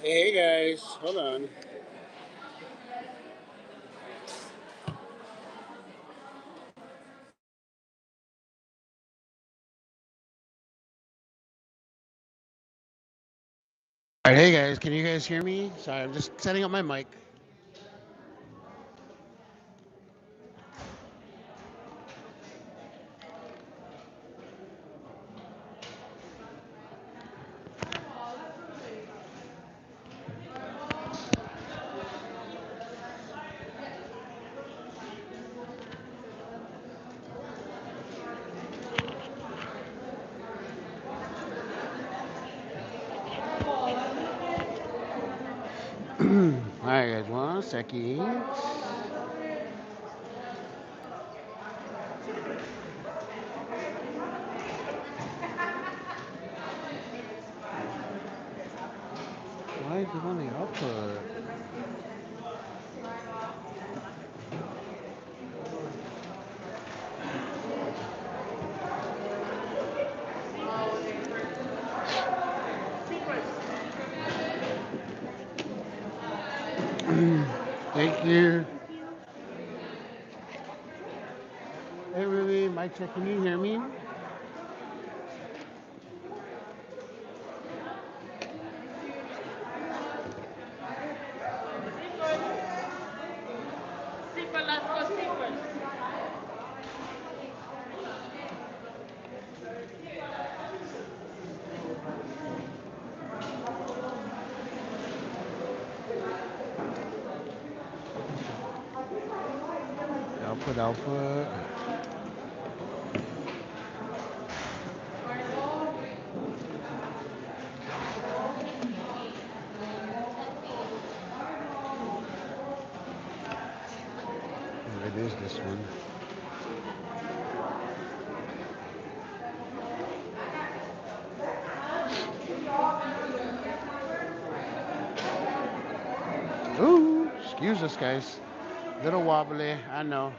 Hey guys, hold on. All right, hey guys, can you guys hear me? Sorry, I'm just setting up my mic. All right, guys, one second. Why is it only output? Thank you. Hey, Ruby, mic check. Can you hear me? Output, output. It is this one. Ooh, excuse us, guys. Little wobbly, I know.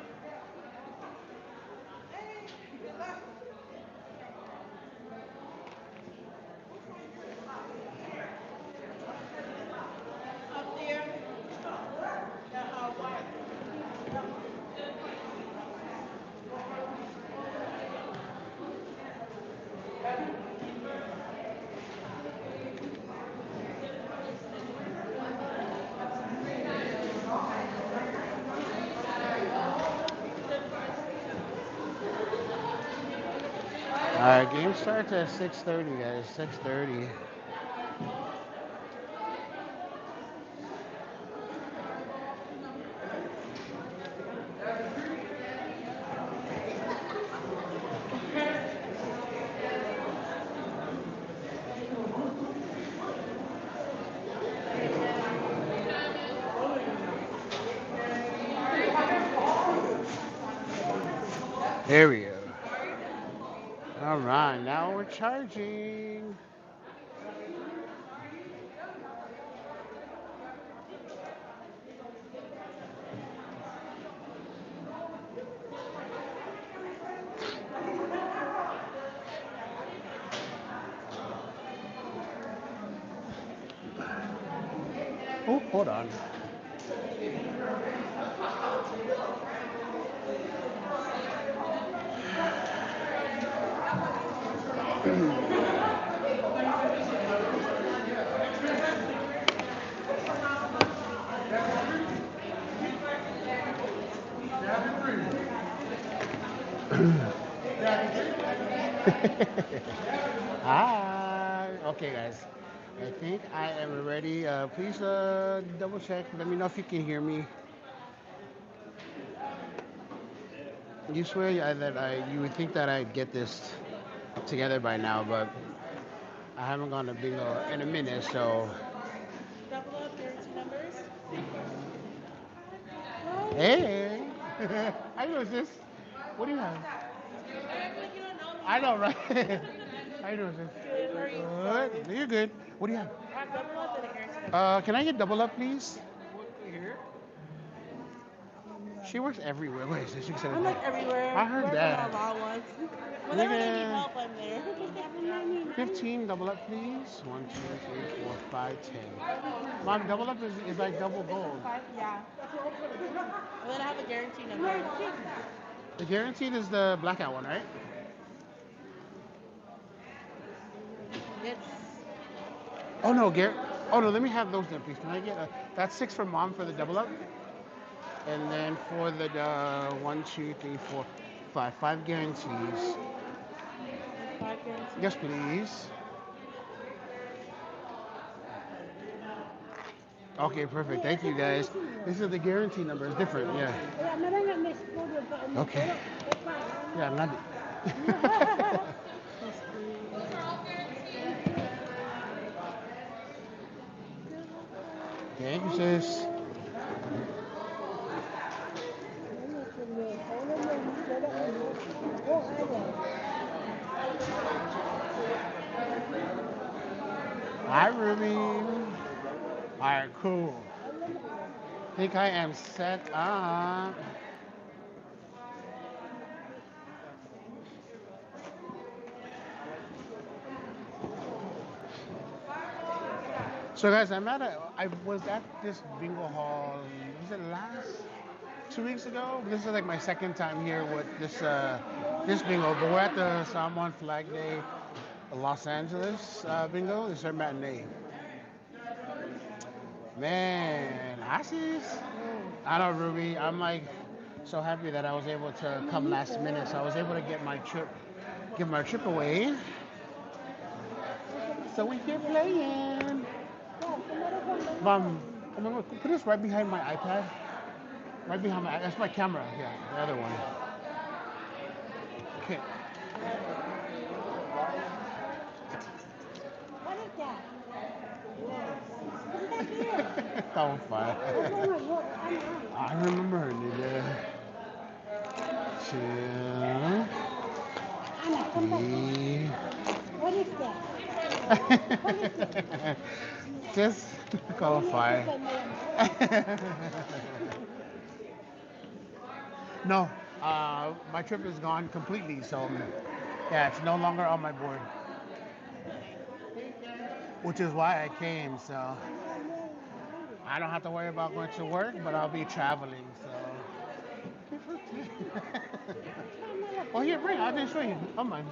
All right, game starts at 6:30, guys. 6:30. There we go. All right, now we're charging. Oh, hold on. Hi. Okay, guys. I think I am ready. Please double check. Let me know if you can hear me. You swear that you would think that I'd get this together by now, but I haven't gone to bingo in a minute, so. Double up your two numbers. Hey. How you doing, sis? What do you have? I know, right? How you doing, sis? Good. You're good. What do you have? Double up and a hair tonight. Can I get double up, please? Here? She works everywhere. Wait, so she said I'm like everywhere. I heard that. Whenever they need help, I'm there. 15 double up, please. 1, 2, 3, 4, 5, 10. Mom, double up is like double gold. Yeah. And then I have a guarantee number. The guaranteed is the blackout one, right? It's Oh no, Oh no, let me have those then, please. Can I get that's 6 for mom for the double up, and then for the 1, 2, 3, 4, 5, 5 guarantees. 5 guarantees. Yes, please. Okay, perfect. Thank you, guys. This is the guarantee number. It's different, yeah. Okay. Yeah, I'm not. Thank you, sis. Hi, Ruby. All right, cool. Think I am set up. So guys, I was at this bingo hall, was it last 2 weeks ago? This is like my second time here with this bingo, but we're at the Samoan Flag Day Los Angeles bingo. It's our matinee. Man, I see this. I know, Ruby. I'm like so happy that I was able to come last minute, so I was able to give my trip away. So we here playing. Mom, put this right behind my iPad. Right behind that's my camera. Yeah, the other one. Okay. What is that? Oh, fine. I remember her, nigga. Chill. What is that? Just qualify. No, my trip is gone completely, so yeah, it's no longer on my board. Which is why I came, so I don't have to worry about going to work, but I'll be traveling, so. Oh, here, bring it. I didn't show you. Come on.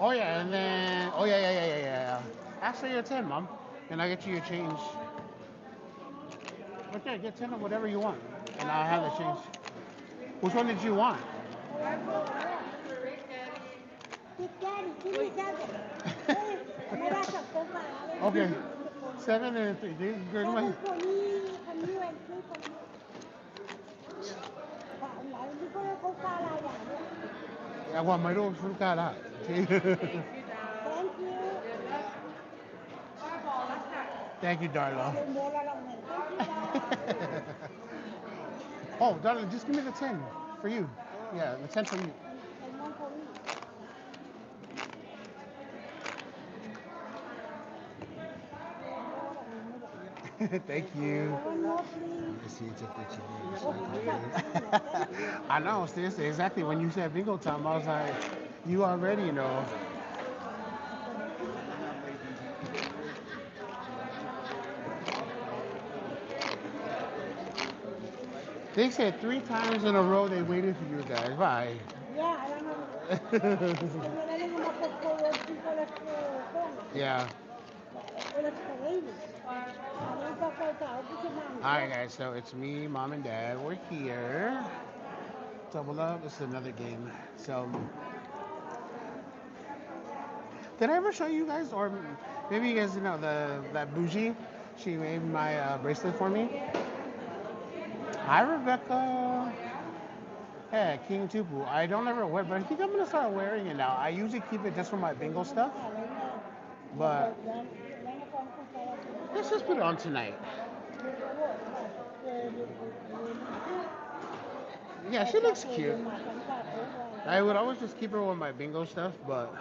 Oh, yeah, and then, oh, yeah. Ask for your 10, Mom, and I'll get you your change. Okay, get 10 of whatever you want, and I'll have the change. Which one did you want? Okay, 7 and 3. Good one. Aguamaro, frucala. Thank you, Darla. Oh, Darla, just give me the 10 for you. Yeah, the 10 for you. Thank you. I know, seriously, exactly. When you said bingo time, I was like, you already know. They said 3 times in a row they waited for you guys. Bye. Yeah. Alright guys, so it's me, mom and dad. We're here. Double up, this is another game. So did I ever show you guys, or maybe you guys know that bougie? She made my bracelet for me. Hi Rebecca. Hey, King Tupu. I don't ever wear, but I think I'm gonna start wearing it now. I usually keep it just for my bingo stuff, but let's just put it on tonight. Yeah, she looks cute. I would always just keep her with my bingo stuff, but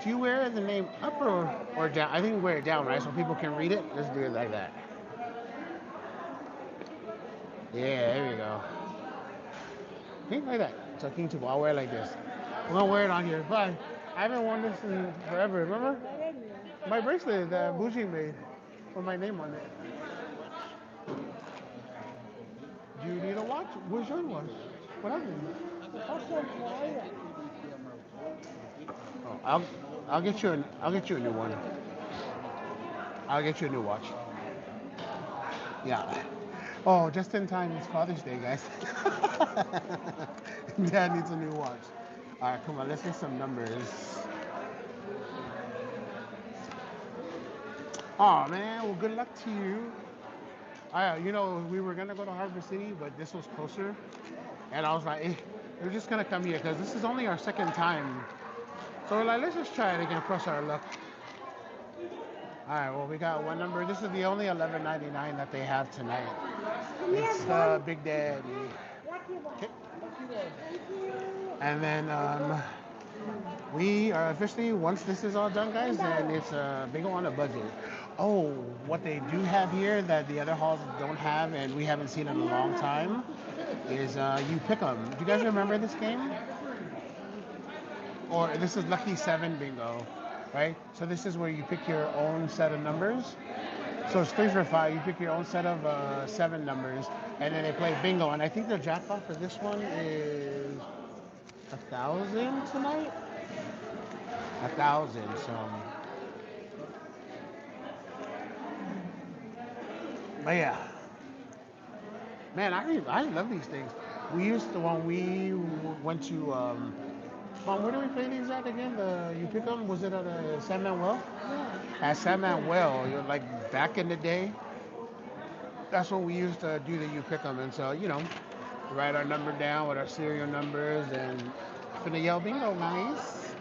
do you wear the name up or down? I think wear it down, right? So people can read it. Let's do it like that. Yeah, there you go. See, like that. So King 2, I'll wear it like this. I'm gonna wear it on here. But I haven't worn this in forever, remember? My bracelet that Bougie made with my name on it. Do you need a watch? Where's your watch? What happened? Oh, I'll get you a new one. I'll get you a new watch. Yeah. Oh, just in time. It's Father's Day, guys. Dad needs a new watch. All right, come on. Let's get some numbers. Oh man. Well, good luck to you. We were gonna go to Harbor City, but this was closer, and I was like, we're just gonna come here because this is only our second time. So we're like, let's just try it again, cross our luck. All right. Well, we got one number. This is the only 11.99 that they have tonight. It's Big Daddy. Okay. And then we are officially, once this is all done, guys, then it's bingo on a budget. Oh, what they do have here that the other halls don't have, and we haven't seen in a long time, is you pick 'em. Do you guys remember this game? Or this is Lucky 7 bingo, right? So this is where you pick your own set of numbers. So it's 3 for 5. You pick your own set of 7 numbers, and then they play bingo. And I think the jackpot for this one is 1,000 tonight. 1,000. So, but yeah, man, I love these things. We used to when we went to Mom, where do we play these at again? You pick them. Was it at San Manuel? At San Manuel, you're like back in the day. That's when we used to do the you pick 'em, and so write our number down with our serial numbers and finna yell bingo, guys.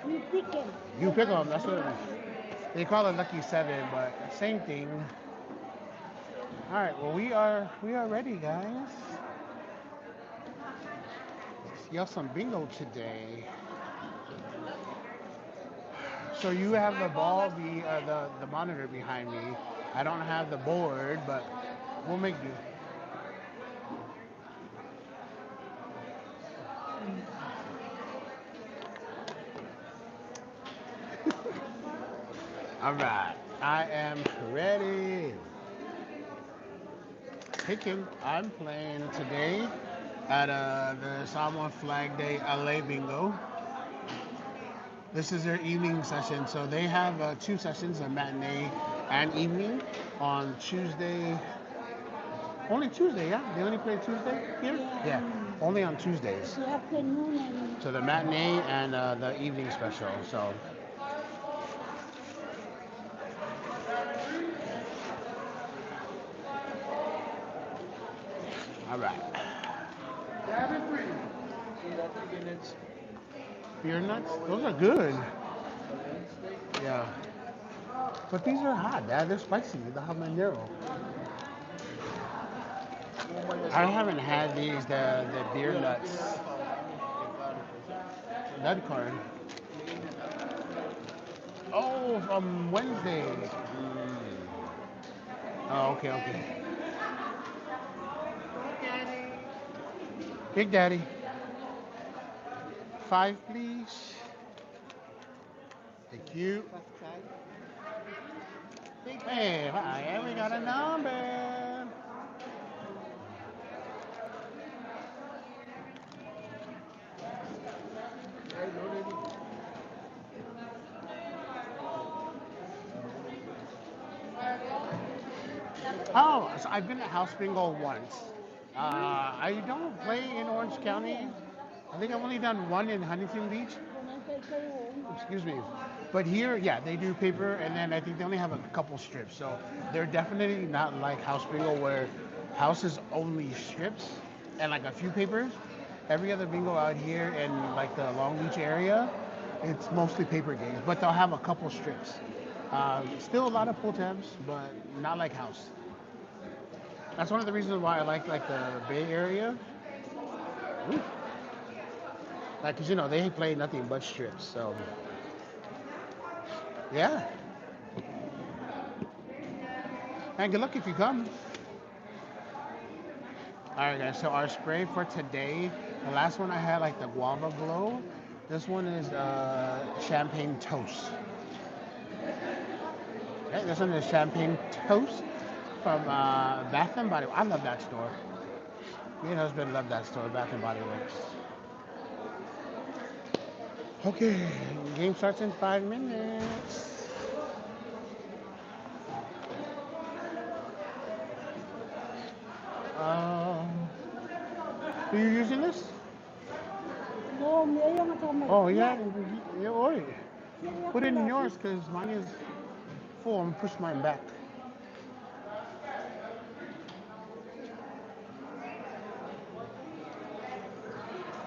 You pick 'em. You pick 'em. That's what they call it, Lucky 7, but same thing. All right. Well, we are ready, guys. Let's yell some bingo today. So you have the ball, the monitor behind me. I don't have the board, but we'll make do. All right, I am ready. Hey Kim, I'm playing today at the Samoan Flag Day LA Bingo. This is their evening session, so they have 2 sessions, a matinee and evening on Tuesday. Only Tuesday, yeah? They only play Tuesday here? Yeah, only on Tuesdays. The afternoon and... So the matinee and the evening special, so. All right. Beer nuts? Those are good. Yeah. But these are hot, Dad. They're spicy. The habanero. I haven't had the beer nuts. Nut card. Oh, from Wednesday. Oh, okay, okay. Big Daddy. 5, please. Thank you. Hey, hi, we got a number. Oh, so I've been at House Bingo once. I don't play in Orange County. I think I've only done one in Huntington Beach. Excuse me. But here, yeah, they do paper, and then I think they only have a couple strips. So they're definitely not like House Bingo, where House is only strips and like a few papers. Every other bingo out here in like the Long Beach area, it's mostly paper games, but they'll have a couple strips. Still a lot of pull tabs, but not like House. That's one of the reasons why I like the Bay Area. Ooh. Like, 'cause they play nothing but strips. So, yeah. And good luck if you come. All right, guys. So our spray for today, the last one I had like the guava glow. This one is champagne toast. Okay, this one is champagne toast from Bath and Body. I love that store. Me and husband love that store, Bath and Body Works. Okay, game starts in 5 minutes. Um, are you using this? No, meron nga sa Oh yeah. yeah, yeah. Oi. Put it in yours because mine is full. I'm gonna push mine back.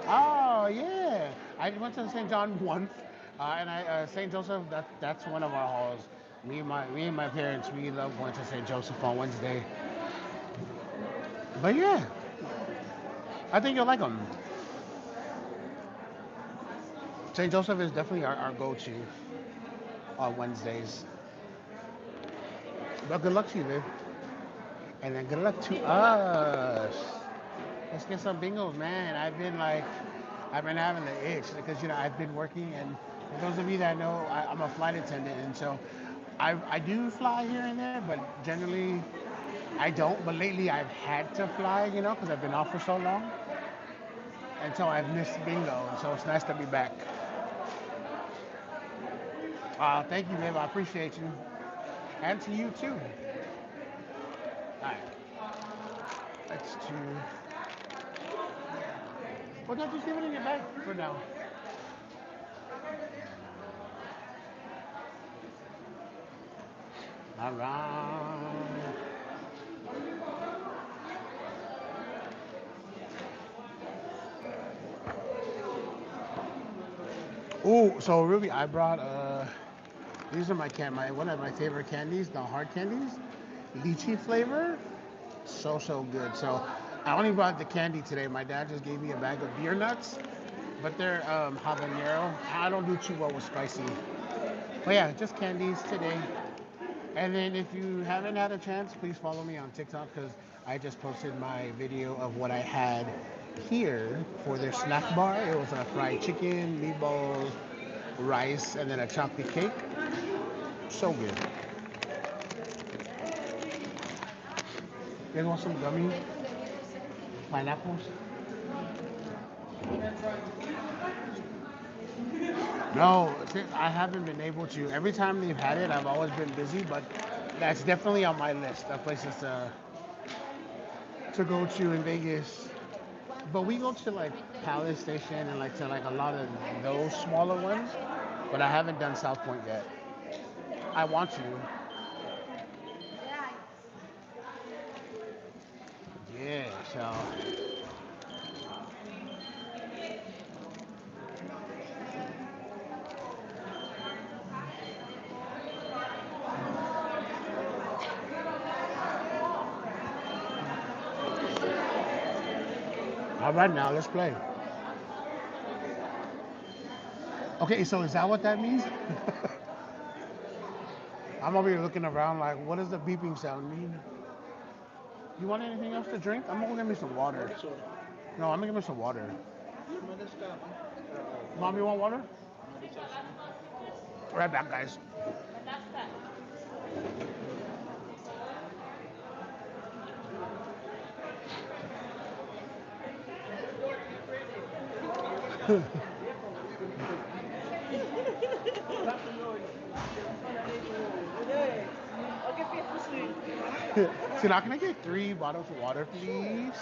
Oh yeah, I went to St. John once, and St. Joseph. That's one of our halls. Me and my parents, we love going to St. Joseph on Wednesday. But yeah, I think you'll like them. St. Joseph is definitely our go-to on Wednesdays. But good luck to you, babe. And then good luck to us. Let's get some bingos, man. I've been having the itch because I've been working, and for those of you that know, I'm a flight attendant, and so I do fly here and there, but generally I don't. But lately I've had to fly, because I've been off for so long, and so I've missed bingo, and so it's nice to be back. Thank you, babe. I appreciate you, and to you too. All right, let's do. Well, don't just give it in your bag for now. All right. Oh, so Ruby, I brought these are my one of my favorite candies, the hard candies, lychee flavor, so good. So I only brought the candy today. My dad just gave me a bag of beer nuts, but they're habanero. I don't do too well with spicy. But yeah, just candies today. And then if you haven't had a chance, please follow me on TikTok because I just posted my video of what I had here for their snack bar. It was a fried chicken, meatballs, rice, and then a chocolate cake. So good. You guys want some gummy pineapples? No, I haven't been able to. Every time they've had it, I've always been busy, but that's definitely on my list of places to go to in Vegas. But we go to like Palace Station and like to like a lot of those smaller ones, but I haven't done South Point yet. I want to. Yeah, so all right now, let's play. Okay, so is that what that means? I'm over here looking around like, what does the beeping sound mean? You want anything else to drink? I'm gonna go get me some water. No, I'm gonna get me some water. Mom, you want water? Right back, guys. So now can I get 3 bottles of water, please?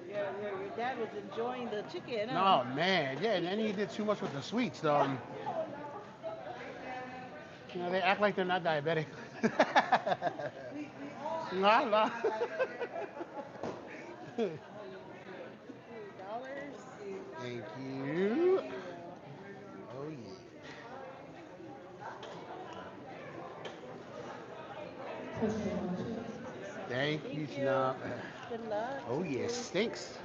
Your dad was enjoying the chicken. No, man. Yeah, and then he did too much with the sweets. So, they act like they're not diabetic. Nah, nah. $3. Thank you. Oh, yeah. Thank you, Thank you. Snap. Good luck Oh, to yes. you. Thanks.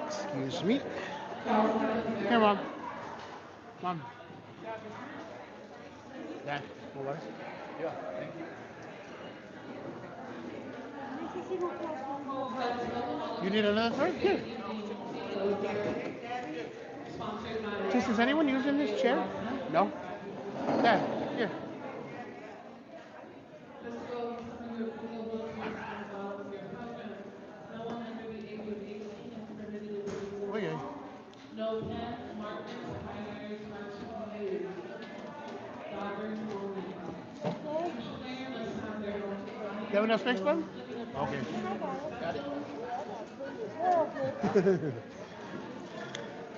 Excuse me. Here, Mom. Mom. Dad, more water? Yeah, thank you. You need another sword? Here. Just, is anyone using this chair? No? Dad, here. Let's go with some of your bingo books and at the bottom of your program. No one under the age of 18 is permitted in the bingo Oh, yeah. hall. No pens, markers, primary cards should be used. Doggers only. Each player must have their own You have time enough space, and bud? no limited Okay. time limit for Got it? questions.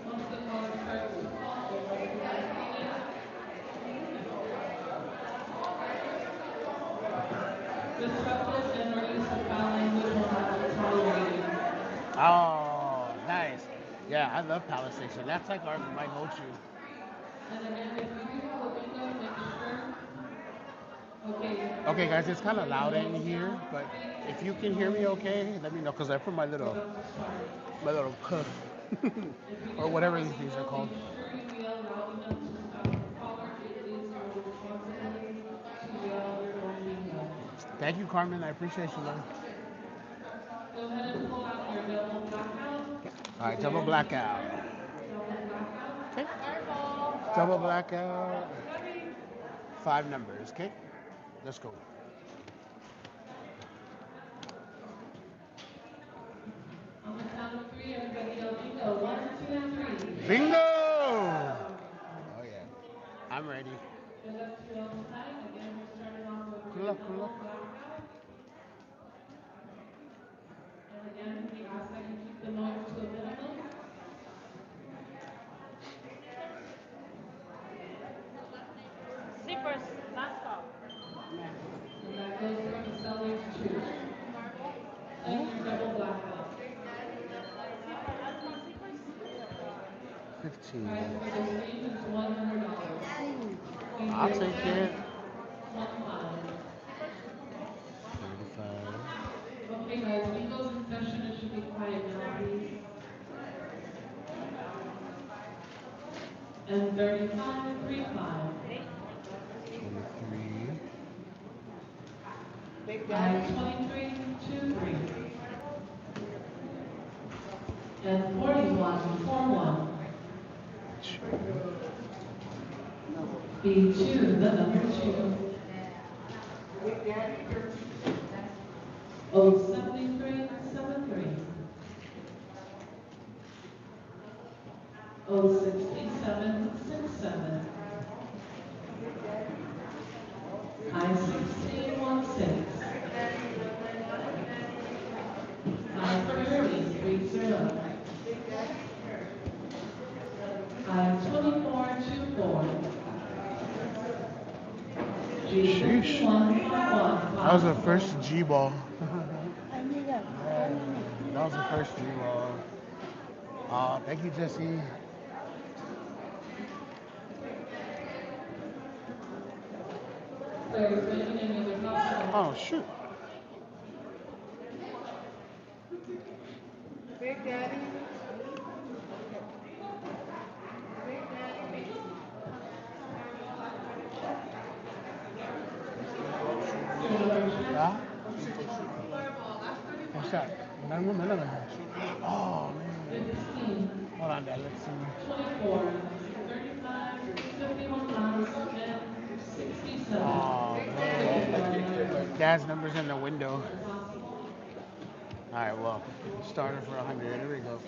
Once the caller starts to call, the voice will be repeated. Disruptive and/or use of foul language will not be tolerated. Oh, nice. Yeah, I love Palace Station. That's like my go-to. And again, if you do have a bingo, make sure. Okay, Okay, you're guys, it's kind of registered loud with in no here, sound, but please if you make can hear me noise. okay, let me know, because I put We're about to start. my little cuff If you or do whatever have a these things are bingo, called. make sure you yell loud enough to stop the caller. It is your responsibility to yell your own bingo. Thank you, Carmen. I appreciate you, love. Go ahead and pull out your double blackout. All The right, double guaranteed blackout. double blackout. Okay. Double blackout. 5 numbers. Okay. Let's go. On the count of three, everybody yell bingo. One, two, and three. Bingo! Oh yeah. I'm ready. Good luck to you all tonight. Again, we're starting off with Good your luck. Good luck. double blackout. And again, we ask that you keep the noise to a minimum. Sleepers, non-stop. And that goes for the sellers too. And your double blackout. Price 15. for this game is $100. Please I'll raise your take it. hand. 1-5. 35. Okay, guys, bingo's in session. It should be quiet now, please. And 35, 3-5. 23. 23, 2-3. And 41, 4-1. 2. B2, the number 2. Oh, 73, 73. Oh, 67, 67. I 16, 16. I 30, 30. I 24, 24. G Sheesh. 51, 51. That was the first G ball. That was the first G ball. Thank you, Jesse. Players making any other possible. Oh, shoot. Your number check. Yeah? What's that? None. Oh, man. 15, Hold on, Dad. Let's see. 24, 35, 51 pounds, and 67. Oh, Thank you, man. Donna. Dad's number's in the window. Impossible. All right, well, starter for 100. Here we go.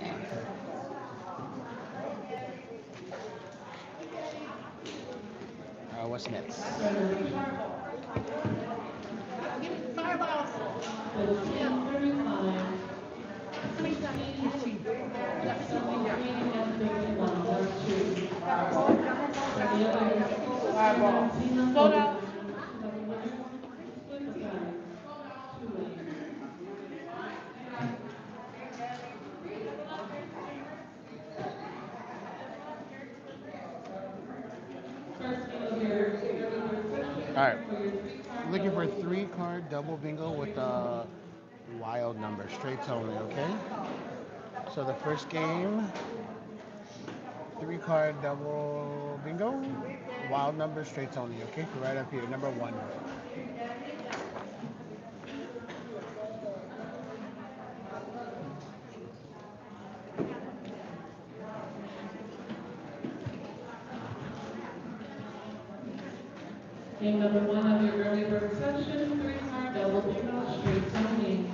What's next? Your number check. 15, 35, 16, 73, and 51. That's two. And the other is 17 and Soda. 41. Is that the winner? Split the prize. Two winners. First game of your early bird All session right. for your three-card Looking for double a bingo. 3-card double bingo with a wild number. Straights only, okay? So the first game, 3-card double bingo. Wild number, straights only, okay? Right up here, number one. Game number one of your early bird session, three-card double bingo, straights only.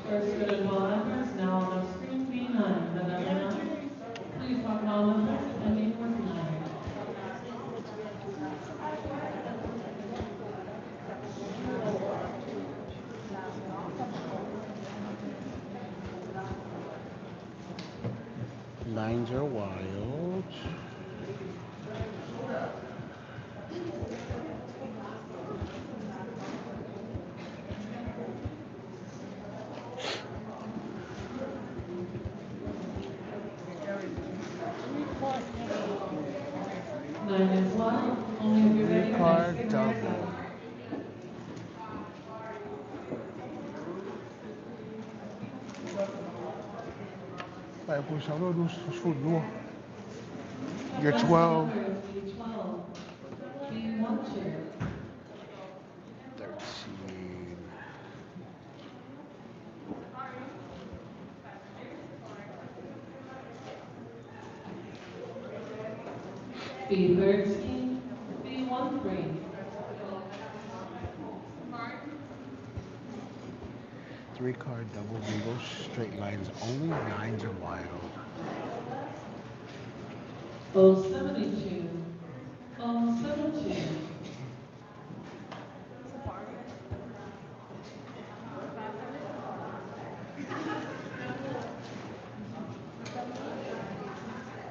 First fitted ball number is now on the screen, B9. The number 9. Please talk all numbers ending with 9. Lines are wild. Nine is wild. Only if you're Three ready, next card game double. ready. Vai puxar o sudo. You're Best 12. number is B12. B12. 13. B13. B13. Three card double bingo, straight lines only. Nines are wild. O72. O72.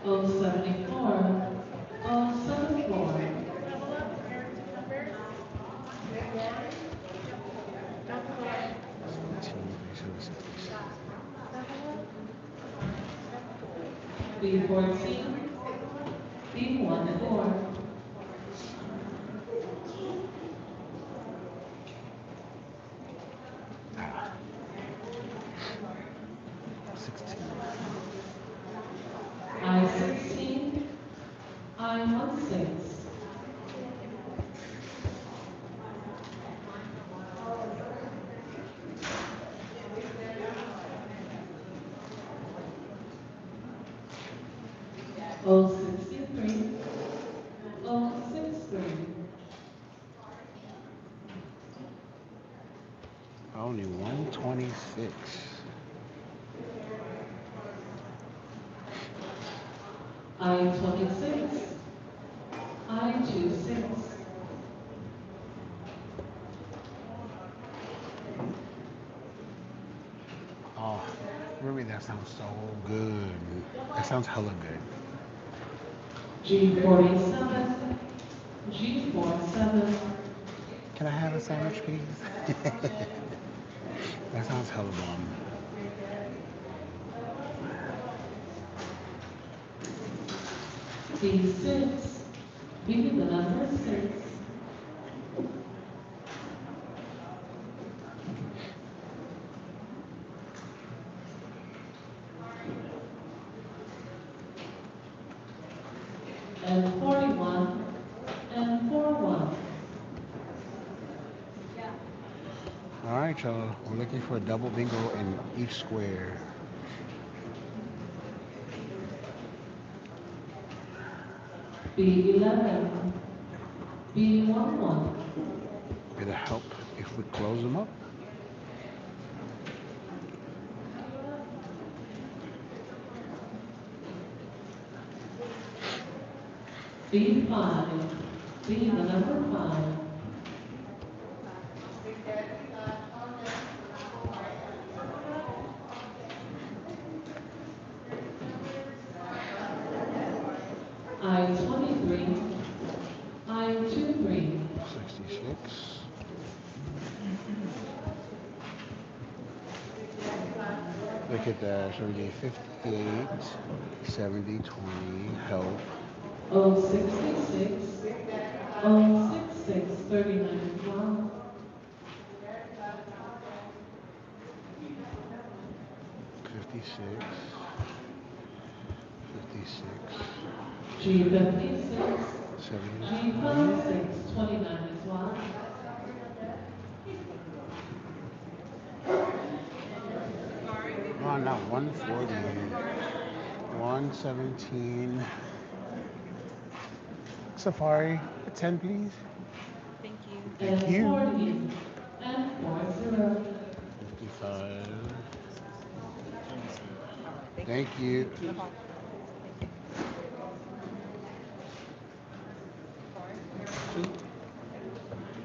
O74. O74. B14. B14. Ah, 16. I16. I16. O63. O63. Only 126. I26. I26. Oh, Ruby, that sounds so good. That sounds hella good. G47. G47. Can I have a sandwich, please? That sounds hella bomb. B6. B the number 6. And 41. And 41. All right, y'all. We're looking for a double bingo in each square. B11. B11. It'll help if we close them up. B5. B the number 5. I23. I23. 66. Look at that. So we need 58, 70, 20, help. O66. O66. 39 as well. 56, 56, G56. G5, 629 as well. Oh, not 140. 117. Safari, a 10, please. Thank you. Thank And you. 40 and 40. 55. Thank you. No problem.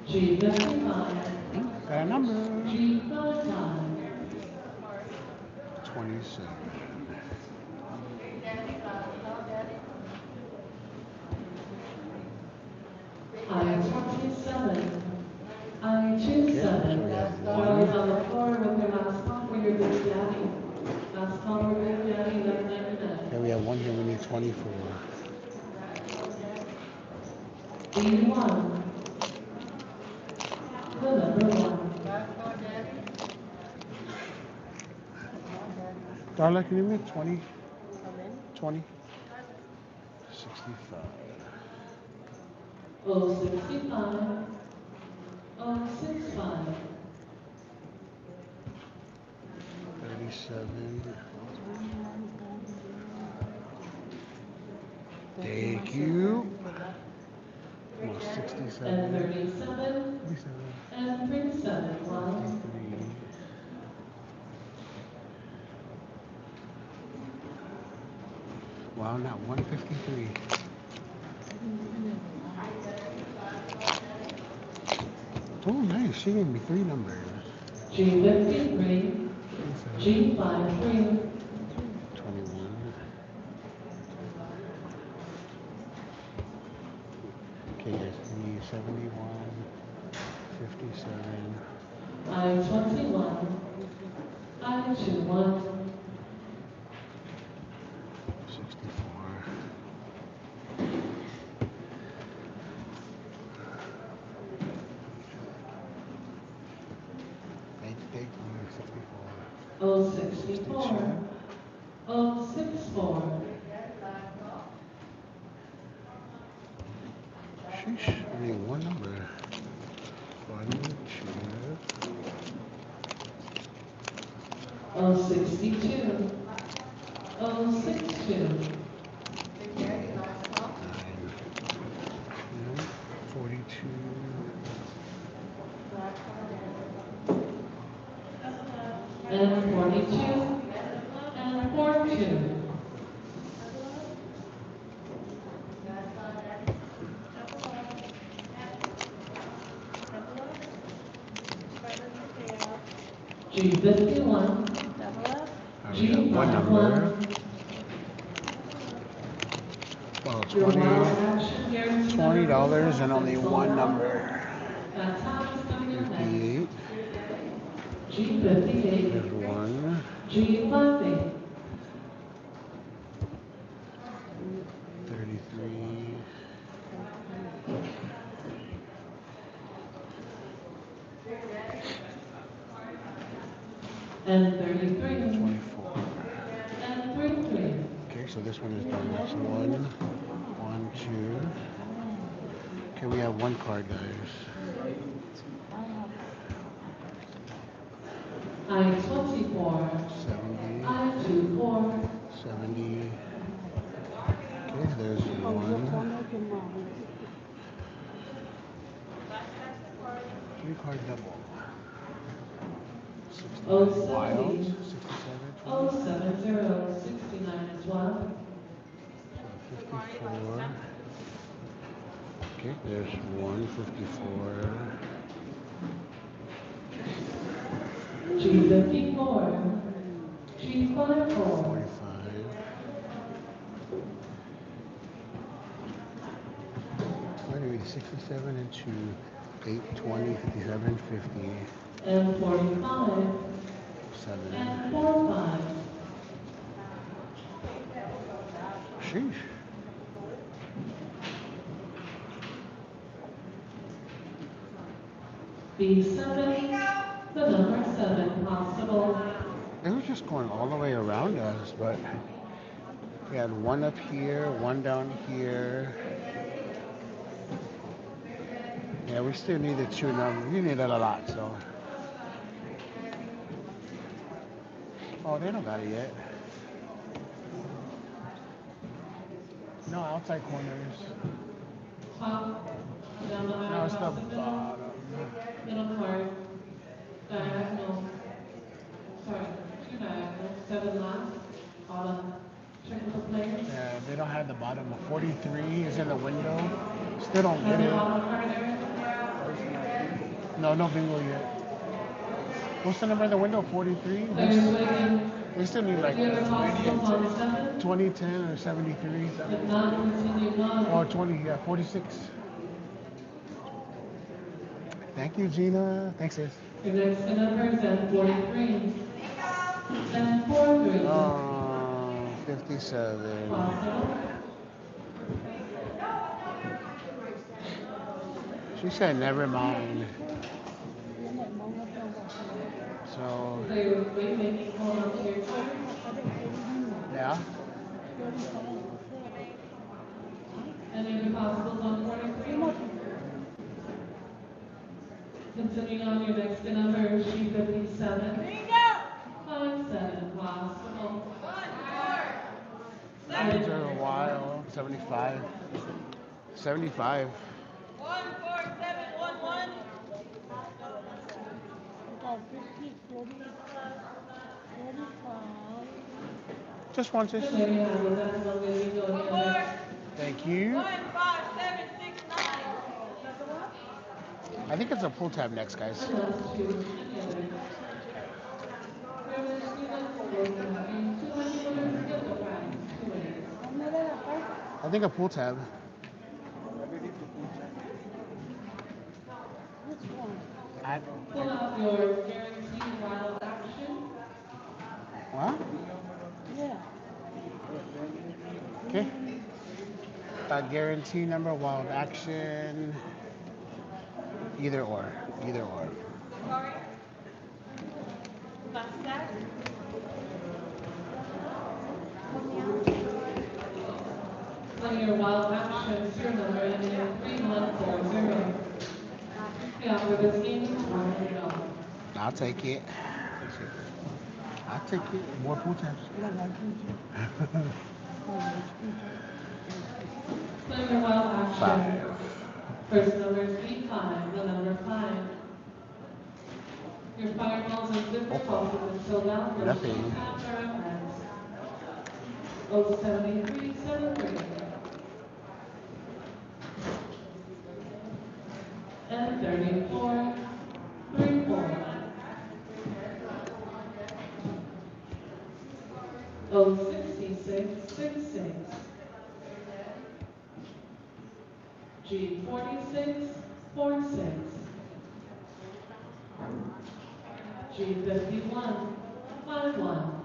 G55, Got a number. G55. 27. I-27, Okay, so I-27. we have Join one. on the floor with your last call for your Big Daddy. Last call for Big Daddy, $11.99. Okay, we have one here. We need 24. 81, the number 1. Darla, can you make 20? 20? 65. 065, 065. 37. Thank you. Come on, 67. And 37, 37. and 37, one. 53. Wow, not 153. Oh, nice. She gave me 3 numbers. G53, 27. G53, 21. Okay, guys, we need 71. 57. I-21, I-21, 64. Thank you, 64. 064, 064. Sheesh, I need one number. 1, 062, 062. 2, 9, 42. And 42, and 42. G51, We got one number. G51. Well, Your 20, wild action guarantee $20 and only one number. That time is coming up next. 58. G58, There's 1. G50. 33. And 33, 24. and 33. Okay, so this one is done. That's 1, 1, 2. Okay, we have one card, guys. I-24, 70. I-24, 70. Okay, there's 1. 3 card double. 69. Wild. 070, 67. 20. 070, 69 as well. 54. Okay, there's 154. G54, G54. 45. Wait a minute, 67 and 2. 8, 20, 57, 50. And 45, 7. and 45. Sheesh. B7, the number 7 possible. It was just going all the way around us, but we had one up here, one down here. Yeah, we still need to tune them. We need it a lot, so. Oh, they don't got it yet. No, outside corners. Top, down the No, aisle it's the across the middle, bottom. middle part, diagonal, sorry, two diagonals, 7 left, bottom. Check with the players. Yeah, they don't have the bottom. 43 is in the window. Still don't Have get the it. bottom card, Eric? No, no bingo yet. What's the number in the window? 43? Players waiting. They still need like Any other possibles on 7? 2010 or 73. If not, continue on. Or 20, yeah, 46. Thank you, Gina. Thanks, sis. Your next number is N43. N43. 57. Possible. She said never mind. So, Players waiting. Hold on to your card. yeah. Any other possibles on 43? Continuing on, your next number is G57. 57, possible. Numbers are wild. 75. 75. 14711. Just one, sis. There you have it. That's one way we go again. Thank you. 15769. I think it's a pull tab next, guys. And last two. Any other? Privilege students will be having 200 winners get the prize. 2 ways. I think a pull tab. I, Pull out your guaranteed wild action. what? Okay. Guarantee number, wild action. Either or. Either or. Last stack. Play your wild action serial number ending in 3140. The offer this game is $100. I'll take it. I'll take it. More pull tabs. Play your wild action. 5. First number is 35, the number 5. Your fireballs and zipper balls have been filled out for Nothing. after events. 07373. And 34, 34. 06666. G46, 46. G51, 51.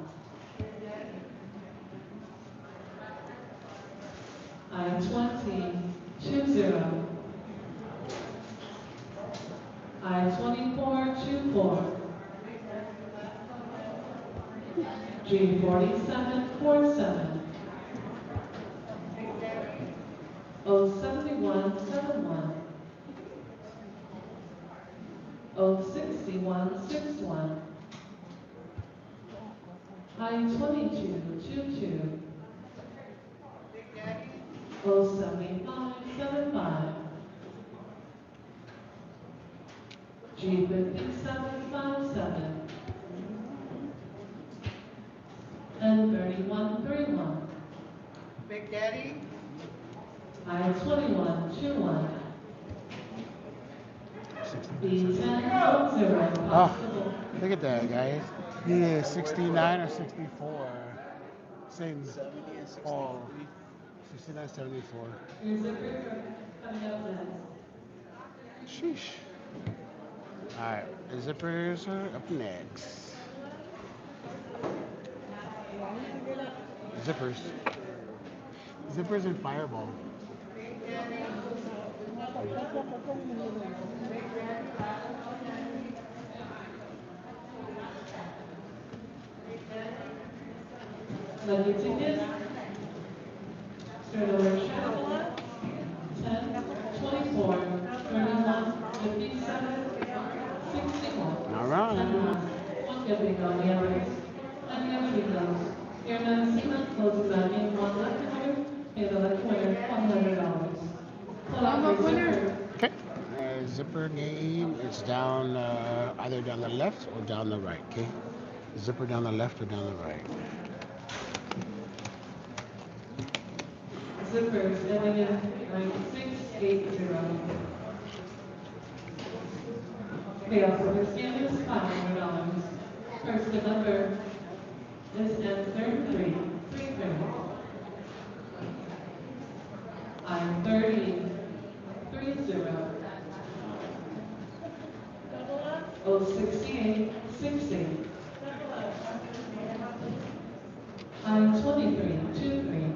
I-20, 20. I-24, 24. G47, 47. 071, 71. 061, 61. I-22, 22. 075, 75. G57, 57. And 31, 31. Big Daddy. I-21, 21. B10, 0. Oh, look at that, guys. He is 69 or 64. Same. Oh, 69, 74. Your zippers are coming up next. Sheesh. Alright, the zippers are up next. Zippers. Zippers and fireball. Lucky ticket. Serial number check. 10, 24, 31, All right. One good bingo on the others. And the other bingos. Your non-seaman closes out in one lucky winner. Pay the lucky winner $100. Pull out your zipper. Okay. Zipper game. It's down either down the left or down the right. Okay. Zipper down the left or down the right. Zippers ending in 9680. Payoff for this game is $500. First the number is N33. 33. I'm 30. 30. 068. 60. I'm 23. 23.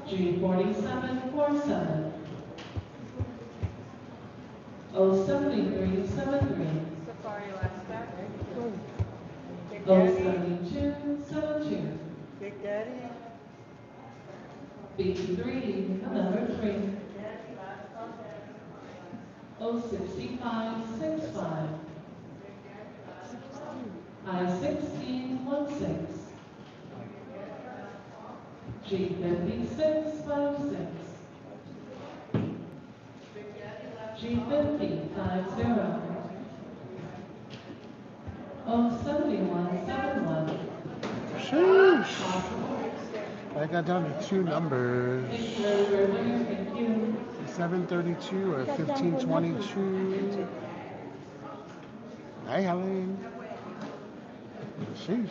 G47. 47. 073. 73. Safari last back. 072. 72. Big Daddy. B3, number 3. 065, 65. I-16, 16. G56, 56. G50, 50. 071, 71. Sheesh. I got down to two numbers. Thank you, early bird winner. Thank you. 732 or 1522. Hi, Helen. Sheesh.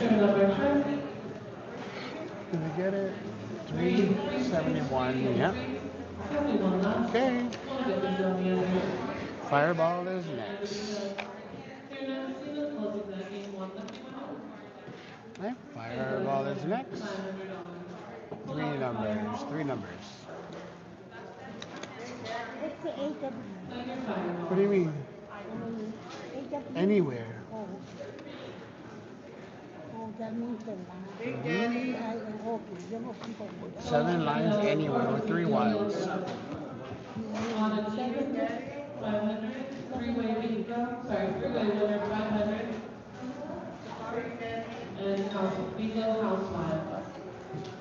Turn number 20. Did we get it? 371. Yep. 71 last. Okay. One good bingo on the other. Fireball is next. Okay. Fireball is next. Three numbers. Three numbers. It's the AW. What do you mean? AW. Anywhere. Oh. Oh, that means the line. Big Daddy. Okay, yo no fui con mucho. 7 lines anywhere with 3 wilds. Seven, 500, three-way bingo, three-way winner, 500, and bingo housewife.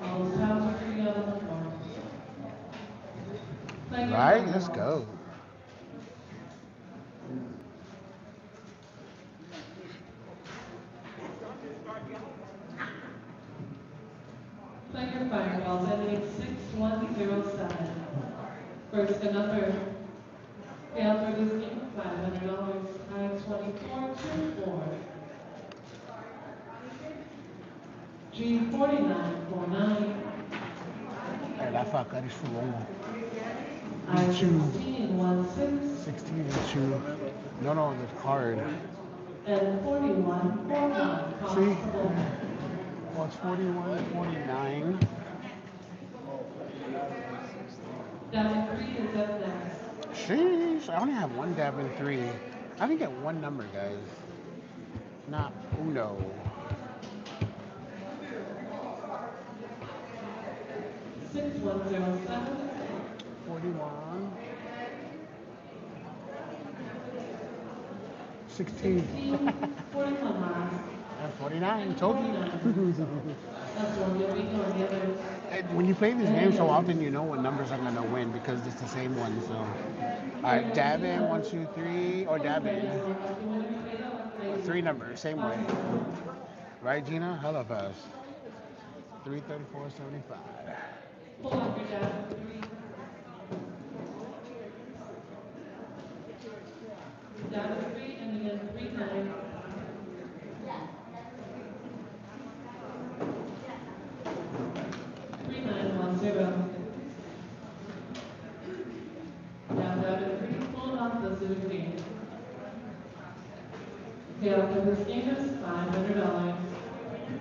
All those houses are free on the floor. Right, let's go. Play your fireballs ending 6107. First the number. Payout for this game, $500. I-2424. G4949. La faca is for long. I-1616. 16 and 2. No, the card. And 4141. See? Well, it's 41, 49. Down 3 is up next. Sheesh, I only have one dab in 3. I can get one number, guys. Not uno. 6107. 41. 16. 41 last. And 49. Told you. That's one good bingo on the other. And when you play this game so often, you know what numbers are gonna win because it's the same one. So, all right, dab in 1, 2, 3, or dab in 3 numbers, same way. Right, Gina? Hella fast. 334.75. Pull up your dab. 3. Dab 3 and again 39. 3910. Down, dab 3. Pull off the Zoom game. Payout for this game is $500.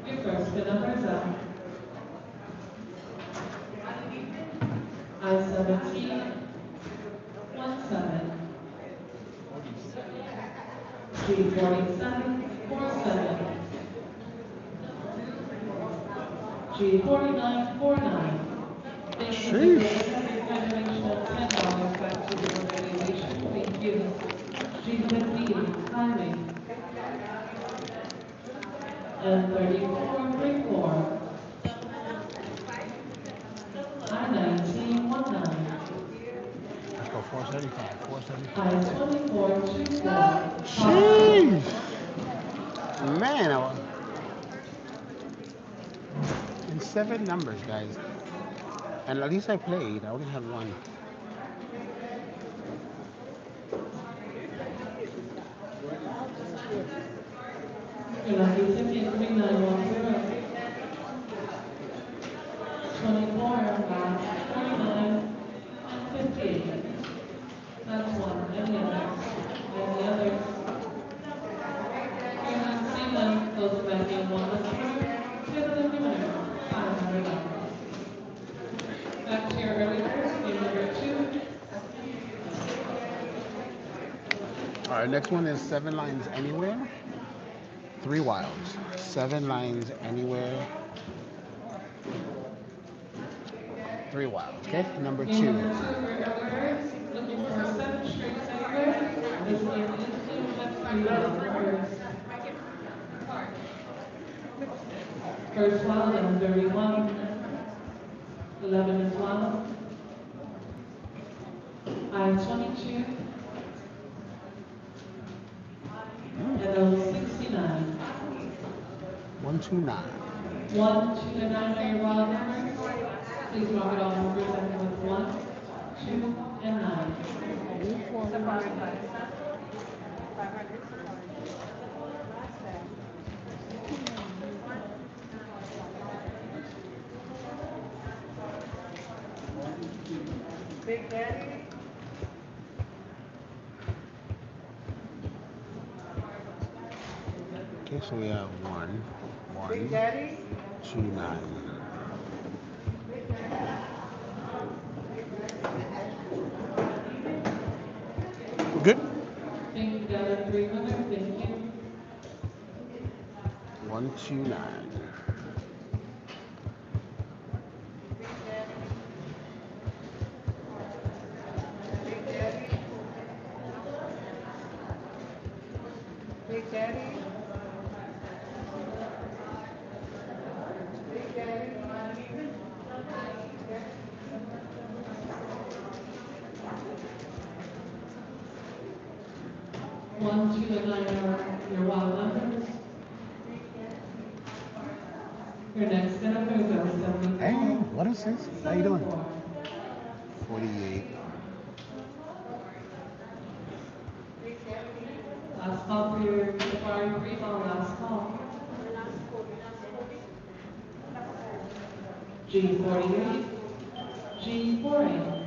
Your first good number is up. I-17, 17. G47, 47. G4949. Thank you, Mr. Sheesh. Rivera, for your donation of $10 back to the organization. Thank you. G50, Highway. And 3434. I-1919. Let's go 475. 475. I-2424. Sheesh. Man, in 7 numbers, guys. And at least I played. I only had one. Your lucky ticket 3910. 24, last 49, and 58. That's one. Any others? Any others? You're not seeing them. Those back in one list winner. Two of the winner. $500. Back to your early birds, game number 2. All right, next one is 7 lines anywhere. 3 wilds. 7 lines anywhere. 3 wilds. Okay, number Game 2. number 2 for early birds. Looking for 7 straights anywhere. This game includes just 3 wild numbers. First wild, number 31. 11 is wild. I-22. And 069. 129. 1, 2, and 9 are your wild numbers. Please mark it all numbers ending with 1, 2, and 9. Okay, so we have 1, 2, 9. Good. Thank you, Della 300. Thank you. 1, 2, 9. One, two, and 9 are your wild numbers. Your next number is Hey, 074. what is this? How you doing? 74. 48. Last call for your safari pre-ball, last call. G48. G48.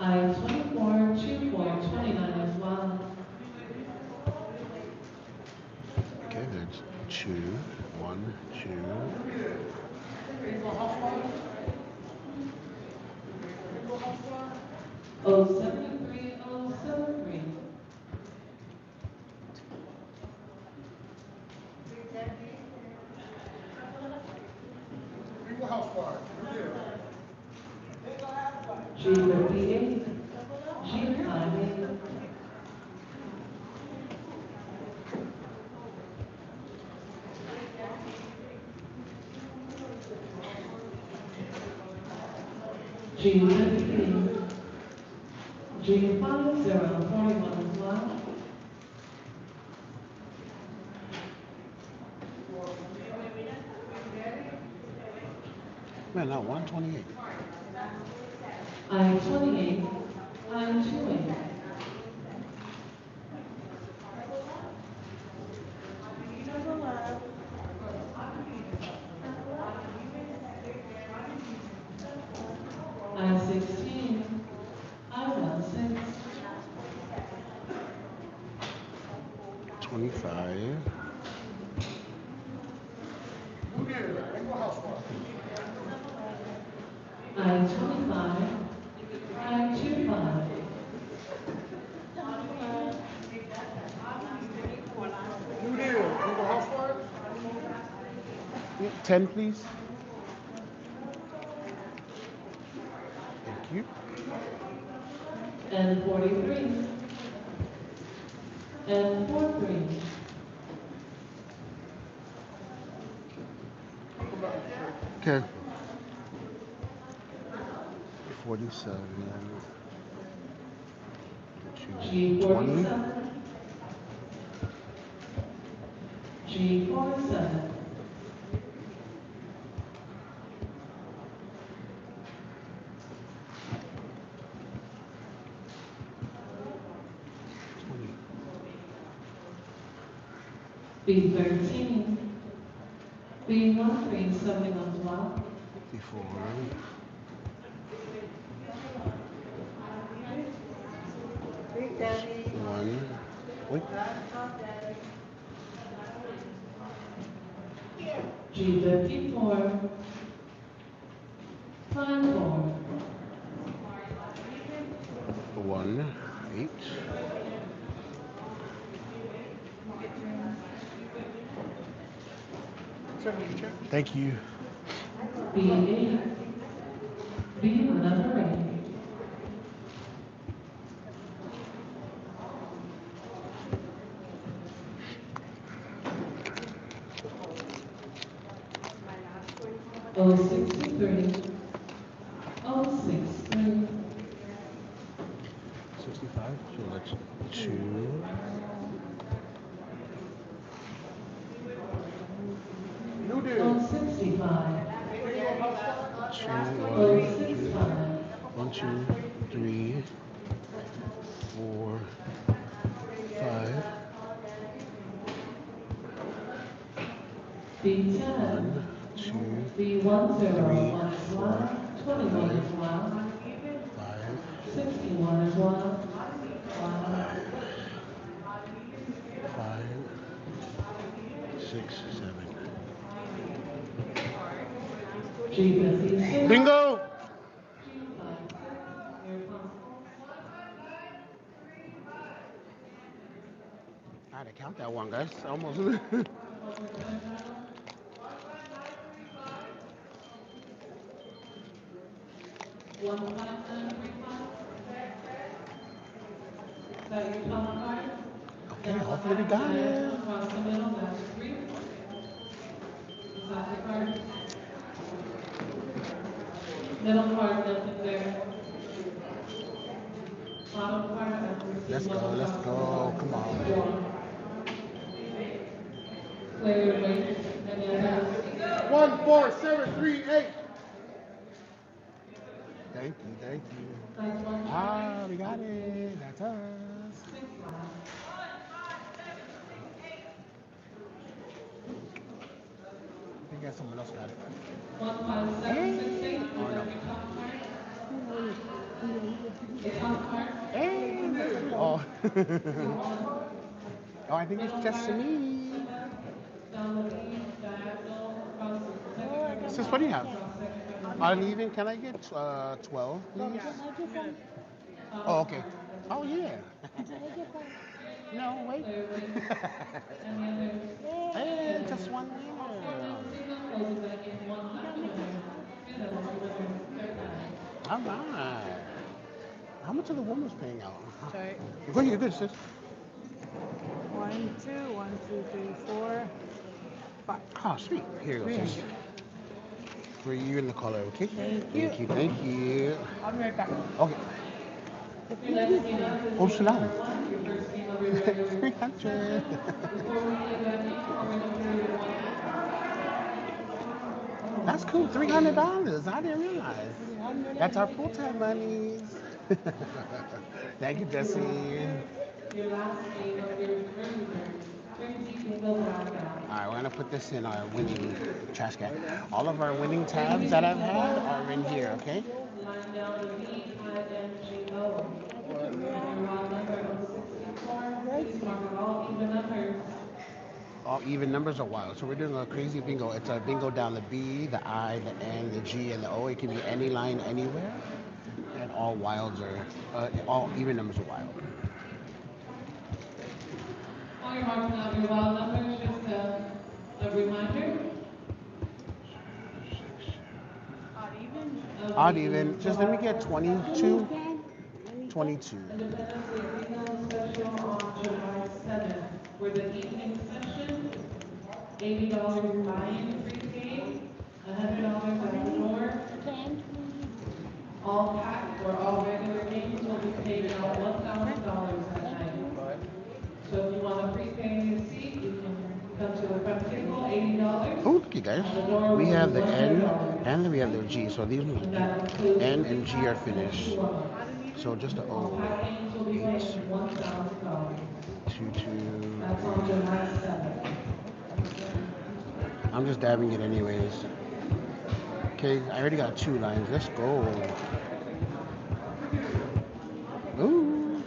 I-24, 24, 29 as well. Okay, that's 2, 1, 2. 073, 073. G58. G58. G50. G50, 41 as well. Man, no, 128. I-28. I-28. I-16. I-16. 25. I-25. I-25. New deal. You go house for it? 10, please. Thank you. And 43. And 43. Okay. 47. G47. 20. G47. B13. B13, 71. 54. 1. Wait. G54. 54. 1. 8. Thank you. B8. B number 8. O63. O63. 65. So that's 2. New deal. O65. 2. 065. 1, 2, 3, 4, 5. B10. 1, 2, B10, 3, 1 is 4, one, 21 is 5, 1, 5, 61 is 1, 1, 5, 6, 7. G56. Bingo! I had to count that one, guys. Almost. Okay, hopefully we got it. Across the middle, that's 3. Is that the card? Middle card, nothing there. Bottom card, that's Let's go, let's go. Come on. 4. Clear your weight. Any others? 1, 4, 7, 3, 8. Thank you, thank you. That's 1. Ah, we got it. That's us. 6. I think someone else got it. 15768. Oh, no. Your top card. The top card. Hey. Oh. Oh, I think it's just me. Down the knee, diagonal, across the second card. Sis, what do you have? Across second card. Uneven, can I get 12, please? Oh, okay. Oh, yeah. No, wait. Clear weight. Any others? Hey, just one winner. Closing back in 1 left winner. Good, that's the winner. Third time. All right. How much are the women's paying out? Sorry. Go ahead, you're good, sis. 1, 2, 1, 2, 3, 4, 5. Oh, sweet. Here you go, sis. For you in the color, okay? Thank you. Thank you, thank you. I'll be right back. Okay. Your next game up is Oh, game salam. number 1. Your first game of your regular 300. Before we play that game, we're going to play your 1 game. That's cool. $300. I didn't realize. That's our full-time monies. Thank you, Jesse. Your last game of your regular 20 bingo blackout. All right, we're gonna put this in our winning trash can. All of our winning tabs that I've had are in here, okay? Line down the B-I-N-G-O. Your raw number of 64. Please mark it all even numbers. All even numbers are wild. So we're doing a crazy bingo. It's a bingo down the B, the I, the N, the G, and the O. It can be any line anywhere. And all wilds are, all even numbers are wild. While you're marking out your wild numbers, just a reminder of Odd the even. Just let me get 22. 22. Independence Day Bingo special on July 7th. For the evening session, $80 buy-in prepaid, $100 at the door. All pack or all regular games will be paid out $1,000 that night. So if you want to prepay a seat, you can come to the front table, $80. Oh, look, you guys. At the door We will have be the N $100. and then we have the G. So these And that includes N and G are finished. 2 of them. So just a All O. pack games will be 8, paying $1,000. 2, 2. That's on July 7th. I'm just dabbing it anyways. Okay, I already got 2 lines. Let's go. Ooh.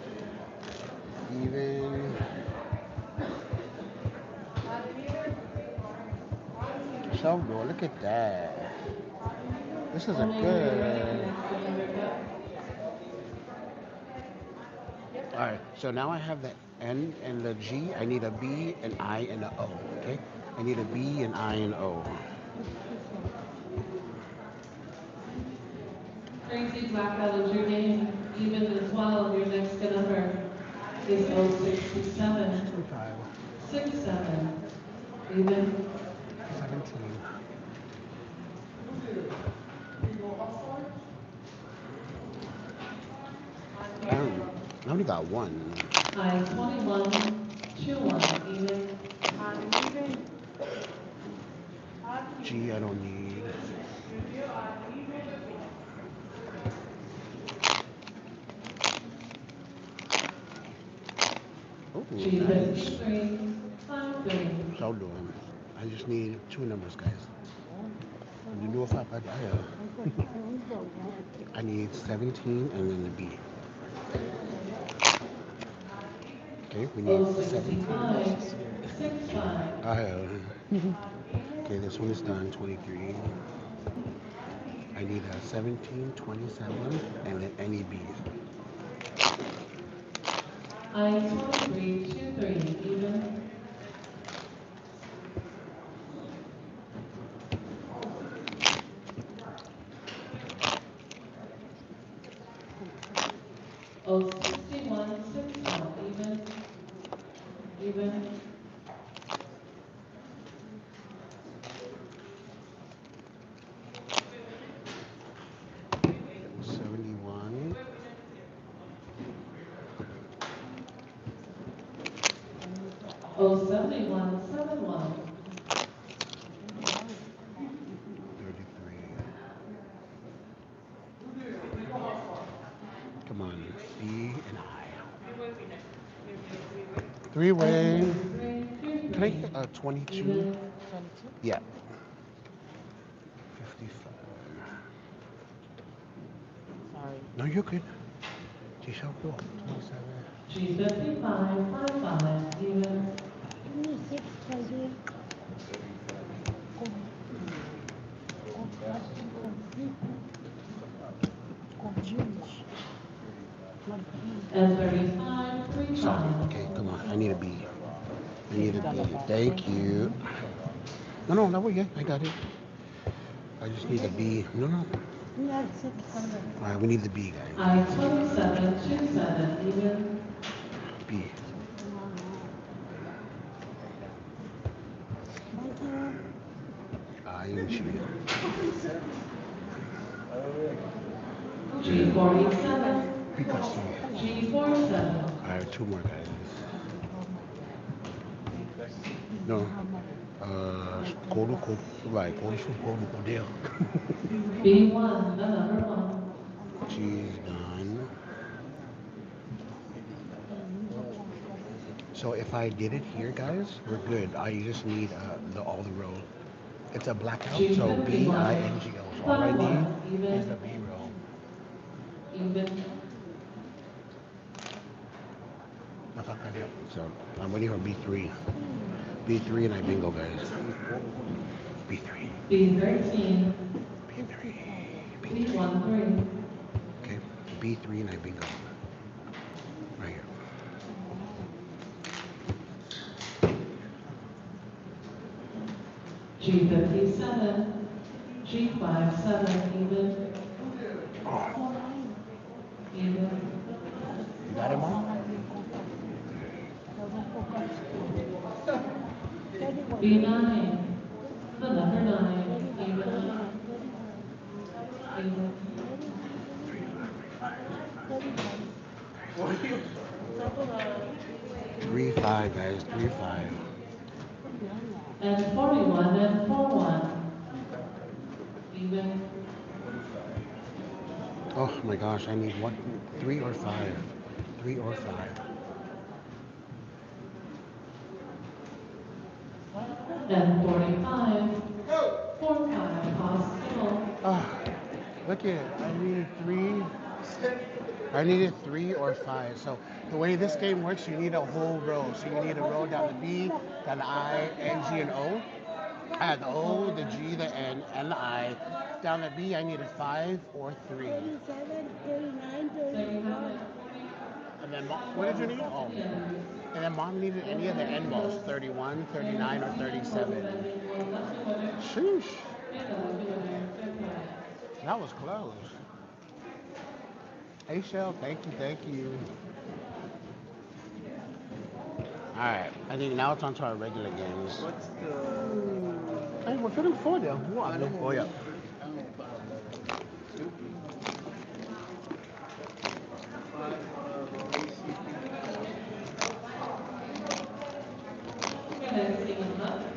Even. So good. Look at that. This is a Only if you're ready for good. next November Cup. All right. So now I have the N and the G. I need a B, an I, and an O. Okay. I need a B, an I, and O. Crazy Blackout is your game. Even as well, your next number is 067. 5, 67. Even. 17. I only got 1. I 21. 21. Even. G, I don't need. Oh, G nice. 53. 53. So doing. I just need 2 numbers, guys. You know if I need 17 and then the B. Okay, we need 17. 65. I have. Okay, this one is done. 23. I need a 17, 27, and then any B. I 23. 23. Even. Oh, 61. 61. Even. Even. 71. Oh, 71. 71. 33. Come on, B and I. 3-way. Can I get a 22? Yeah. 55. Sorry. No, you're good. G shall go. 27. G 55. 55. Even. 26 fazer com jeans. And 35. Sorry. 35. Okay, come on. I need a B. I need a B. Thank you. No, no, we're good. I got it. I just need a B. No, no. That's 600. All right, we need the B, guys. I 27. 27. Even. B. Thank you. I and G. G 47. Picasso. G 47. All right, 2 more, guys. No. Vai, coro modelo. B1. The number 1. G's done. So if I did it here, guys, we're good. I just need all the row. It's a blackout, so B, I, N, G, O. So all I need is the B row. Even. So I'm waiting for B3. B3 and I bingo, guys. B3. B13. B3. B3. B13. Okay. B B3 and I bingo. Right here. G57, G57, even, Oh, even, you got it, Mom? B9, the number 9, even, even, 3-5, guys. 3-5. and 41 and 41, even, Oh my gosh, I need 3 or 5. 3 or 5. and 45, 45, hospital, Ah, look at it. I needed 3 or 5. So the way this game works, you need a whole row. So you need a row down the B, down the I, N, G, and O. I had the O, the G, the N, and the I. Down the B, I needed 5 or 3. 37, 39, so you 34. have it, And then, what did you need? Oh. And then Mom needed any of the N balls, 31, 39, or 37. Sheesh. That was close. Hey, Shell, thank you, thank you. All right, I think now it's on to our regular games. What's the... Hey, we're feeling full there. Oh, yeah.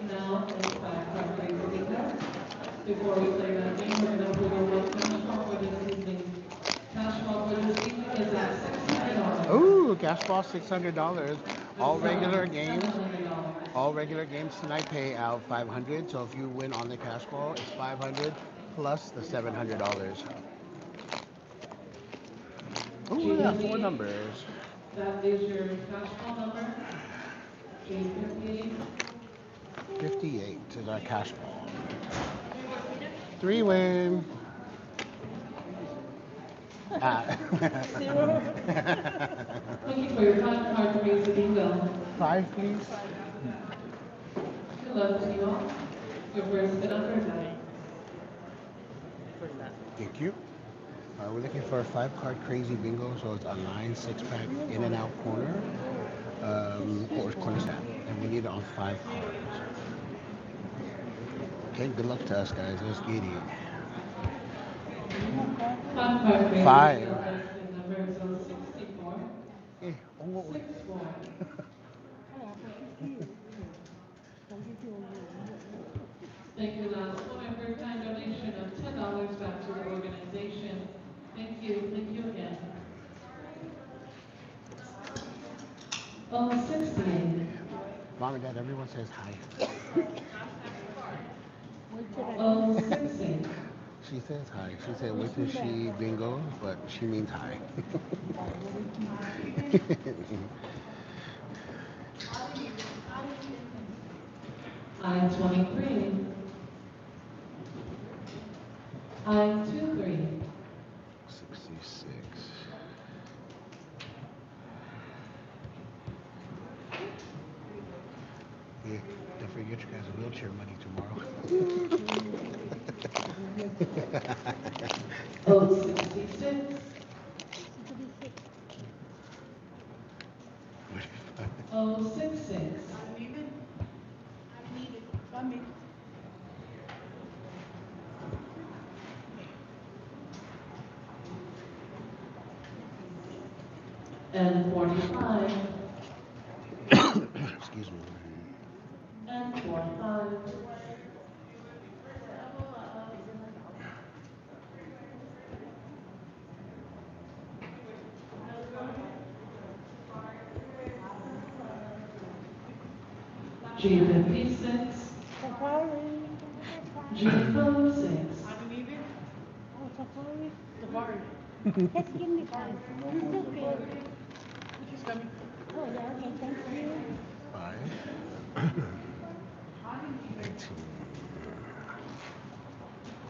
Now it's back to crazy bingo. Before we play that game, we're going to pull one cash ball for this evening. Cash ball for this evening is at $600. Ooh, cash ball $600. All regular games. $700. All regular games tonight pay out $500. So if you win on the cash ball, it's $500 plus the $700. Ooh, yeah, 4 numbers. That is your cash ball number. G58. 58 is our cash ball. 3 win. Looking for your 5 card to raise the bingo. 5, please. Good luck to you all. Your first spin on Thursday. Thank you. We're looking for a 5-card crazy bingo, so it's a line 6-pack in and out corner, or corner stand, and we need it on 5 cards. Okay, good luck to us, guys. Let's get it. 5 card raise. 5. Number is 64. Eh, 64. Thank you, last one. A first time donation of $10 back to the organization. Thank you again. 68. Mom and Dad, everyone says hi. 68. She says hi. She said, wait till she bingo, but she means hi. I-23. I-23. 66. Yeah, don't forget you guys wheelchair money tomorrow. 66. 66. And 45. Excuse me. And 45. G56. G56. Just give me 5. It's okay. Oh, yeah, okay, thank you. 5. 19.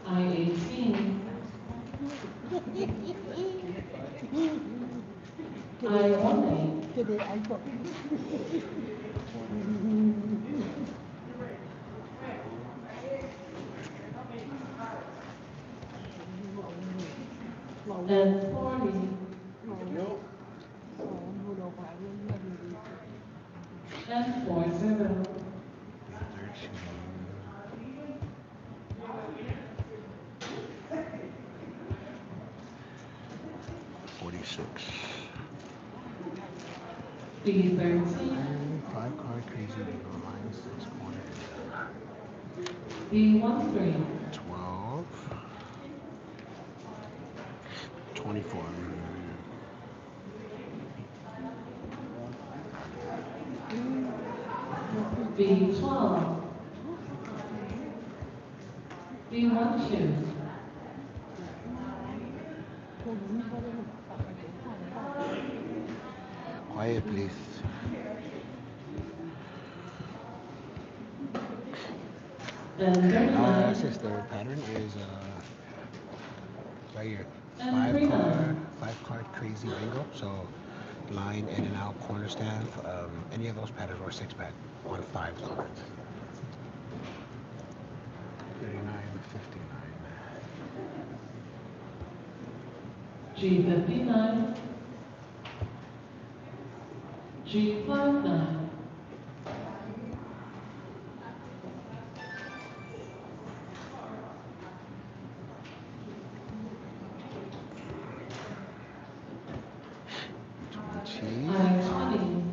I-18. I-1. Today I got. And 40. And 40. 46. B13. 5 card crazy bingo line 6 corner. B13. 12. 24. B12. B12. Quiet, please. And 39. Sister, pattern is right here. And 39. 5 card crazy bingo. So line in and out corner stand. Any of those patterns or 6-pack on 5 cards. 39, 59. G59. G59. I-20.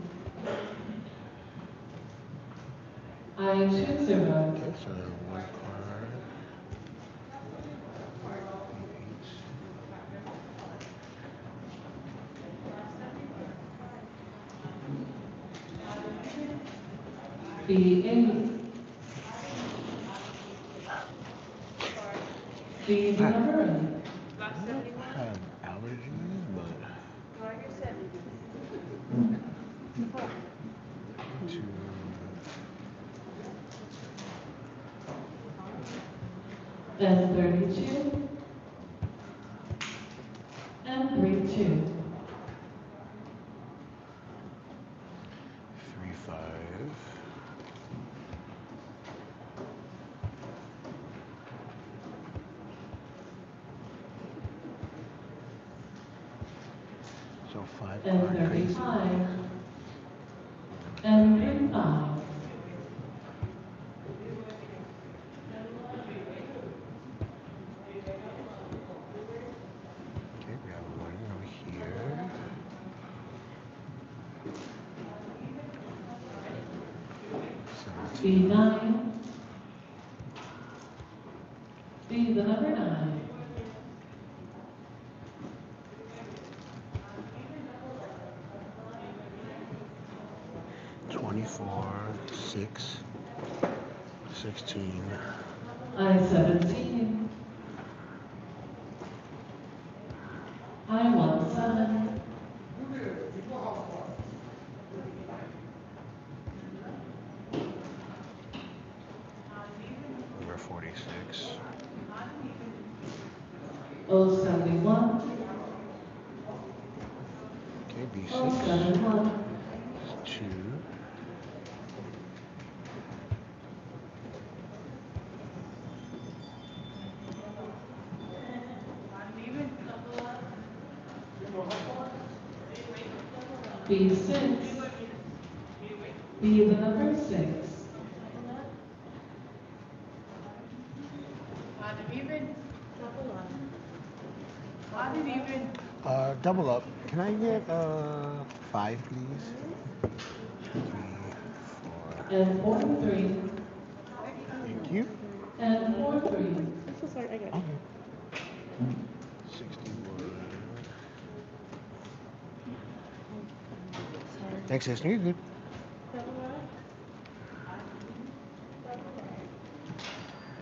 I-20. Okay, so 1 card. B8. B the number 8. I have allergies, but to And 32. And 32. 3, 5. So 5 And card crazy. 35. And 35. Okay, we have 1 over here. 17. B9. B the number 9. 24, 6, 16. I-17. I-17. Number 46. O71. Okay, B6. O71. 2. B6. B the number 6. Double up. Can I get 5, please? 3, 4. And 43. Thank you. And 43. I'm so sorry, I got it. Okay. 61. Thanks, sister. You're good.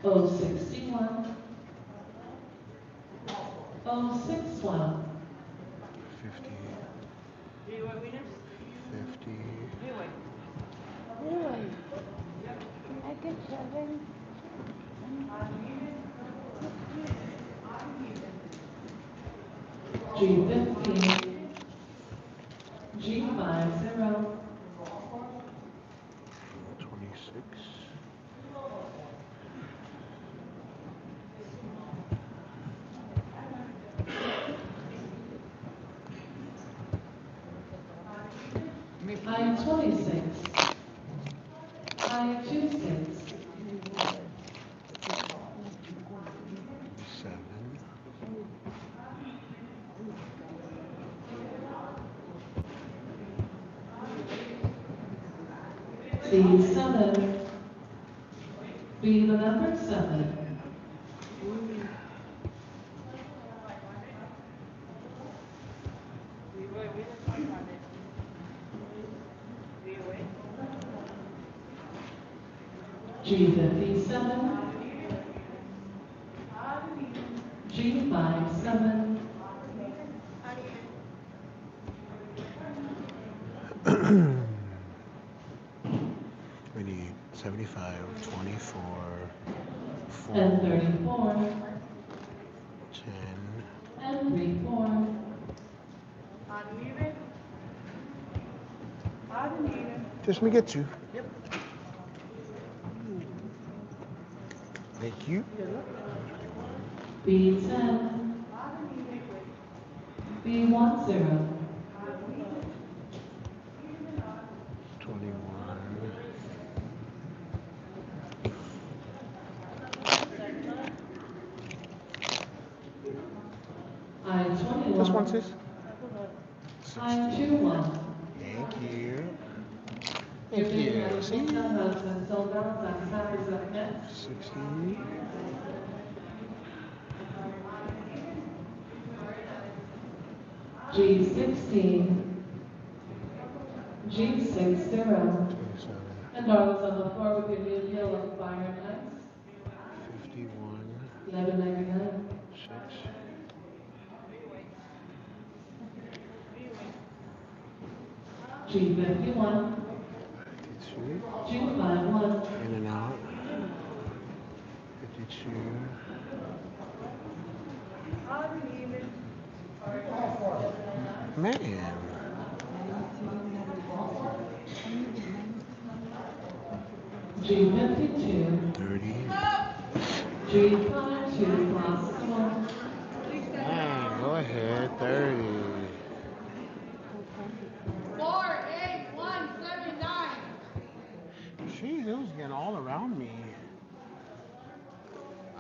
O61. O61. 50. 50. Really? I get 7. G50, G50, 26. I-26, I-26, 7. B7, B the number 7, G57, G57, We need 75, 24, 4, and 34, 10. and 34, Just me get you. Thank you. B10, B10, 21. I-21, This one, sis? 60. I-21. Thank you. Your Thank big you. man, See? has been sold out. That staff is up next. 60. G16, G60. 27. And darlings on the floor with your new deal of fire and ice, 51. $11.99. 6. G51, 52. G51, In and out. 52. Man. G52, 30. G52, possible. Man, go ahead. 30. 48179. Jeez, it was getting all around me.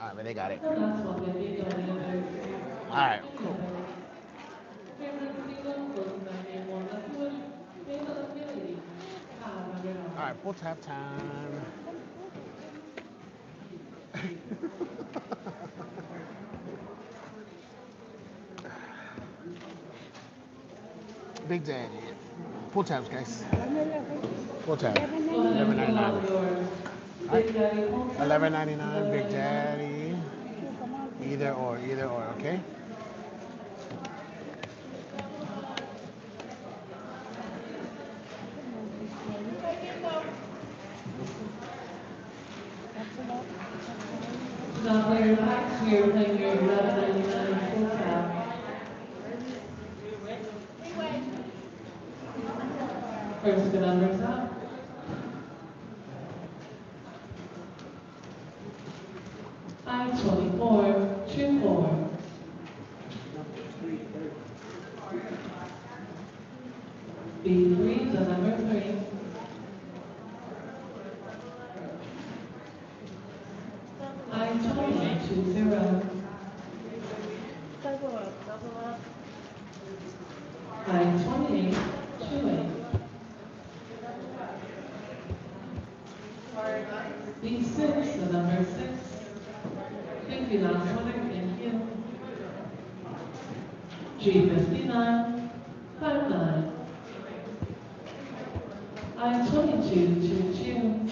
All right, but they got it. And that's what they need on the other. All right, cool. Favorite single, closing that game one. Let's do it. Favorite affinity. All right, full tap time. Big Daddy. Full taps, guys. Full tap. $11.99. Big Daddy, home time. $11.99. Big Daddy. Either or, okay? Now for your packs, we are playing your $11.99 full tab. First the numbers up. I-24, 24. B3, the number 3. I-20, 20. I-28, 28. B6, the number 6. Thank you, last winner, thank you. G59, 59. I-22, 22.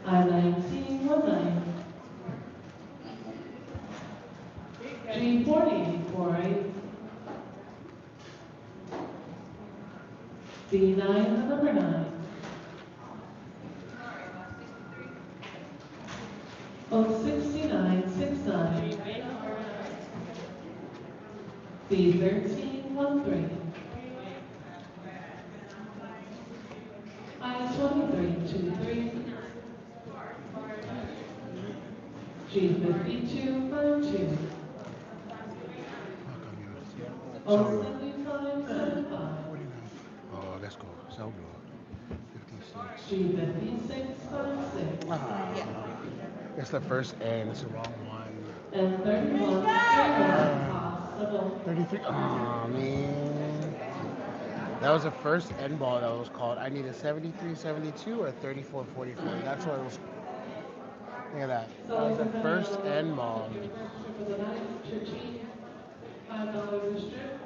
I-19, 19. G40, 48. B9, the number 9. Oh, 69, 69. B1313. I2323. G5252. So, O7575. what do you have? Oh, let's go. So good. 56. G5656. Yeah. It's the first N. It's the wrong one. And 3131 possible. 33. Oh, man. That was the first N ball that was called. I needed 7372 or 3444. That's what it was. Look at that. So That was the ladies and first gentlemen, N ball. your first trip of the night, Churchy, $5 a strip.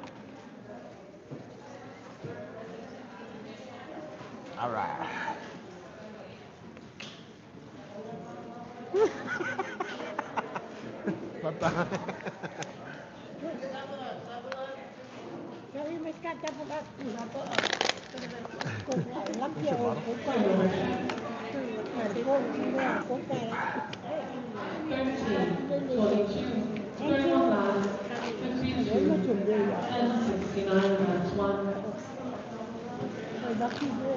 All right. Bye-bye. Sorry, Miss Cat, double up. Double up. Lắm What's your rồi, bottle? cũng phải rồi. Cô nghe, cô nghe. 13, 22, 31 live, Nếu mà 52, chuẩn bị rồi. and 69, that's one. Rồi đó khi đưa.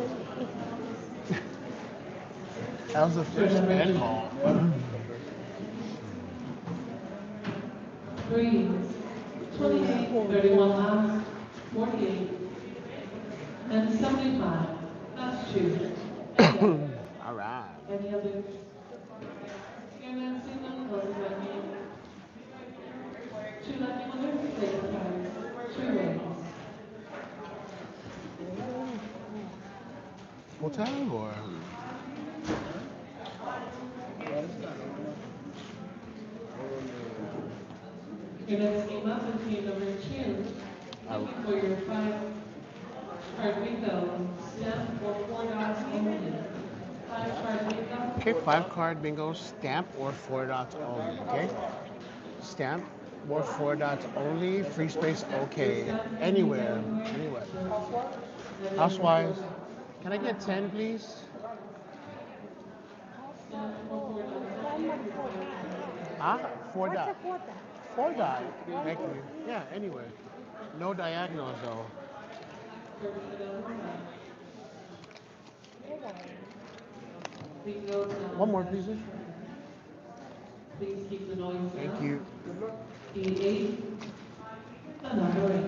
That was the first N ball. 3, 28, 31 last, 48, and 75. That's two. All right. Any others? You're not seeing them close lucky. Two lucky winners, play the cards. Two ways. Full time or? Your next game up is game number 2. Looking for your 5-card bingo. Stamp or 4 dots only. 5-card bingo. Okay, 5 card bingo, stamp or 4 dots only. Okay, stamp or 4 dots only. Free space, okay. Anywhere, anywhere. Housewives, can I get 10, please? Huh? 4 dot. 4 dot. Thank you. Yeah, anywhere. No diagonals though. Bingo. One more, please. Please keep the noise down. Thank you. E8. The number 8.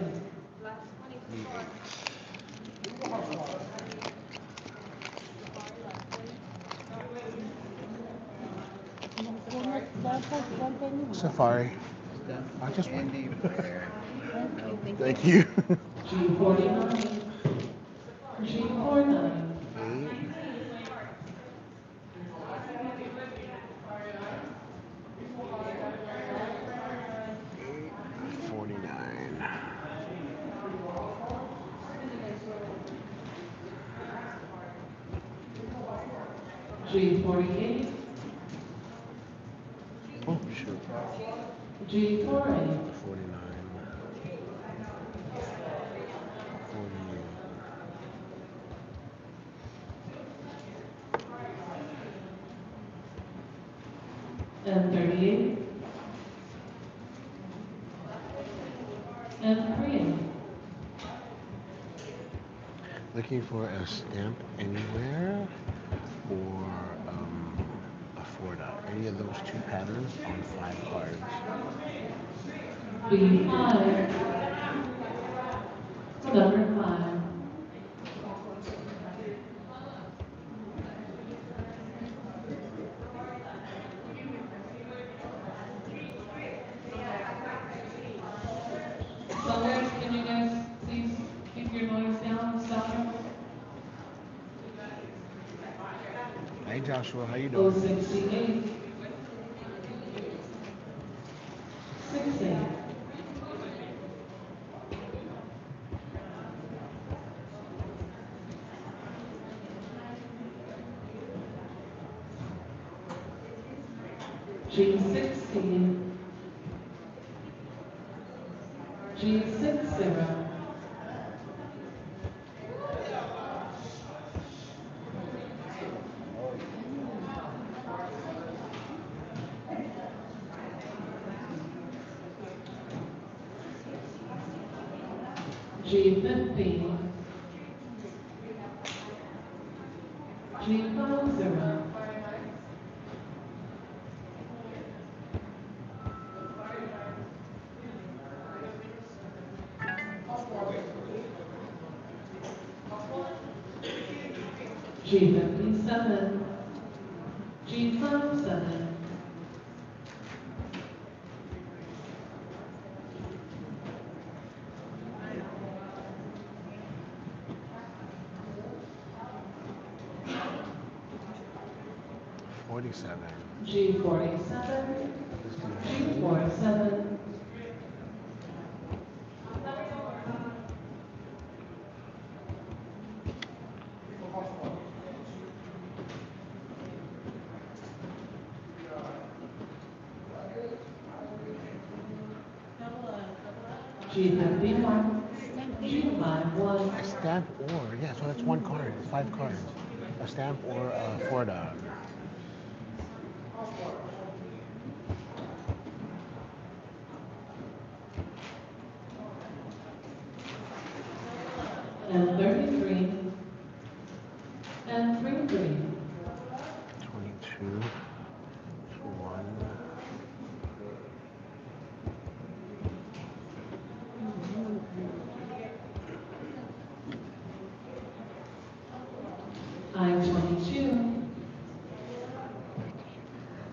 Safari. I just went. Thank you. G49. G49. 49. G48. Oh, shoot. G48. 49. 48. And 38. And 38. Looking for a stamp anywhere or a 4 dot. Any of those two patterns on 5 cards. B5. Number 5. Sellers, can you guys please keep your noise down? Sellers. Hey Joshua, how you doing? 068. 68. G60. G60. G50, G50, G57, G57, G47, G47, G51, G51, A stamp or, yeah, so that's one card. It's 5 cards. A stamp or a $4. and 33, and 33. 22. 1. I-22,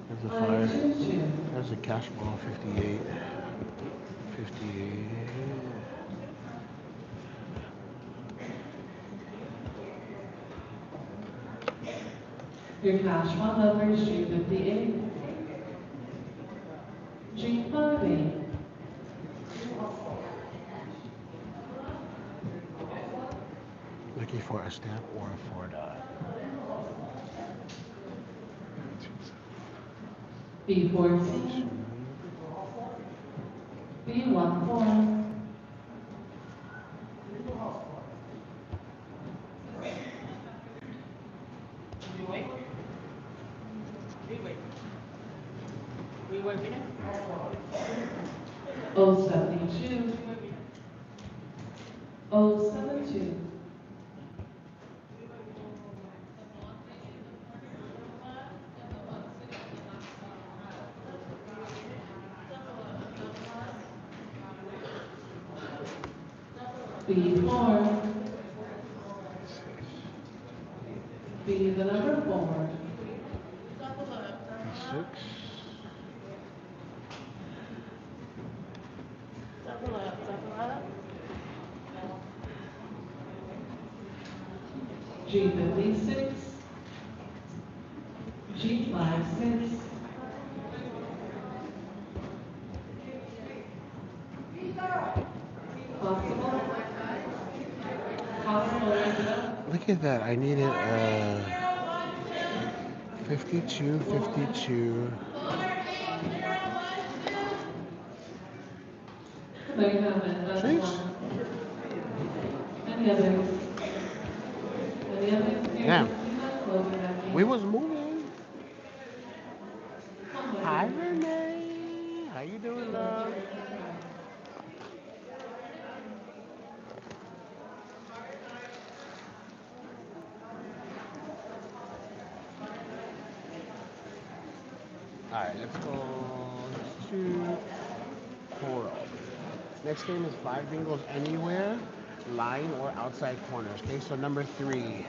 There's a 5. I-22, There's a cash ball, 58. 58. your cash fund number is G58, G58, Looking for a stamp or a $4. B14, B14, O72, O72, B4, B the number 4, 6. G56, G56, possible, possible, raise it up, Look at that. I needed 52, 52. there you have it, that's Jeez. one. Any others? Any others? Yeah. Closing that game. We was moving. Come on, Hi, baby. Renee. How you doing, love? All right, let's go to Coral. Next game is 5 bingos anywhere, line or outside corners. Okay, so number 3.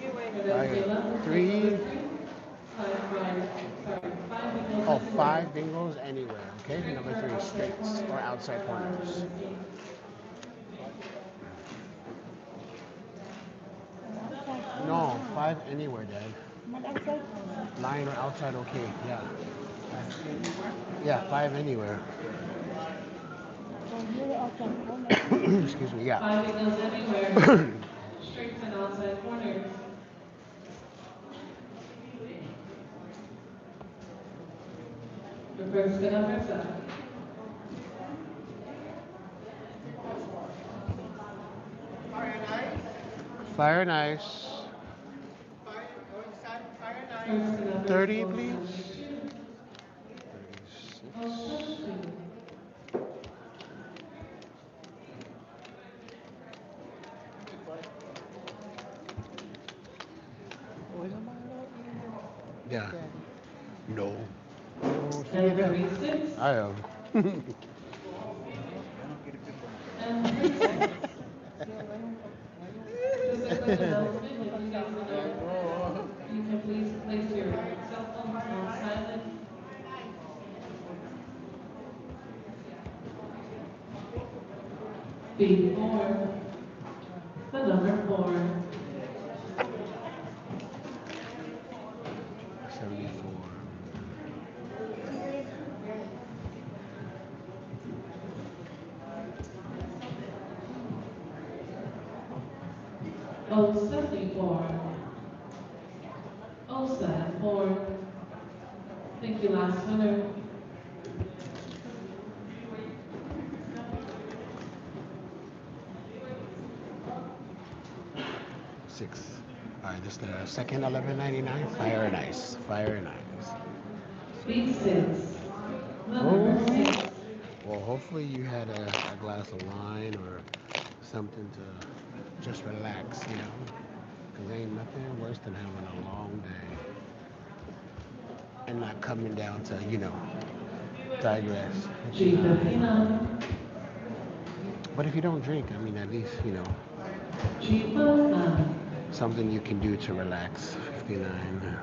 Venezuela. 3. Five equals Oh, 5 bingos anywhere. Okay, number 3, straights or outside corners. No, 5 anywhere, Dad. Not outside. Line or outside, okay, yeah. Yeah, 5 anywhere. So here the outside corner. Excuse me, yeah. Five equals anywhere. Straights and outside corners. The first good number is up. Fire nice. First good number 30, is please. 072. 36. Oh, see and that? 3-6, I am. and 3-6. Just a quick announcement, if you guys know, you can please place your cell phones on silent. Before the number 4, 74. 074, 074. Thank you, last winner. 6. All right, this is the second 11.99. Fire and ice. Fire and ice. B6, the number Oh. 6. Well, hopefully you had a glass of wine or something to just relax, you know? Because ain't nothing worse than having a long day and not coming down to, digress. G59, But if you don't drink, I mean, at least, G59. something you can do to relax. 59.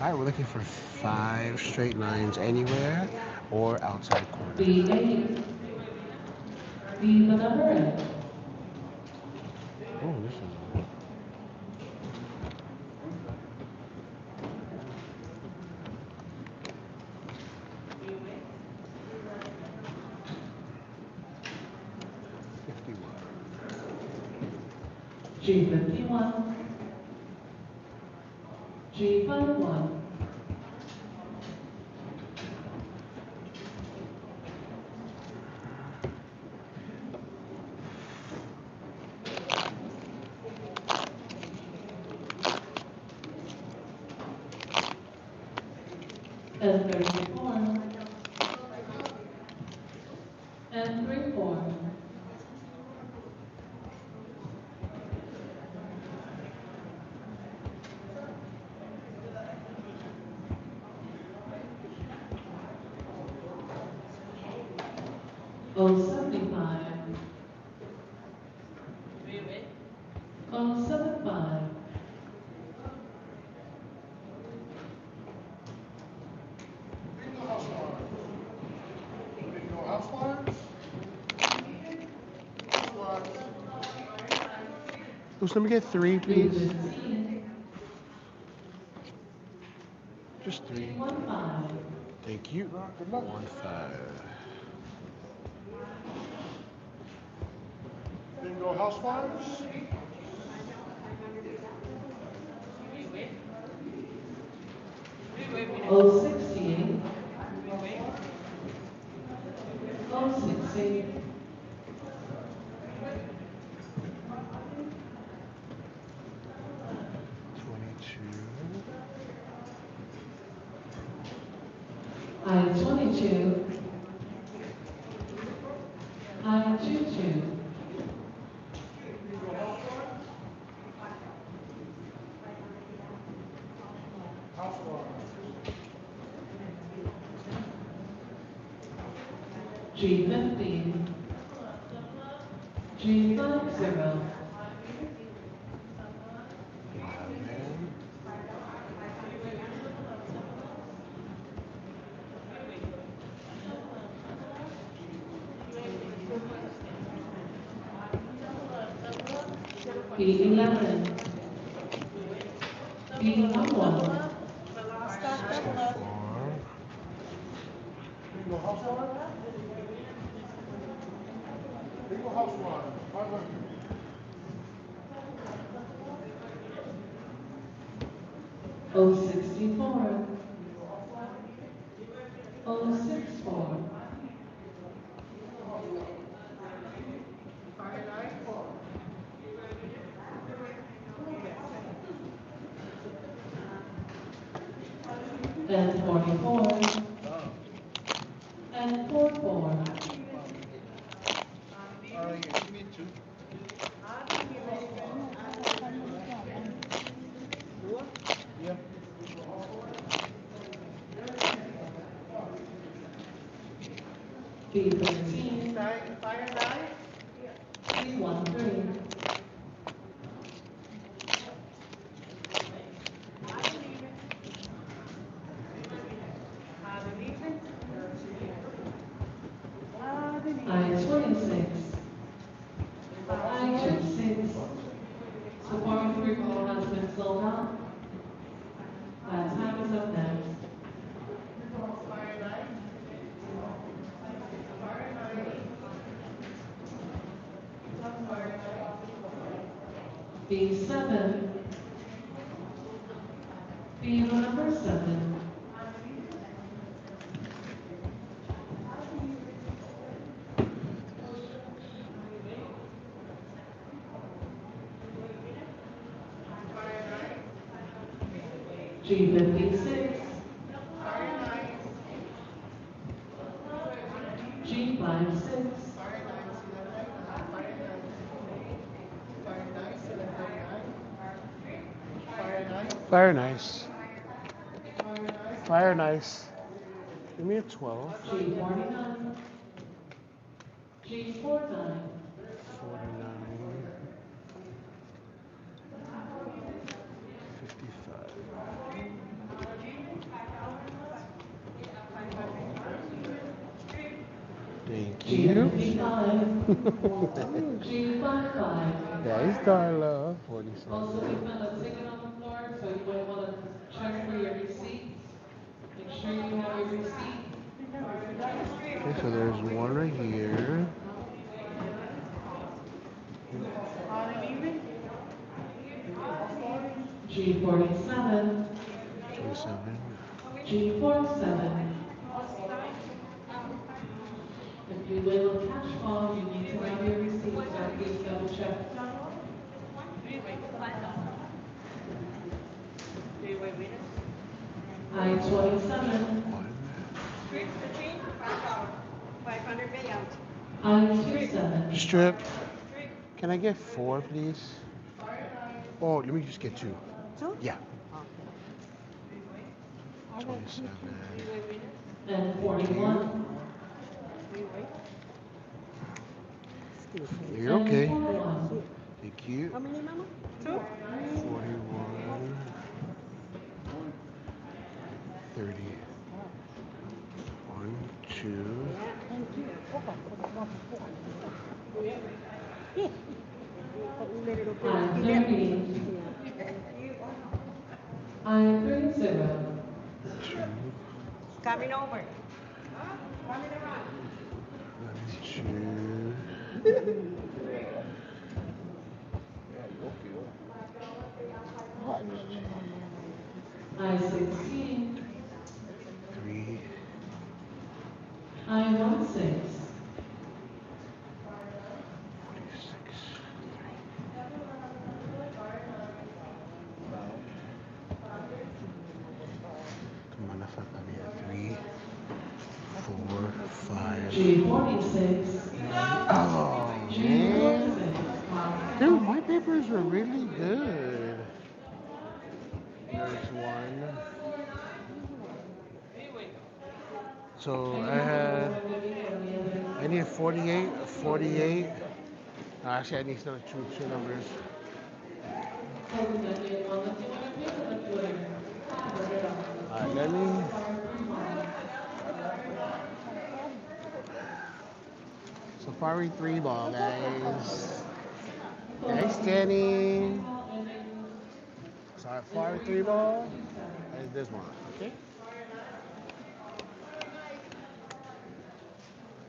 All right, we're looking for 5 straight lines anywhere or outside corner. B8, B the number 8. Oh, this is 51. G51, G51, and 34, and 34. Oh 75, oh 75, Oops, let me get 3, please. 315, Just 3. 315, Thank you. 1, 5. Bingo housewives. oh 68, oh 68, 22. I-22, I-22, G50, G50, 11. B11, B11, Stop, double up. 64. Bingo housewives. Bingo housewives. 500. oh 64, oh 64, and 44, and 44. B13, C13. I-26, I-26. Safari 3 ball has been sold out. Time is up next. B7, B number 7. G56, G56, Fire nice. Fire nice. Give me a 12. G49, G49, 49. 55. Thank you. G55, G55. There's Darla. Also, we 47. found a ticket on the floor, so you might want to check for your receipts. Make sure you have your receipt. Okay, so there's one right here. G47, 27. G47. If you win on cash call, you need to have your receipts, so please double check. I-27, I-27. Strip. Can I get 4, please? Oh, let me just get 2. 2? Yeah. 27. And 41. You're okay. And 41. Thank you. How many, Mama? 2? 41. 30. 1, 2. Thank you. Yeah. I-30. I-30. 2. Coming over. 2. I-16. 3. I-16. 46. 3. Come on, I thought that'd be a 3. 4, 5. G46. Oh, man. G46. Dude, my papers were really good. There's 1. So I need 48, 48. Actually, I need another two numbers. Alright, let me. Safari 3 ball, guys. Thanks, Jenny. Safari 3 ball. And this one, okay?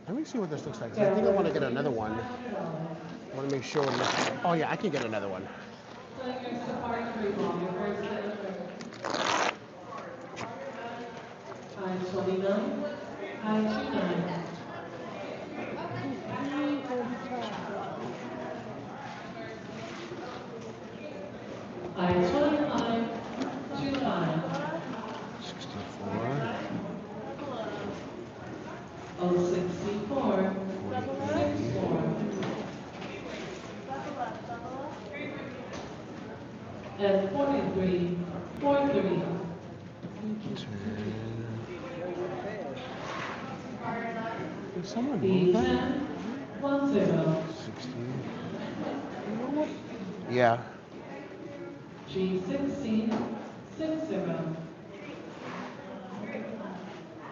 Let me see what this looks like. I think I want to get another one. I want to make sure. Oh, yeah, I can get another one. I-29, I-29. I-25, 25. 64. O-64, 43. 64. And 43, 43. 10. Someone B move that? 10, 10. 16. Yeah. G 16, 60.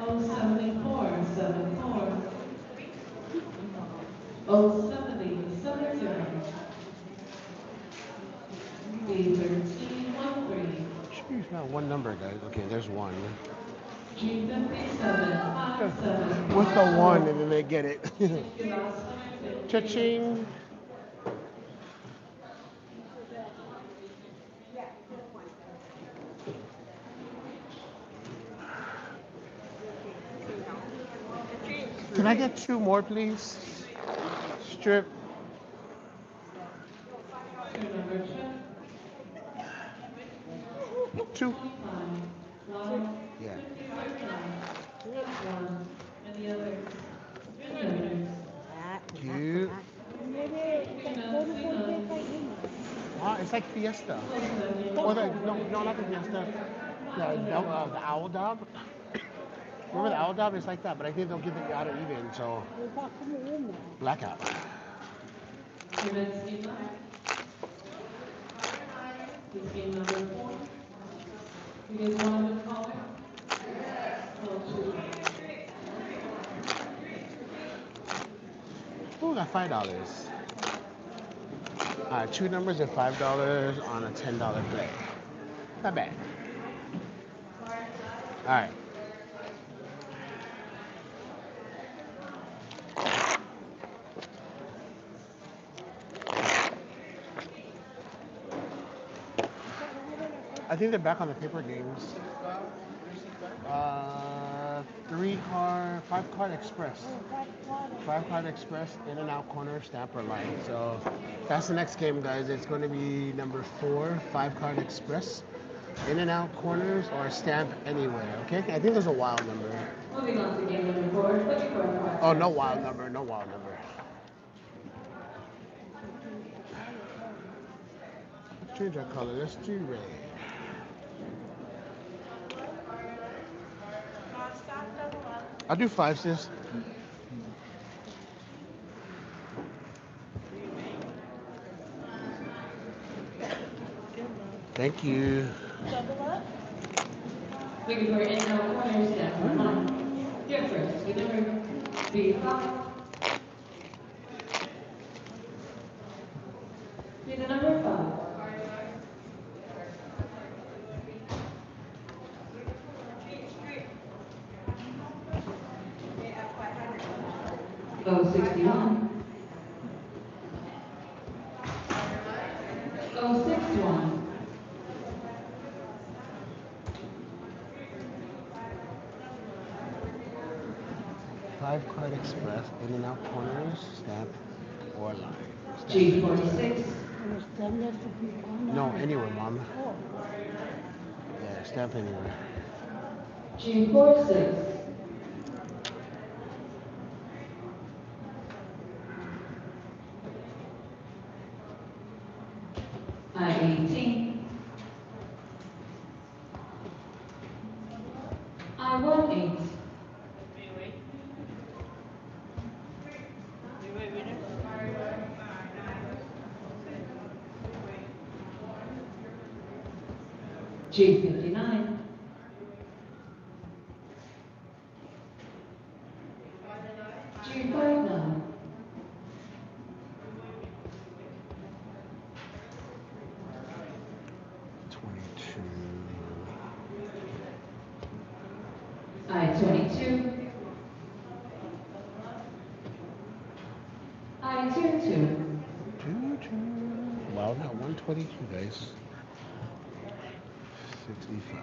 O 74, 74. O 70, 70. B 13, 13. She's not one number, guys. Okay, there's one. G 57, 57. What's the one? And then they get it. Thank you, last time. Thank you. Cha-ching. Can I get two more, please? Strip. Your number check. Two. 25. One. Yeah. 1. And the others. Two numbers. Cute. Ah, it's like Fiesta. Or the, no, not the Fiesta. The Owl Dog. Remember the Owl Dog? It's like that, but I think they'll give it out of even, so. Blackout. Your next game number. This game number 4. You guys want to call it? Oh, two. Ooh, got $5. Two numbers at $5 on a $10 play. Not bad. All right. I think they're back on the paper games. 5 card express. 5 card express, in and out corner, stamp or line. So that's the next game, guys. It's going to be number 4, 5 card express, in and out corners or stamp anywhere. Okay, I think there's a wild number. Moving on to game number 4. 24 cards. Oh, no wild number. No wild number. Change our color. Let's do red. I'll do 5, sis. Thank you. Looking for in and out corners, stamp or line. Here first, with number B5. Be the number 5. O 61. O 61. Five card express, in and out corners, stamp or line. G 46. No, anywhere, mom. Yeah, stamp anywhere. G 46. I 18. I 18. G 59. G 59. I 22. I 22. Wow, not 122, guys. 65.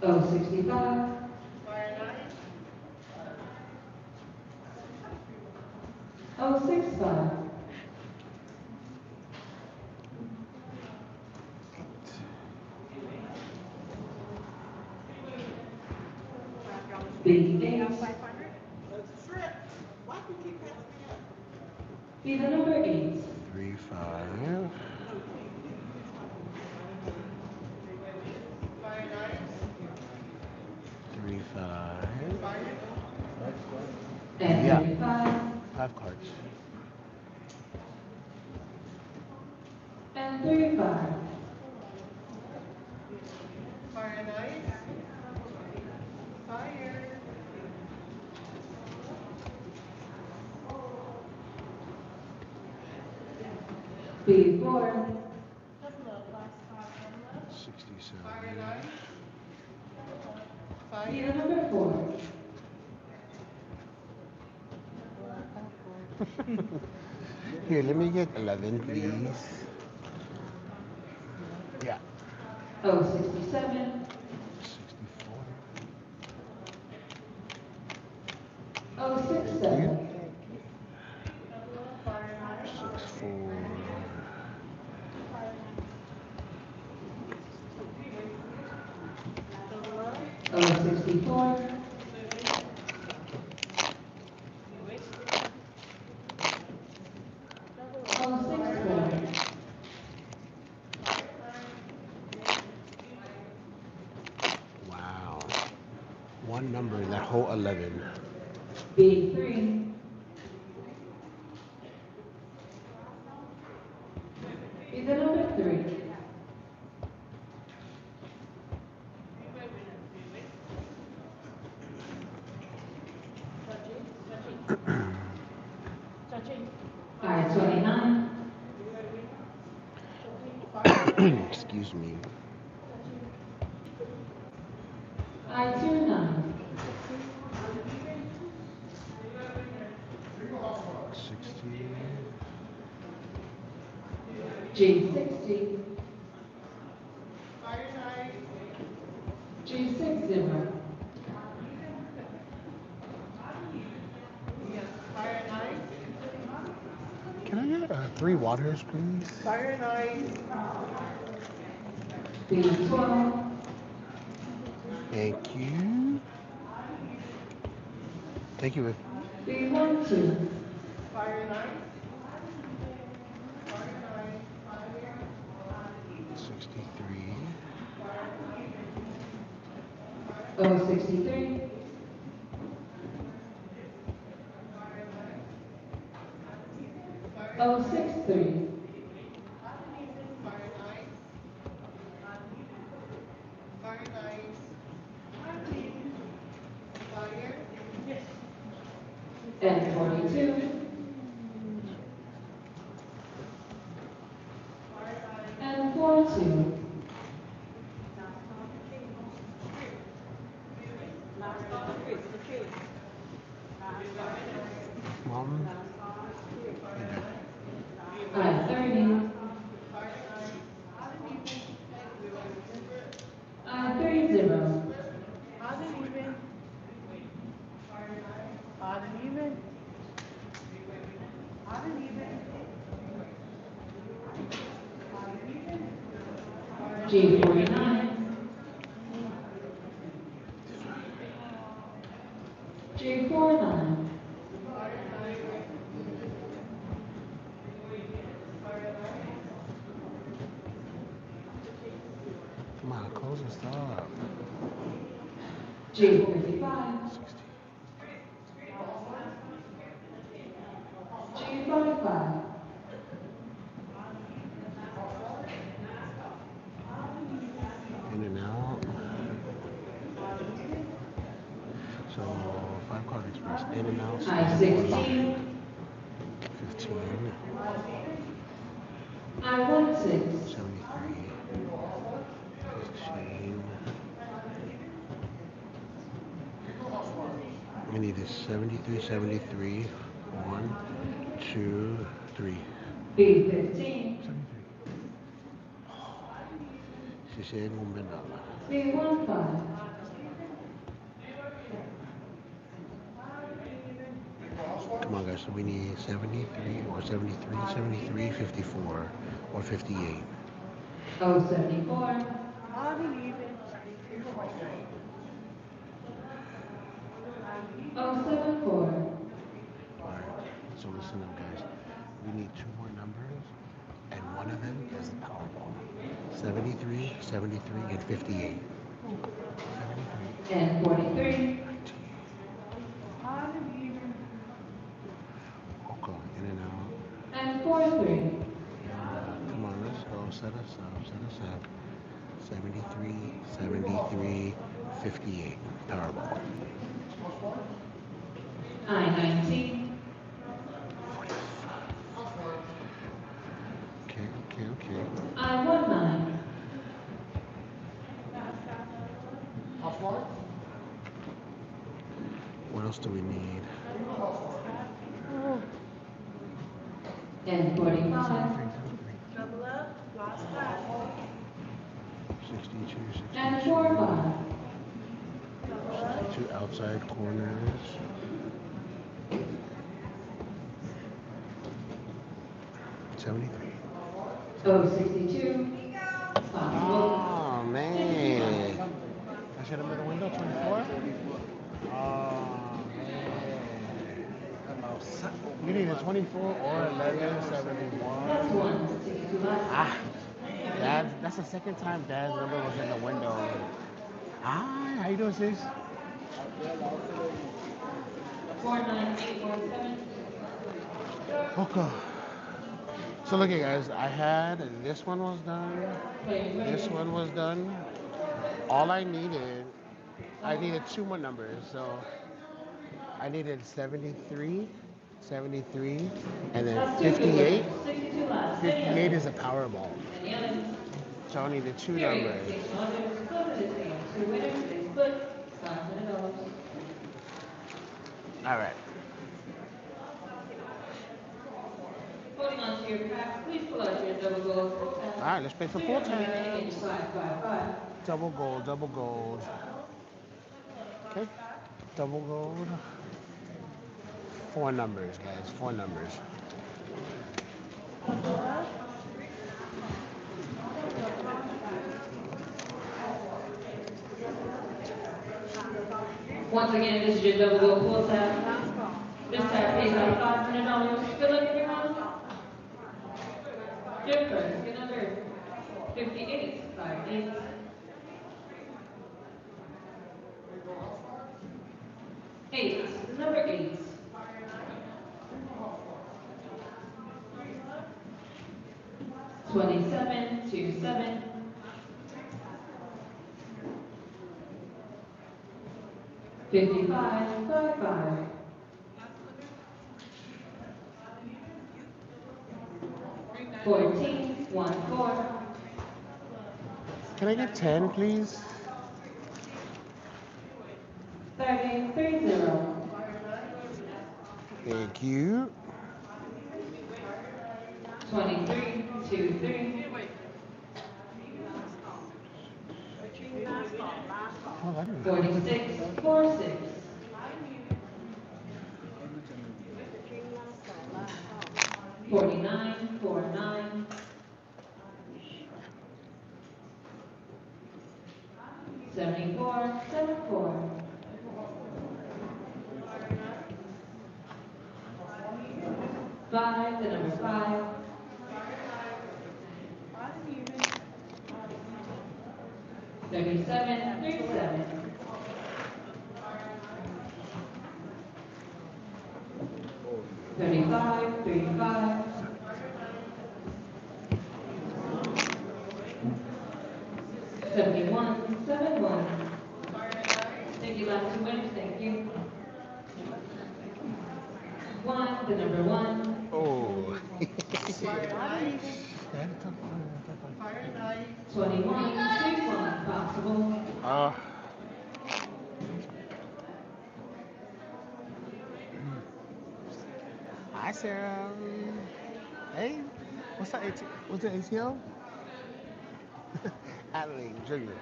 O 65. O 65. B 8. Be the number 8. 3, 5. 3, 5 cards. And 35. Fire nice. Fire. B4. 67. Fire nice. Dealer Fire. number 4. Here, let me get 11, please. Yeah. 067. 64. 067. 64. 064. 064. Wow. One number in that whole 11. B3. Dealer number 3. I-29. Excuse me. I-29. 60. G60. Fire nice. G60. Fire nice. Can I get 3 waters, please? Fire nice. B12. Thank you. Thank you. B12. Fire nice. Fire nice. 63. 063. 063. Fire nice. Fire nice. Fire. And 42. And 42. Mom? I-30. I-30. Odd and even. Odd and even. Odd and even. G49. G49. Come on, close this up. G55. 60. G55. In and out. So 5 card express. In and out. I-16. 15. I-16. 73. 15. I need this 73, 73. 1, 2, 3. B15. 73. Si sigue un venado. B15. Come on, guys. So we need 73 or 73, 73, 54, or 58. 074. Odd and even. 074. All right. So listen up, guys. We need 2 more numbers, and one of them is the Powerball. 73, 73, and 58. 73. And 43. 19. Odd and even. And 4-3. Come on, let's go. Set us up. 73, 73, 58. Powerball. I-19. Okay. I-19. House one? What else do we need? And 45. Double up, last spot. 62, And 62. 4-5. 62 outside corners. 73. Oh, 62. Possible. Oh, man. I should have made the window 24. Oh, man. You need a 24 or 1171. That's 162 left. Ah, that's the second time Dad's number was in the window. Hi, how you doing, sis? 49817. Okay. So look, guys, I had this one was done. This one was done. All I needed two more numbers. So I needed 73, 73, and then That's 2 good 58. ones. 62 left. 58 is a Powerball. Any others? So I needed two Period. numbers. 600. Close this game. 2 winners. They split. $500. All right. Holding on to your pack, please pull out your double gold. All right, let's play some full time. 555. Double gold. Okay. Double gold. Four numbers, guys. Four numbers. Once again, this is your double gold pull tab. This tab pays out $500. Good luck, everyone. Your first, good number 5858. Number 8. 2727. 5555. 1414. Can I get 10, please? 3030. Thank you. 2323. Oh, I didn't know. 4646. 4949. 7474. 5, the number 5. 3737. 3535. 7171. Thank you, last 2 winners. Thank you. 1, the number 1. Oh. 2161. Possible. Hi, Sarah. Hey, what's up? What's the ATL? Adelaide, Junior.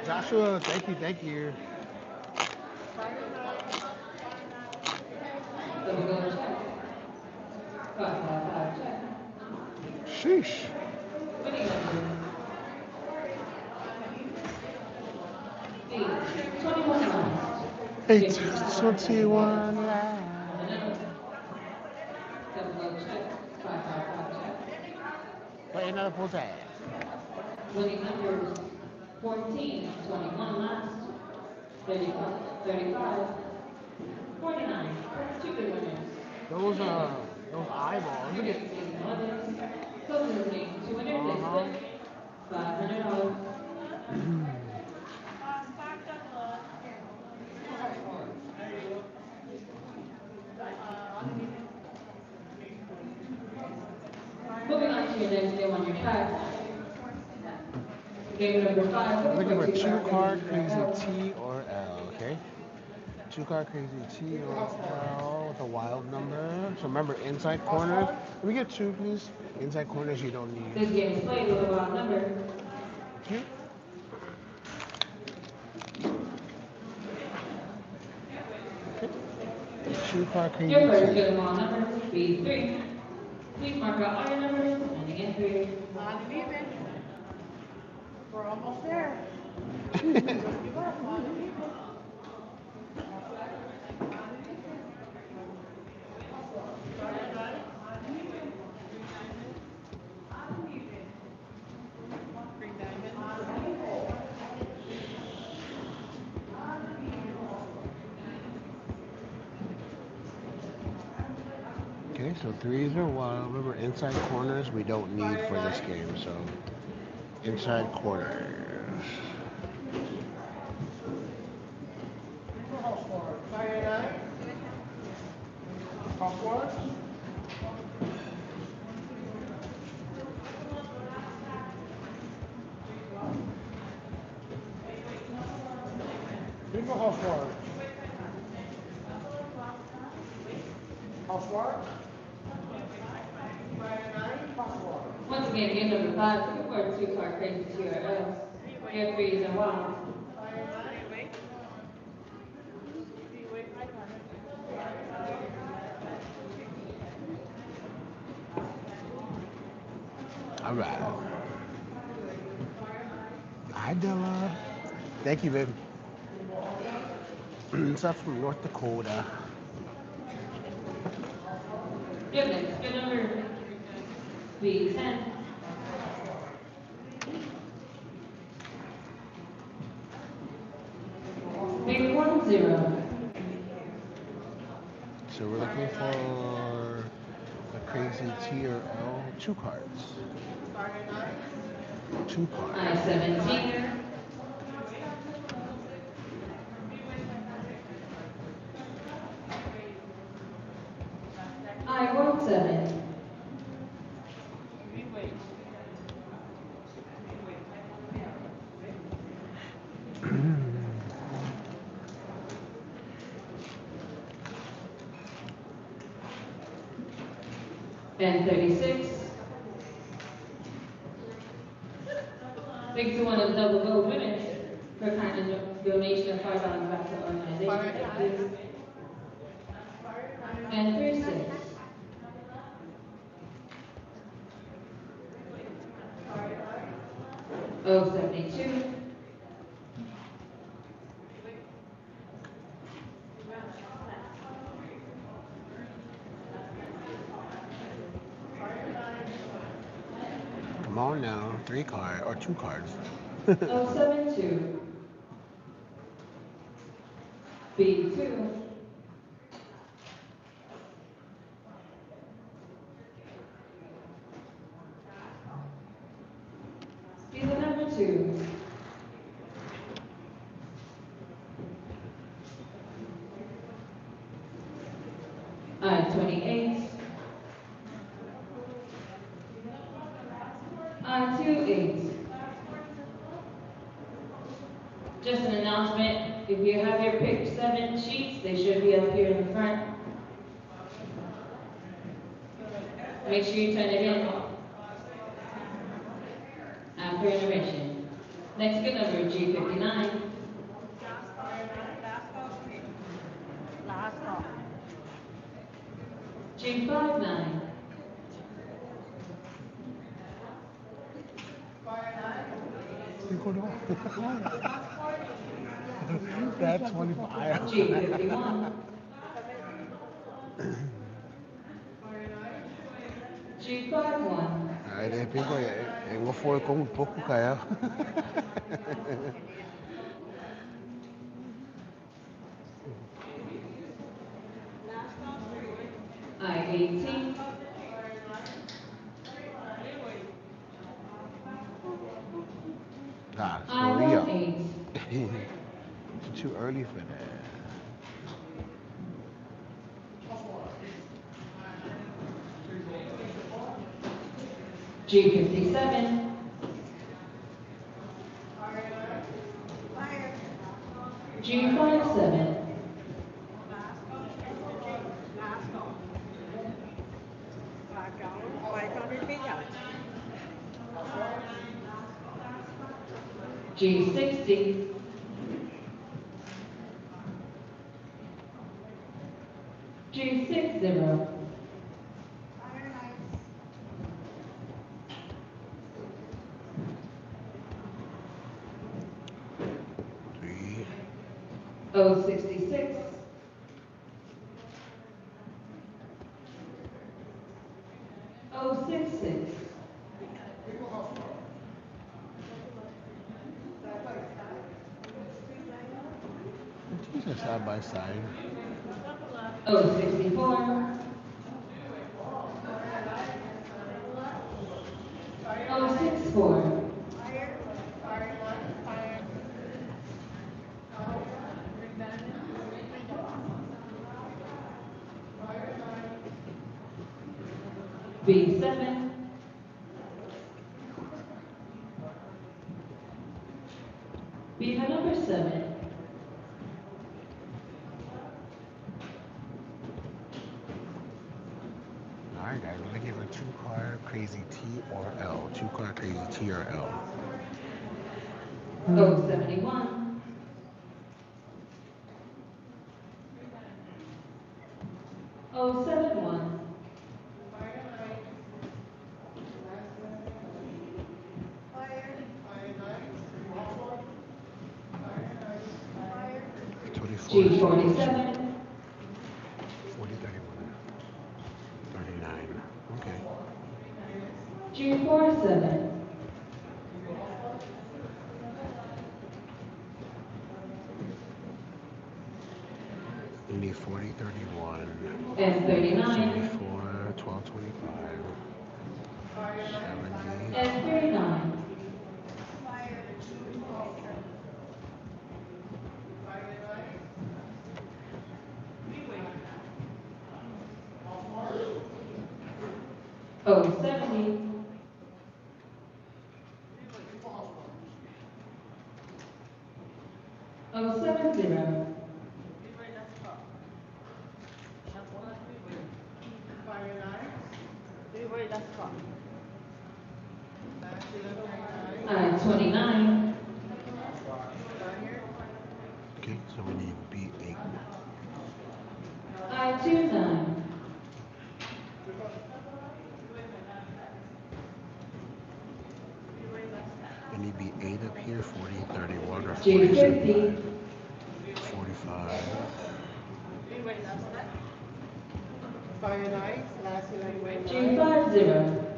Joshua, thank you. Double go check. 555 check. Sheesh. Winning number 8. 21 last. 821 live. Double go check. 555 check. Wait, another full tag. Winning numbers 14, 21 last, 35, 49. 2 good winners. Those are Those eyeballs. Look at. Total winning Uh-huh. 206, $500. Moving on to your next game on your pack. Game number 5, We're looking for for two two card card crazy crazy TRL. T or L, okay? Two card crazy T or L with a wild number. So remember, inside corners. Let me get two, please. Inside corners you don't need. This game is played with a wild number. Two. Two card crazy Your first T. good wild number, B3. Please mark out all your numbers ending in 3. On leaving. We're almost there. Don't give up. On leaving. Green diamond. Okay, so threes are wild. Remember, inside corners we don't need for this game, so inside corners. Bingo housework. Housework. Once again, game number 5, looking for two card crazy TRLs. Your 3s are wild. All right. Hi, Della. Thank you, baby. Stuff from North Dakota. Your next good number, B10. Big 10. So we're looking for a crazy T or L. Two cards. Two cards. I-17. I-17. And 36. Big 2 is double gold winners for kind donation of $5 back to the organization. Thank you. And 36. Oh, 72. Come on now. Three card or two cards. Oh, 72. B2. Be the number 2. I-28. I-28. Just an announcement, if you have your pick 7 sheets, they should be up here in the front. Make sure you turn it in after intermission. Next good number, G59. Last call. G59. That's 25. G51. G51. Ay, de pingo, tengo full con un poco kaya. I-18. Re-up. I-18. It's too early for that. G57. G57. G60. G60. Three. O66. O66. These are side by side. O64. O64. B7. B for number 7. Alright guys, we're gonna give a 2-car crazy T or L. 2-car crazy T or L. O71. O71. G47. 40, 31, 39. Okay. G47. We need 40, 31, And 39. 74, 12, 25, 70. And 39. O70. O70. I-29. Okay, so we need B8. I-29. I need B8 up here, 40, 31, or 42. G50. 45. G50.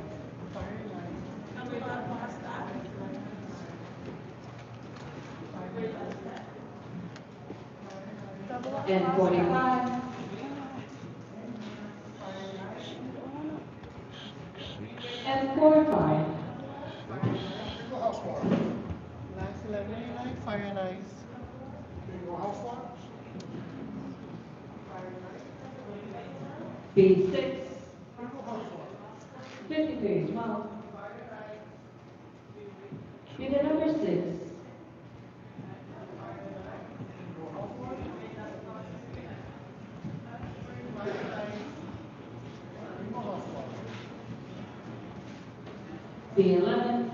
And 45. 6, And 45. 6. B6. 53 12. Be the number 6. B11.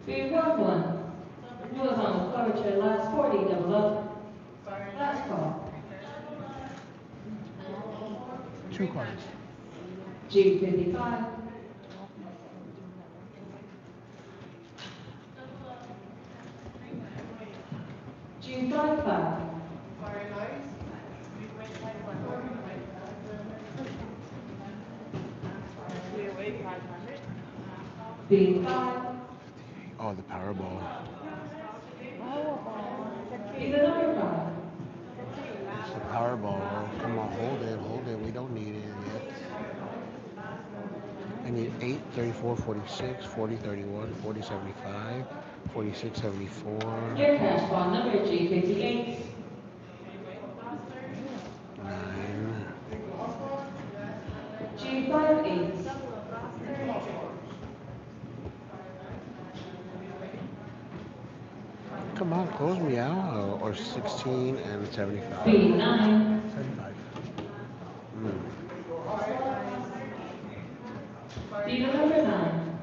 B11. Who was on the floor with your last 40 double up? Last call. 2 cars. G55. G55. B5. Oh, the Powerball. Be the number 5. The Powerball. Come on, hold it, hold it. We don't need it yet. need 8, 34, 46, 40, 31, 40, 75, 46, 74, Your cash bond number G58. 9. G58. Come on, close me out. Or 16 and 75. B9. 75. Mm. B number 9.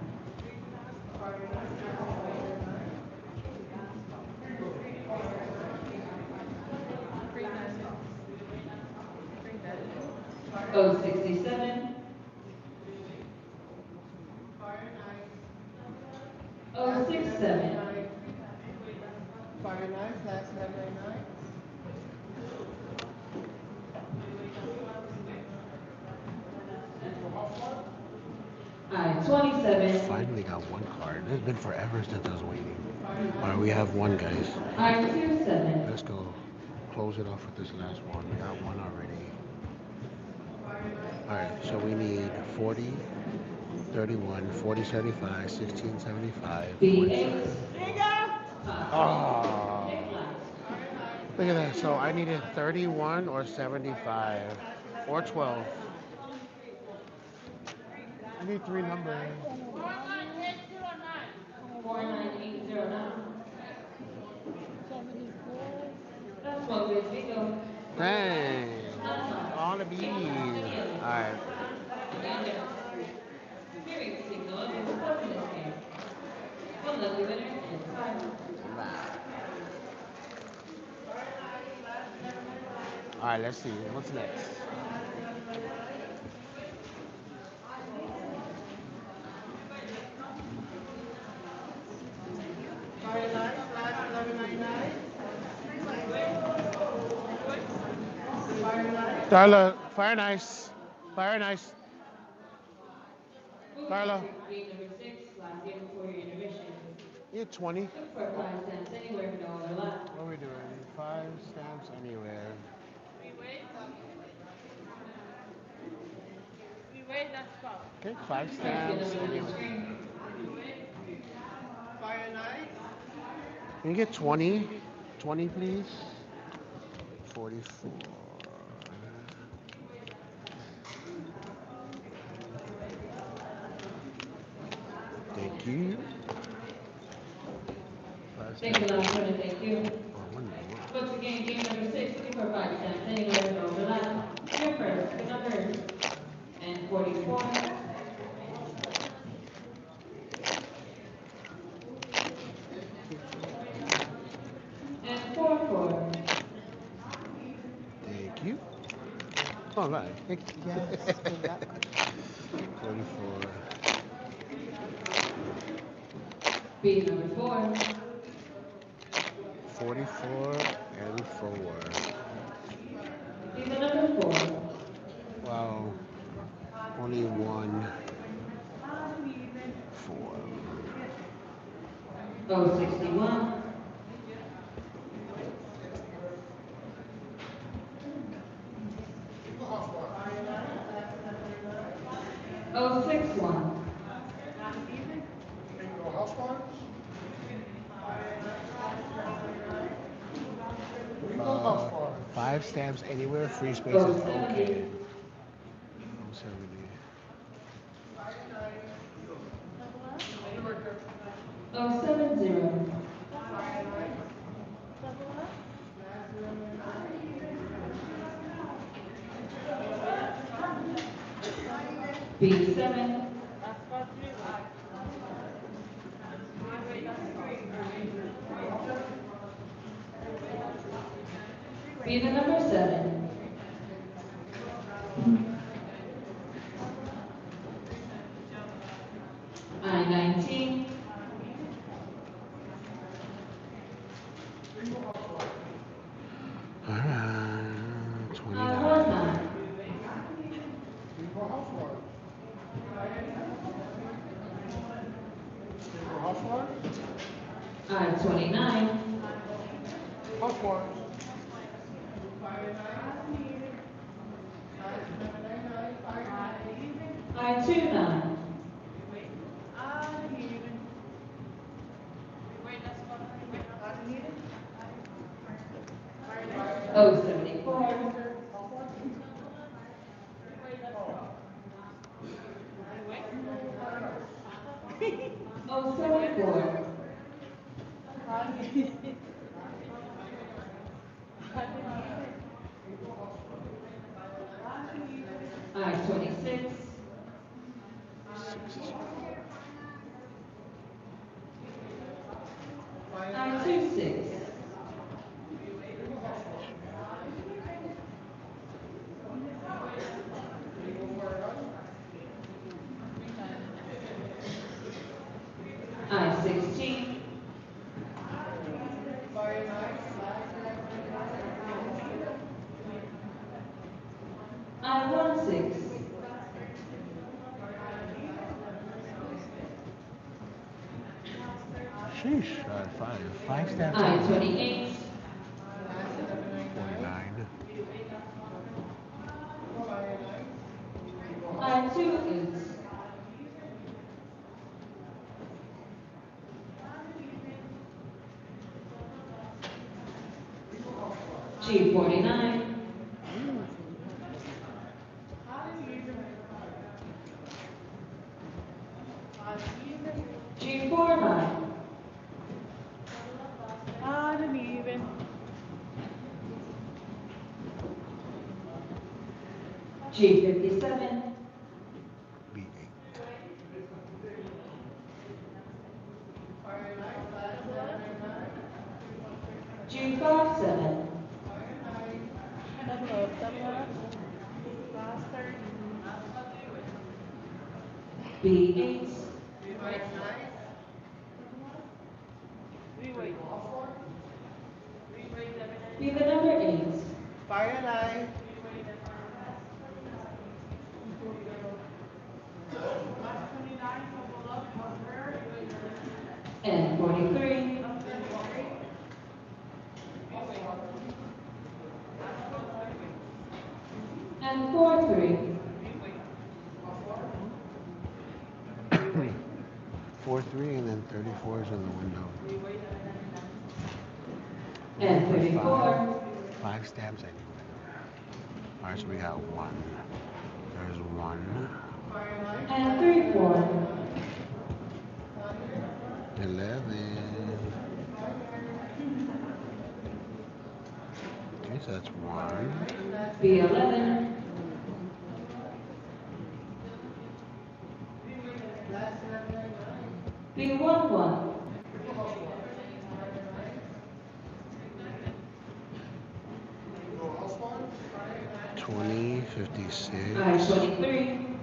O67. O67. Fire nine, slash 999. I-27. Finally got one card. It's been forever since I was waiting. Alright, we have one, guys. I-27. Let's go. Close it off with this last one. We got one already. Alright, so we need 40, 31, 40, 75, 16, 75, B8. 45. Oh, look at that. So I needed 31 or 75 or 12. I need 3 numbers. 49809. 74. That's one good bingo. Dang. All the bees. Alright. Hearing signal is stuck in this game. One lucky winner is 5. Alright, let's see. What's next? Fire nine, slash 1199. Fire nine. Darla, fire nice. Fire nice. Darla, Green number 6, last year before your intermission. you get 20. Look for 5 cents anywhere, no overlap. What are we doing? 5 stamps anywhere. Okay, 5 Next stamps number on your anywhere. screen. Fire nine. Can you get 20? 20, please. 44. Thank you. Thank you, last winner, thank you. Oh, one more. Once again, game number 6, looking for 5 cents anywhere, no overlap. Your first, the numbers. And 44. And 44. Thank you. All right. Thank you. Yes, good luck. 44. B number 4. 44 and 4. B the number 4. Wow. Only one. 4. O61. O61. Bingo house ones? Bingo house ones. 5 stamps anywhere. Free spaces. O70. Okay. 70. O70. B7. B the number 7. I-19. All right. 29. I-19. Bingo house ones. Bingo house ones? I-29. House ones. I-29. 074. I-26. I-26. I-16. I-16. Sheesh. Five stamps. I-28. 49. I-28. G49. G49. Odd and even. G57. B8. G57. Double up, double up. Last 30. B8. We wait. Be the number 8. Fire line. Last 29, double up. And 43. And 43. 4-3 and then 34 is in the window. And 34. Five stamps anyway. Alright, so we got one. There's one. And 34. 11. Okay, so that's one. B11. B11. 20, 56, I-23.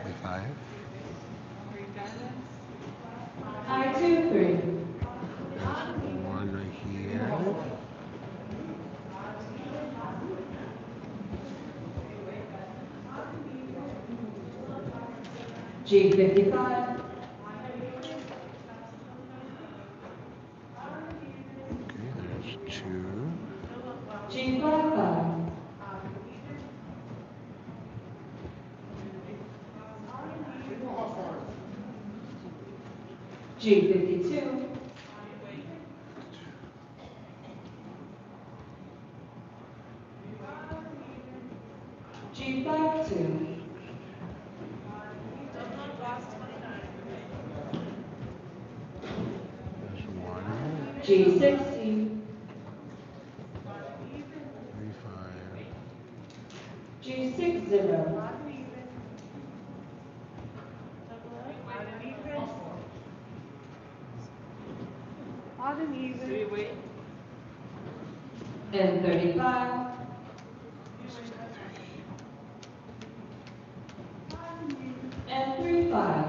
55. I-23. There's one right here. G55. Okay, there's two. G55. G52. G52. There's one. G60. 35. G60. Odd and even. We wait. And 35. And 35.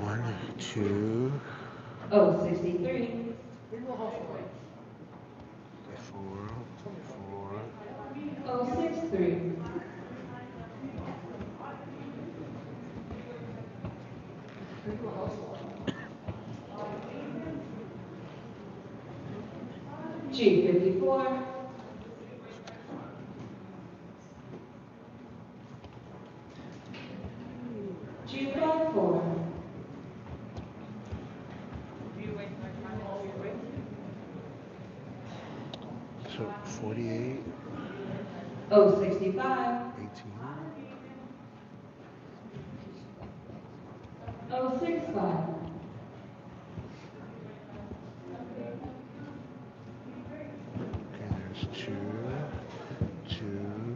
One, two, Oh, 63. 4, 4. Oh, 63. G54. G54. So 48. 065, 18. 065, Okay, there's two. Two.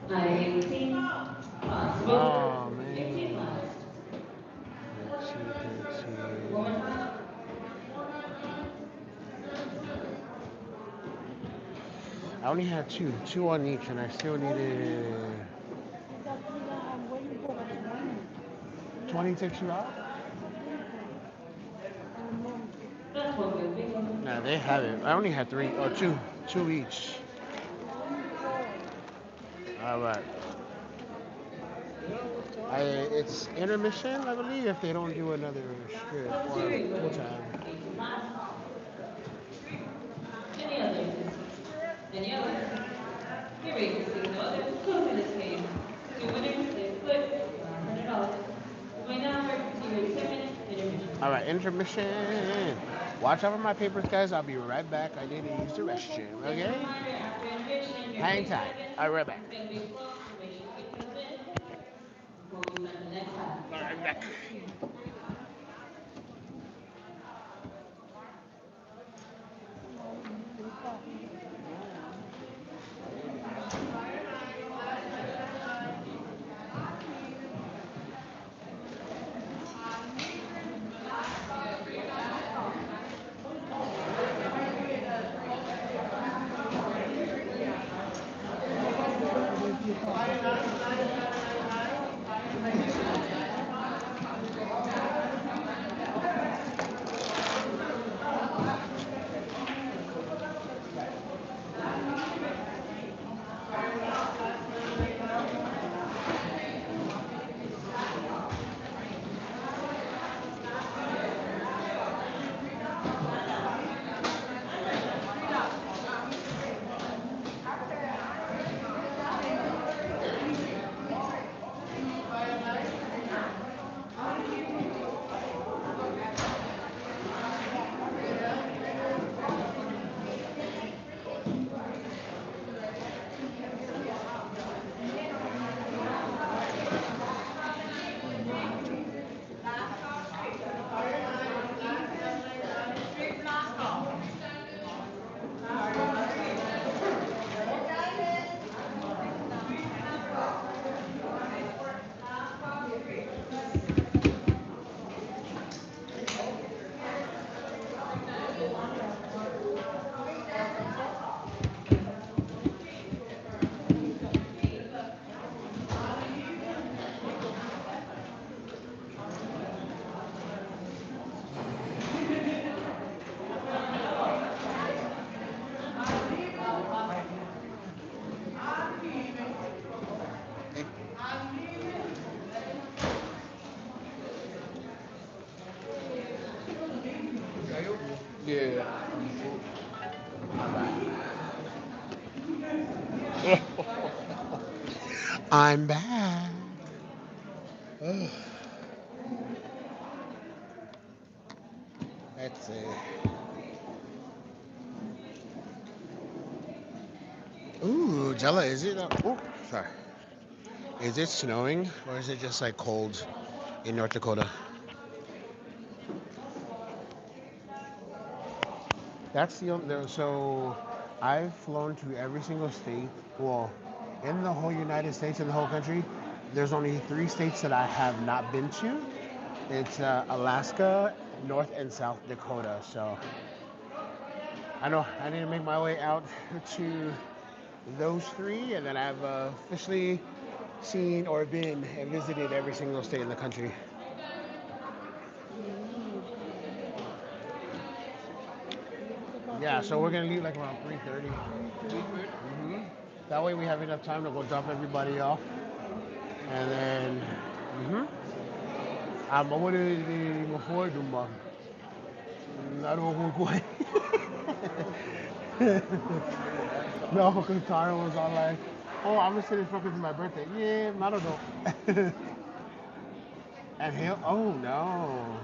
18, possible, Oh, 18 man. left. 13, One more 13. time. I only had two. Two on each, and I still needed... I'm waiting for the 20 takes you out? That's one good bingo. Nah, they have it. I only had three, or two. Two each. All right. It's intermission, I believe, if they don't do another strip or full time. 18 left. Any others? Any others? Here we go. Seeing no others. Closing this game. Two winners, they split $100. We now break for tea break 10 minutes. Intermission. All right, intermission. Watch out for my papers, guys. I'll be right back. I need to use the restroom, Just a okay? reminder, after intermission, your Hang 3 tight. seconds I'll be right back. is going to be closed, so make sure you keep those in before we start the next half. All right, I'm back. Yeah. I'm back. Ugh. Let's see. Ooh, Jella, is it? Oh, sorry. Is it snowing or is it just like cold in North Dakota? That's the only. So, I've flown to every single state. Well, in the whole United States, in the whole country, there's only three states that I have not been to. It's Alaska, North and South Dakota. So, I know I need to make my way out to those three, and then I've officially seen or been and visited every single state in the country. Yeah, so we're gonna leave like around 3:30. That way we have enough time to go drop everybody off, and then what is the before Dumba? I don't know. No, because Tara was all like, "Oh, I'm gonna send this fucker for my birthday." Yeah, I don't know. And hell, oh no.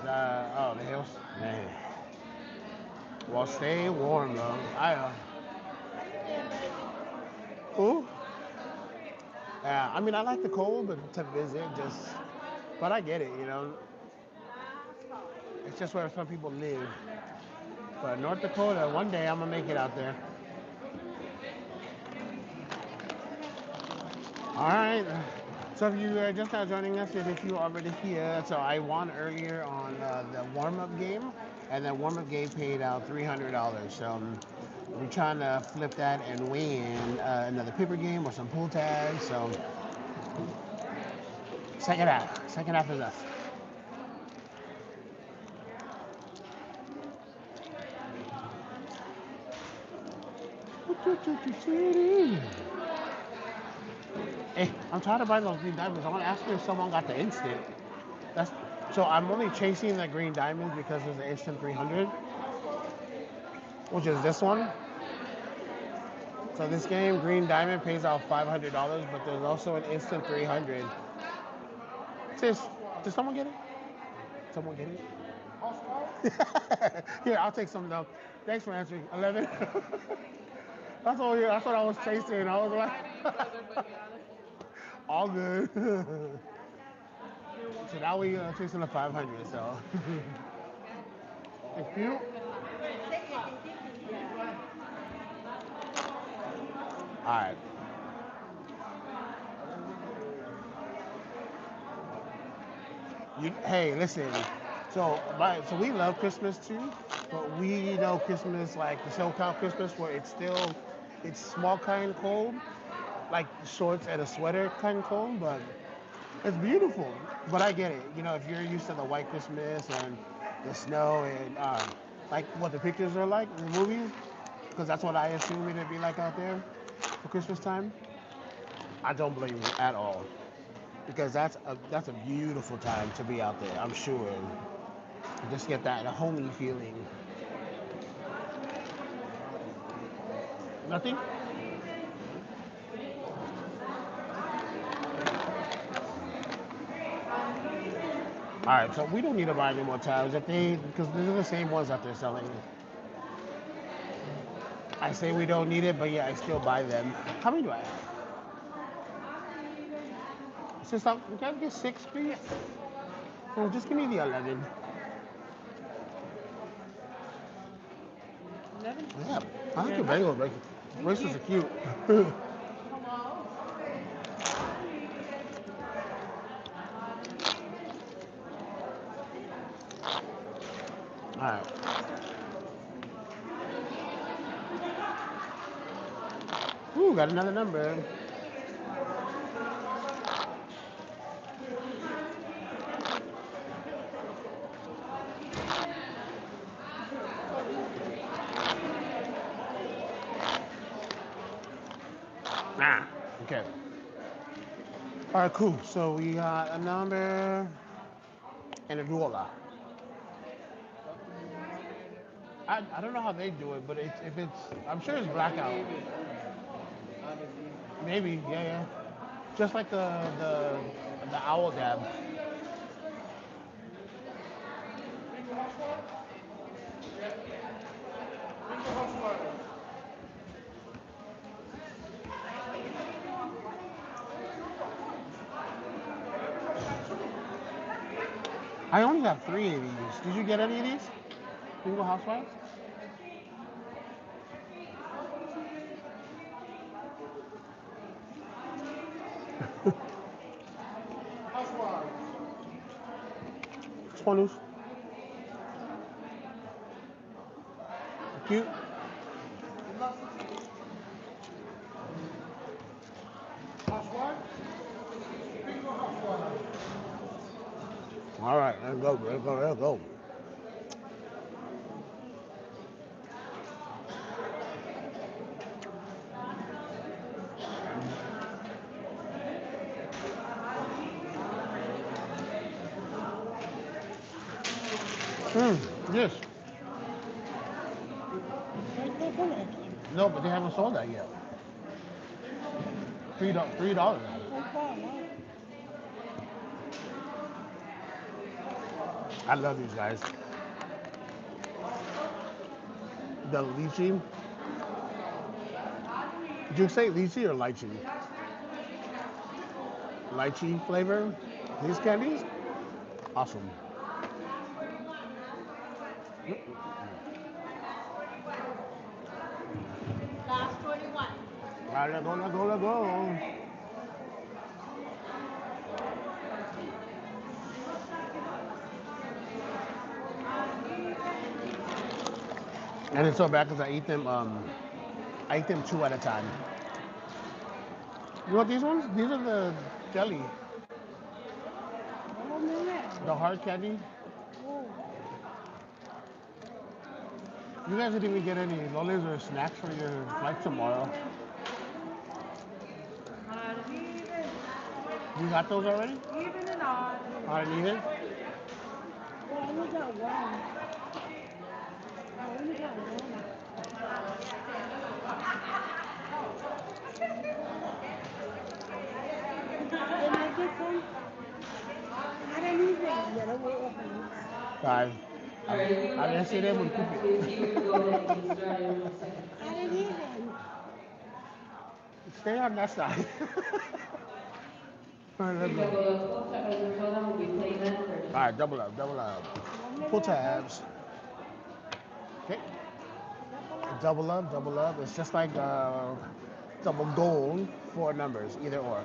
The hail, man. Well, stay warm, though. Ooh. Yeah, I mean, I like the cold, but to visit, but I get it, you know. It's just where some people live. But North Dakota, one day I'm gonna make it out there. All right. So if you are just now joining us, and if you are already here, so I won earlier on the warm-up game, and the warm-up game paid out $300. So we're trying to flip that and win another paper game or some pool tags. So second half is us. Hey, I'm trying to buy those green diamonds. I want to ask you if someone got the instant. That's so I'm only chasing the green diamonds because there's an instant 300, which is this one. So this game, green diamond pays out $500, but there's also an instant 300. Sis, did someone get it? Someone get it? Here, I'll take some though. Thanks for answering. 11. That's all. That's what I was chasing. I was like, all good. So now we chasing the 500. So thank you. All right. Hey, listen. So we love Christmas too, but we know Christmas like the SoCal Christmas where it's small kind cold, like shorts and a sweater kind of cold, but it's beautiful. But I get it. You know, if you're used to the white Christmas and the snow and like what the pictures are like in the movies, because that's what I assume it'd be like out there for Christmas time. I don't blame you at all because that's a beautiful time to be out there. I'm sure. Just get that homey feeling. Nothing. All right, so we don't need to buy any more tabs if they because these are the same ones that they're selling. I say we don't need it, but yeah, I still buy them. How many do I have? Since can I get six, please? Oh, just give me the 11. 11? Yeah, I like your bagels. Bracelets are cute. All right. Ooh, got another number. Ah, okay. All right, cool. So we got a number and a dollar. I don't know how they do it, but if it's I'm sure it's blackout. Maybe, yeah, yeah. Just like the owl dab. I only got three of these. Did you get any of these? Single housewives? Which one is cute? All right, let's go, let's go, let's go. Yes. No, but they haven't sold that yet. $3. I love these guys. The lychee. Did you say lychee or lychee? Lychee flavor. These candies, awesome. Last 21. All right, let go, let go, let go. And it's so bad because I eat them two at a time. You want these ones? These are the jelly, Oh, minute. the hard candy. Oh, You guys didn't even get any lollies or snacks for your flight tomorrow. You got those already? Even and odd. I need it. well, I only got one. I only got one. Then I get some. I don't even. Yeah, they will open. Five. All right, if you would I like didn't to see take them your with back cookie. to the queue, we can go ahead and get started in 1 second. I Thank don't you. even. Stay on that side. All right, let's Three go. double up, full tab as a brother will be playing that first. All right, double up, double up. Pull tabs. Okay. Double up, double up. It's just like double gold, four numbers, either or.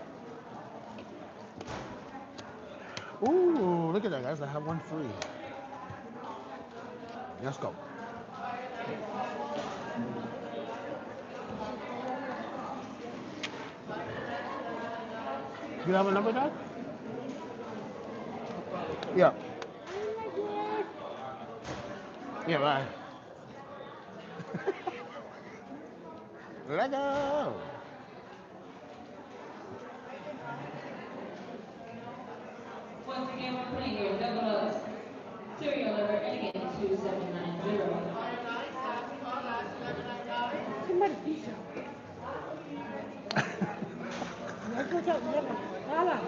Ooh, look at that, guys. I have one free. Let's go. You have a number, Dad? Yeah. Yeah, right. Let go. Once again, we're playing your double up. Serial number ending in 2790. Somebody piece it. Let's go to 11. Hala.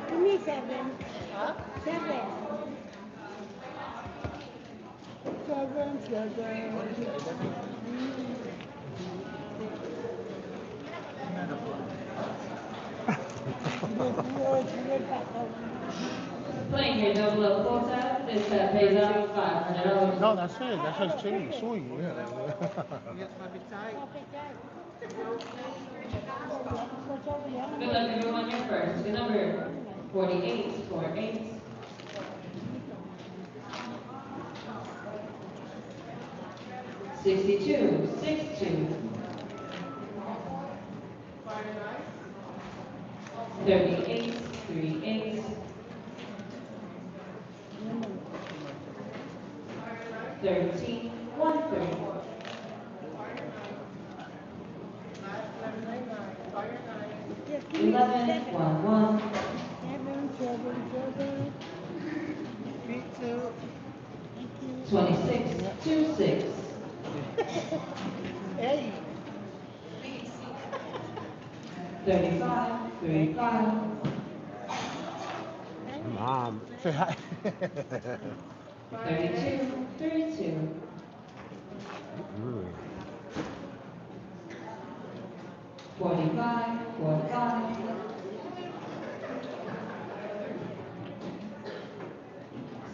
Give me 7. Huh? 7. 7, 7. What is it? 11? Playing your double up full tab. This tab pays out $500. No, that's it. That's just changed. Sweet. Yeah. Yeah. Yes, might be tight. Good luck everyone, your first. Good number 48, 48. 62, 62. 38, 38. 13, 130. 11, 11. 7, 7. Me too. 26, 26. Hey. 35, 35. Mom, say hi. 32, 32. Mm. 45, 45.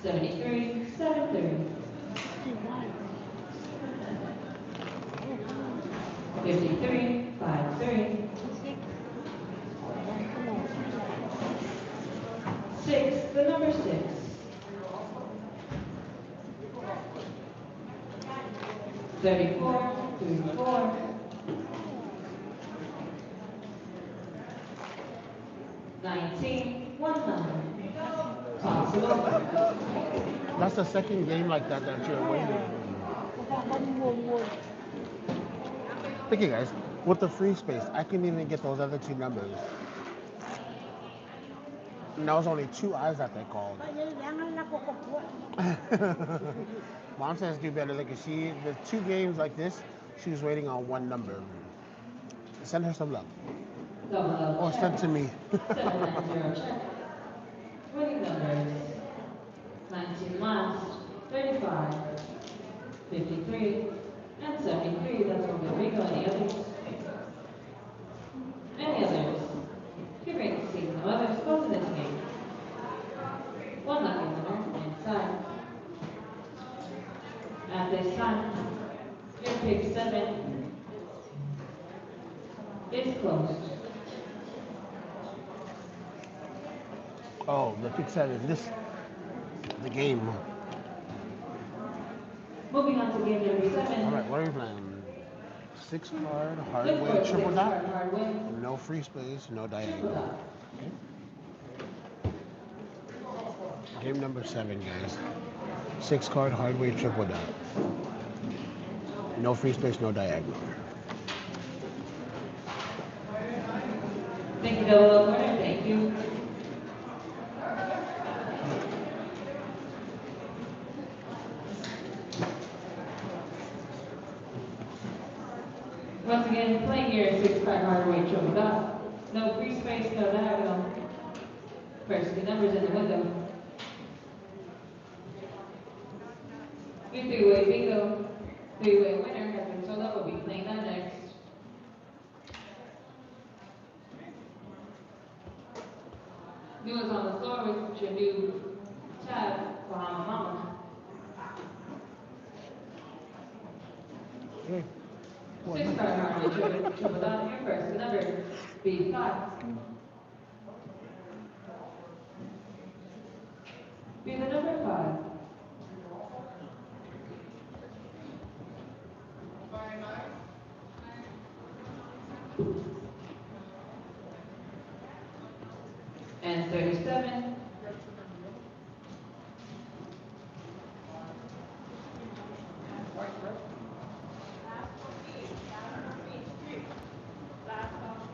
73, 73. 53, 53. 6, the number 6. 34, 34. 19, 100. Possible. That's the second game like that that you're waiting. Look at guys, with the free space, I couldn't even get those other two numbers. And that was only two eyes that they called. Mom says do better. Look, the two games like this, she was waiting on one number. Send her some love. Double up Or check. send to me. 790 check. Winning numbers 19 last, 35, 53, and 73. That's from Puerto Rico. Any others? Any others? Too great to see no others. Closing this game. One lucky winner inside. At this time, your pick 7 is closed. Oh, the pick 7. The game. Moving on to game number 7. All right, what are we playing? 6 card, Look hardware, for triple 6 dot. card hard win. No free space, no Triple diagonal. dot. Game number 7, guys. 6 card, hardware, triple dot. No free space, no diagonal. Thank you, double up winner. Thank you. Once again, playing here 6 card hard way triple dot. No free space, no diagonal. First the numbers in the window. Your 3-way bingo. 3-way winner has been sold up. We'll be playing that next. New is on the floor with your new tab, Bahama Mama. Hey, 6 card hard way triple dot. Your first the number B5. Be the number 5. And 37.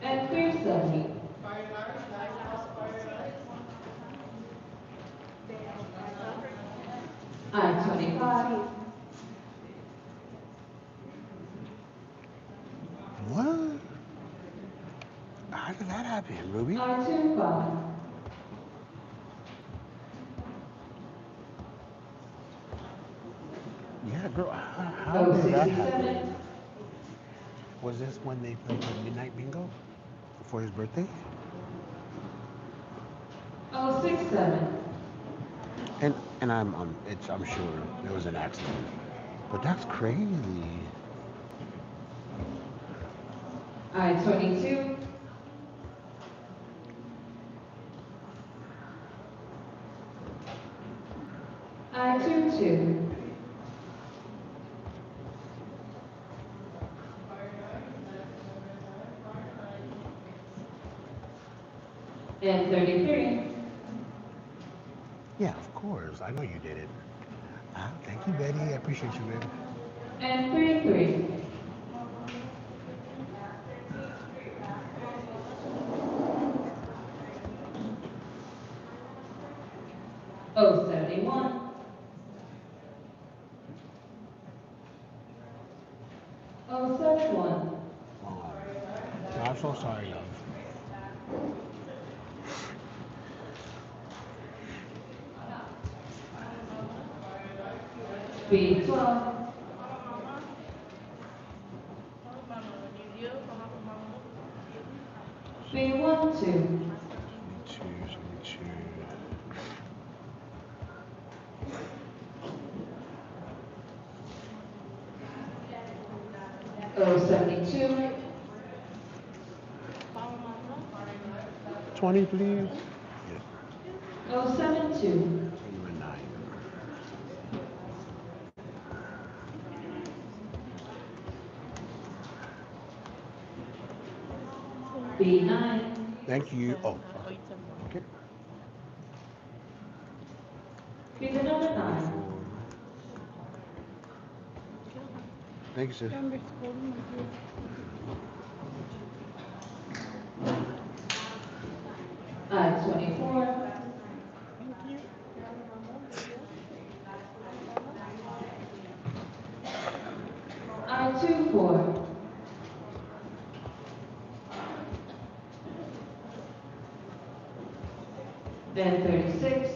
And 370. I-25. what? How did that happen, Ruby? I-25. Yeah, girl, how did that happen? 067. Was this when they played the midnight bingo for his birthday? 067. And I'm sure it was an accident, but that's crazy. I-22. I-22. And 33. Yeah, of course. I know you did it. Thank you, Betty. I appreciate you, baby. And 33. Oh, 71. Oh, 71. Oh, I'm so sorry, love. B12. B12. 72. Oh, 72. 20, please. Yeah. Oh, 72. You and 9. B9. Thank you. Oh, okay. Be the number 9. 24. Thank you, sis. I-24. I-24. And 36.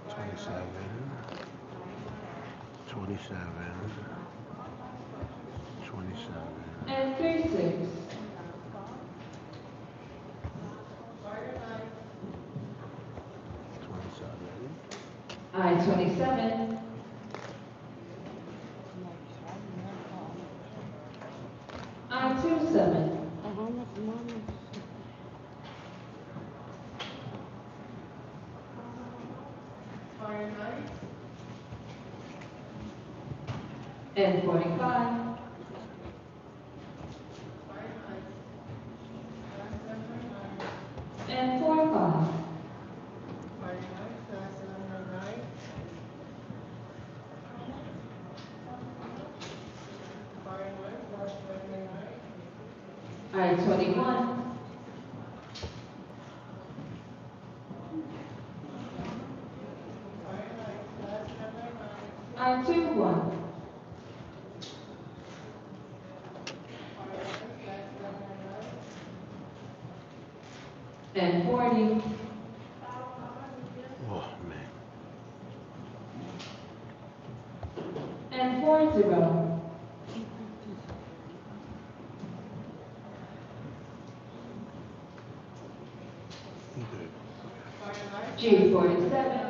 27. 27, 27, And 36. 27, I-27. I-27. And 45. And 45. I-21. I-21. And 40. oh man, And 40. good. G-47.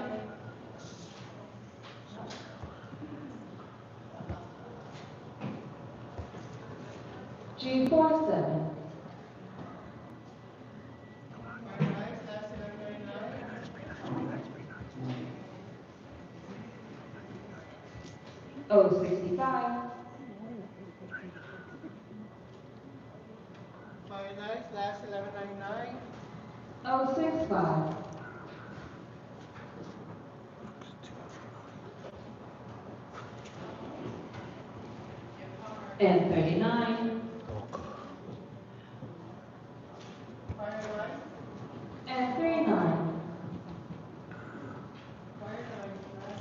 G-47. O-65. O-65. And 39. And 39.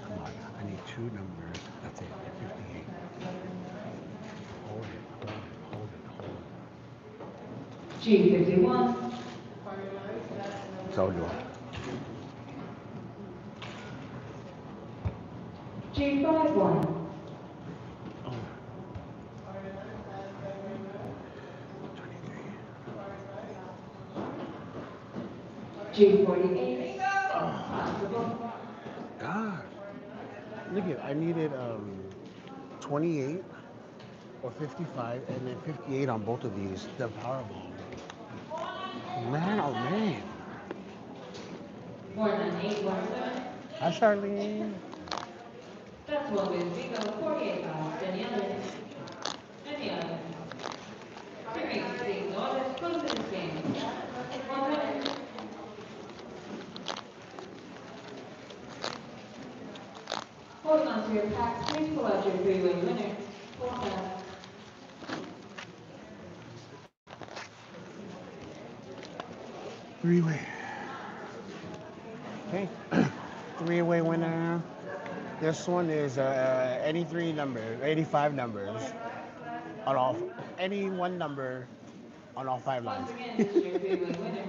Come on, I need two numbers. That's it, 58. Hold it, hold it, hold it, hold it. G-51. So you G-51. Oh, 23. G-48. Possible. God. Look at, I needed 28 or 55 and then 58 on both of these. The Powerball. Man, oh man. 49817. Hi, Charlene. That's one with bingo. 48 pounds. Any others? Any others? Hearing, seeing no others. Closing this game. One winner. Hold on to your packs. Please pull out your three-way winner. Full pack. Three-way. Okay. Three-way winner. This one is any three numbers, 85 numbers on all, any one number on all five lines. Once again, this is your three-way winner.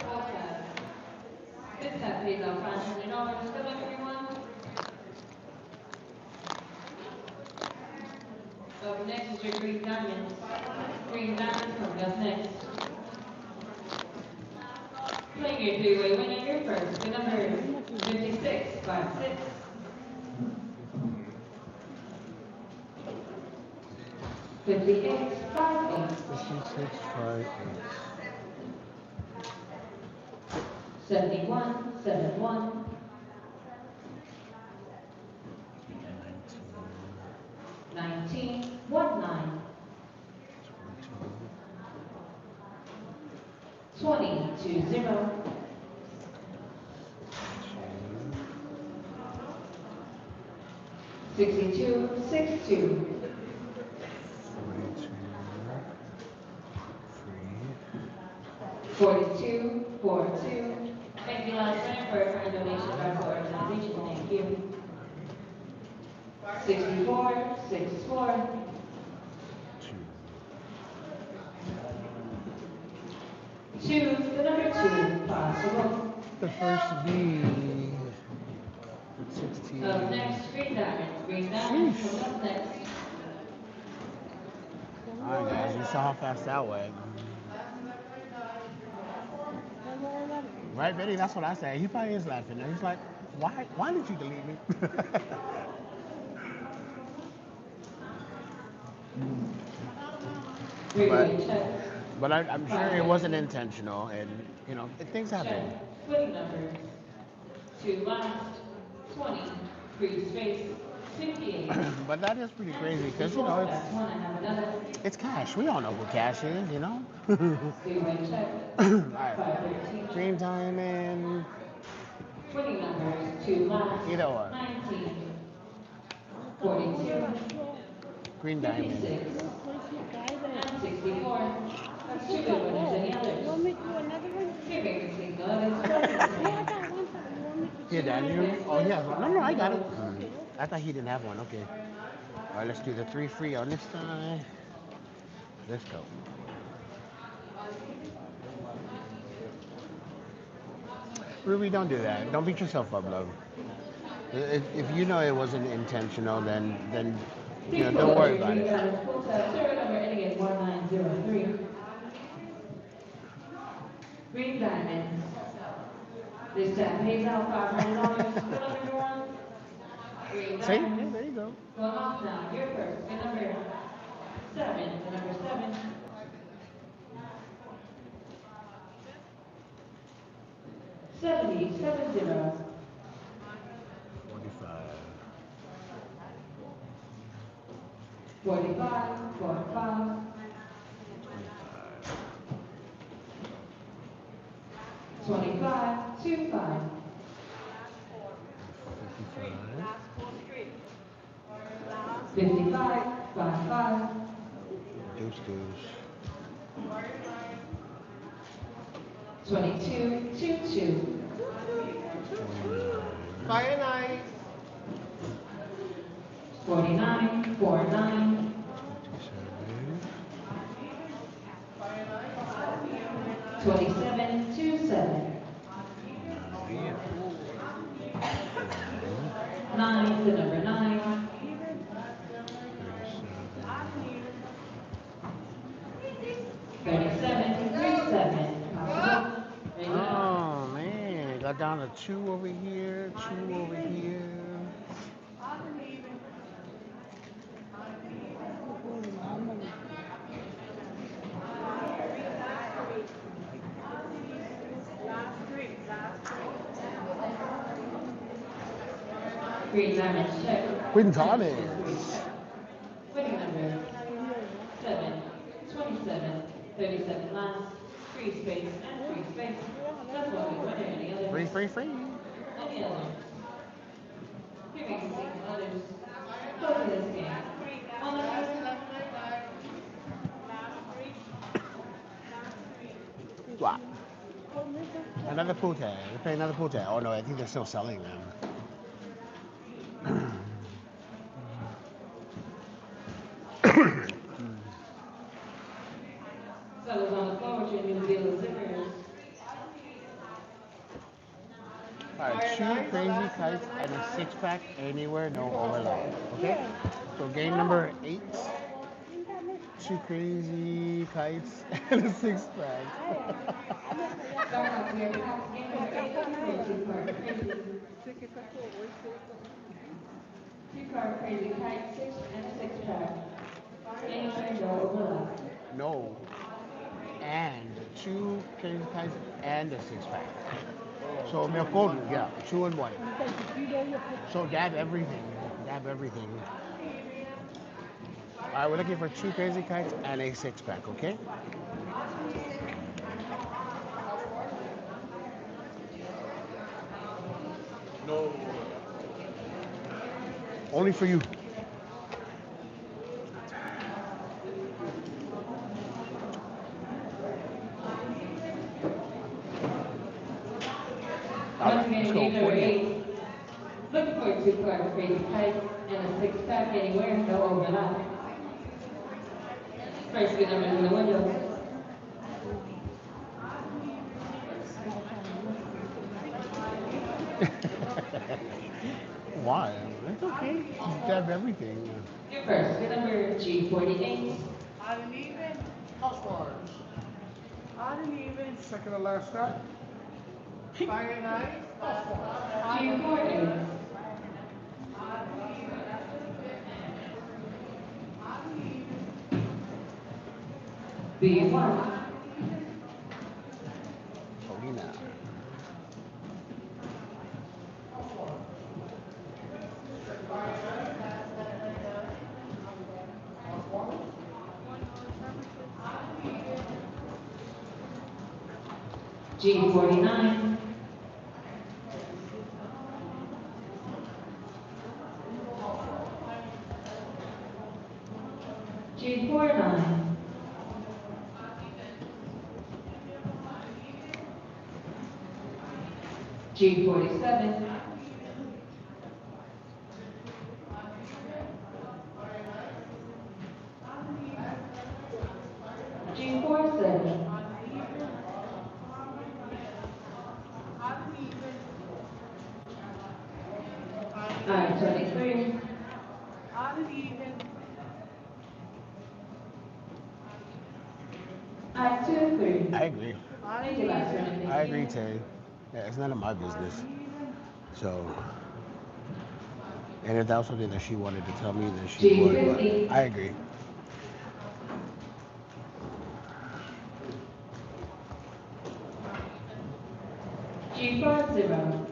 Full pack. This pack pays out $500. Good luck, everyone. Up next is your green diamonds. Green diamonds coming up next. Playing your three-way winner, your first, the number 5656. 5858. 5658. 7171. 1919. 2020. 6262. 4242. Thank you, last winner, for your kind donation to our organization. Thank you. 6464. 2, the number 2, possible. The first B. 16. Up next, green Green diamond Sheesh. coming up next. All right, guys, you saw how fast that went. Right, Betty? That's what I said. He probably is laughing. And he's like, why did you delete me? but Three-way check. but I'm sure it wasn't intentional, and things happen. Check. Winning numbers. 2 last. 20. Free space. 58. But that is pretty crazy because That's one. I have another. it's cash. We all know who cash is. Three-way check. All right, 513. Green Diamond. Winning numbers. 2 last. Either one. 19. 42. Green Diamond. 56. And 64. That's two good winners. Any others? You want me to do another one? Here, baby, take No, I got one time. You want me to Here, Daniel. Oh, he has one. No, I got it. I thought he didn't have one. Okay. All right, let's do the 3 free on this side. Let's go. Ruby, don't do that. Don't beat yourself up, love. If you know it wasn't intentional, then don't worry about it. Serial number ending in 1903. Green diamond. This time pays out $500. What number you're on? Green See? diamond. Yeah, there you go. Going off now. You're first. The number 7. The number 7. 70. 70. 45. 45. 45. 25. 25. 55. 55. Deuce. 22. 22. 49. 49. 49. 27. 27. 9. The number 9. 37. 37. Oh man, got down to 2 over here, 2 over here. Green diamond check. Queen Thomas. Winning number 7. 27. 37 last. Free space and free space. That's what we win. Any others? Free. Any others? Here we can see others. Closing this game. On the last. Wow. Another pool tag. They play another pool tag. Oh no, I think they're still selling them. Fellas on the floor with your new deal of zippers. All right, 2 crazy kites and a 6-pack anywhere, no overlap. Okay. So game number 8. 2 crazy kites and a 6-pack. Start off here. Game number 8. Two-card crazy kite, 6 and a 6-pack. Anywhere, no overlap. No. And 2 crazy kites and a 6-pack. So Melkodu, yeah, 2 and 1. So dab everything. All right, we're looking for 2 crazy kites and a 6-pack, okay? No. Only for you. All right, let's go. 48. Looking for a 2-card crazy kite and a 6-pack anywhere, no overlap. First good numbers in the window. Why? It's okay. You have everything. Your first, good number G48. Odd and even. House wars. Odd and even. Second to last start. Fire night. House wars. G48. B1. 49. G49. G49. G47. G47. I-23. Odd and even. I-23. I agree. Thank you, last round. I agree, Terry. Yeah, it's none of my business. So, and if that was something that she wanted to tell me, then she would. But G50. I agree. G50.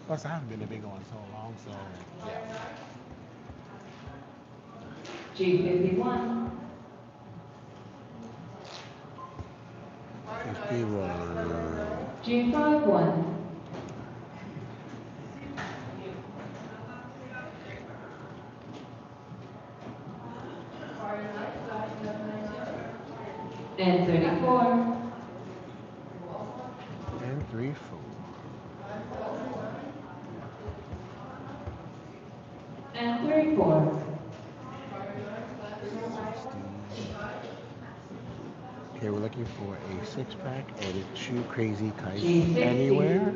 Plus, I haven't been a big one so long, so yeah. G51. 51. G51. And 34. And 3, 4. And 34. 60. Okay, we're looking for a 6-pack and 2 crazy kites G60. anywhere.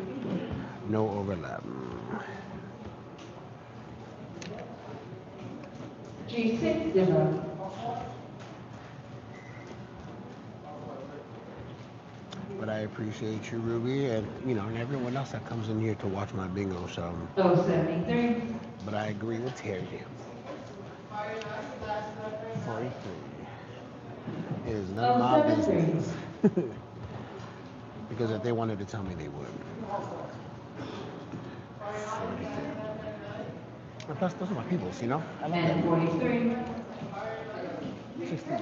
No overlap. G60. But I appreciate you, Ruby, and and everyone else that comes in here to watch my bingo. So, 073. but I agree with Terry. 43 is none of my 073. business. Because if they wanted to tell me, they would. 43. And plus, those are my peoples, I love And them. 43. 68.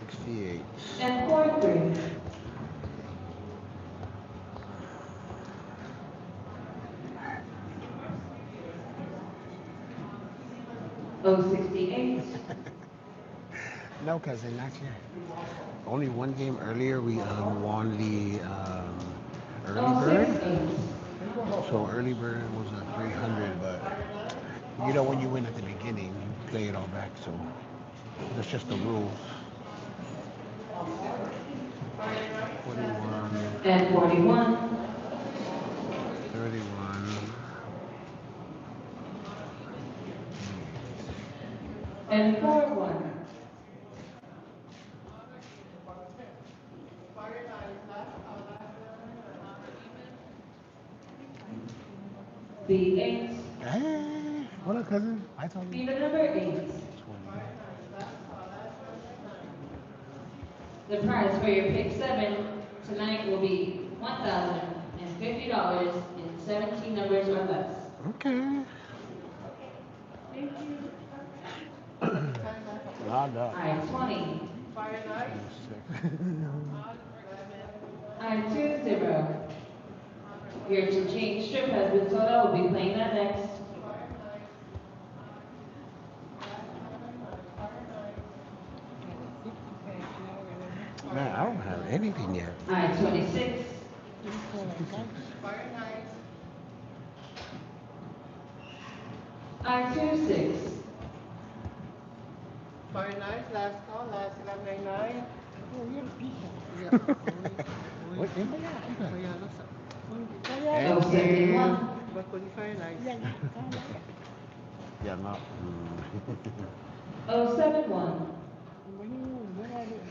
68. And 43. Oh, 68. No, cousin, not yet. Only one game earlier, we won the early Oh, bird. 68. So early bird was a 300, but when you win at the beginning, you play it all back. So that's just the rules. 41, And 41. 31, And 41. B8. Hey, what up, cousin? I told you. Be the number 8. 20. The prize for your pick 7 tonight will be $1,050 in 17 numbers or less. Okay. Logged up. I-20. 26. I-20. Your cha-ching strip has been sold out. We'll be playing that next. Man, I don't have anything yet. I-26. 66. I-26. Fire night. Last call. Last 1199. Oh, yan, pizza. Yeah. What? Eh, maya, ika. Kaya nasa. Kaya, Oh, Thank 71. you. But qualify nice. yan, kala. Yeah, no. Oh, 71. Mahingon, wala rin.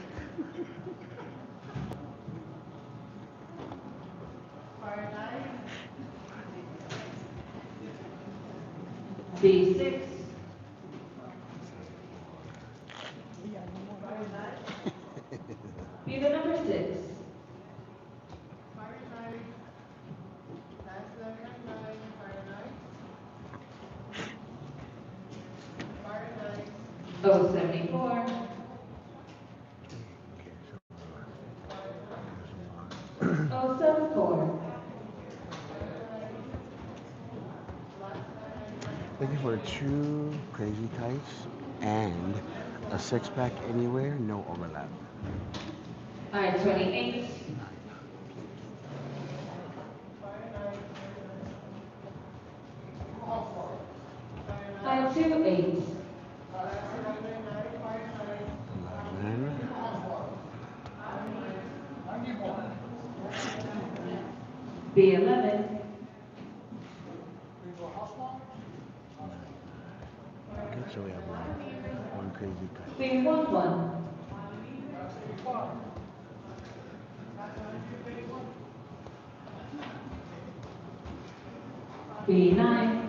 B6. Yan, mo. Be the number 6. Oh, 74. Oh, 74. Thank you for two crazy kites and a six pack anywhere, no overlap. I-28. I-28. 11. B11. Okay, so we have one crazy kite. B11. B9.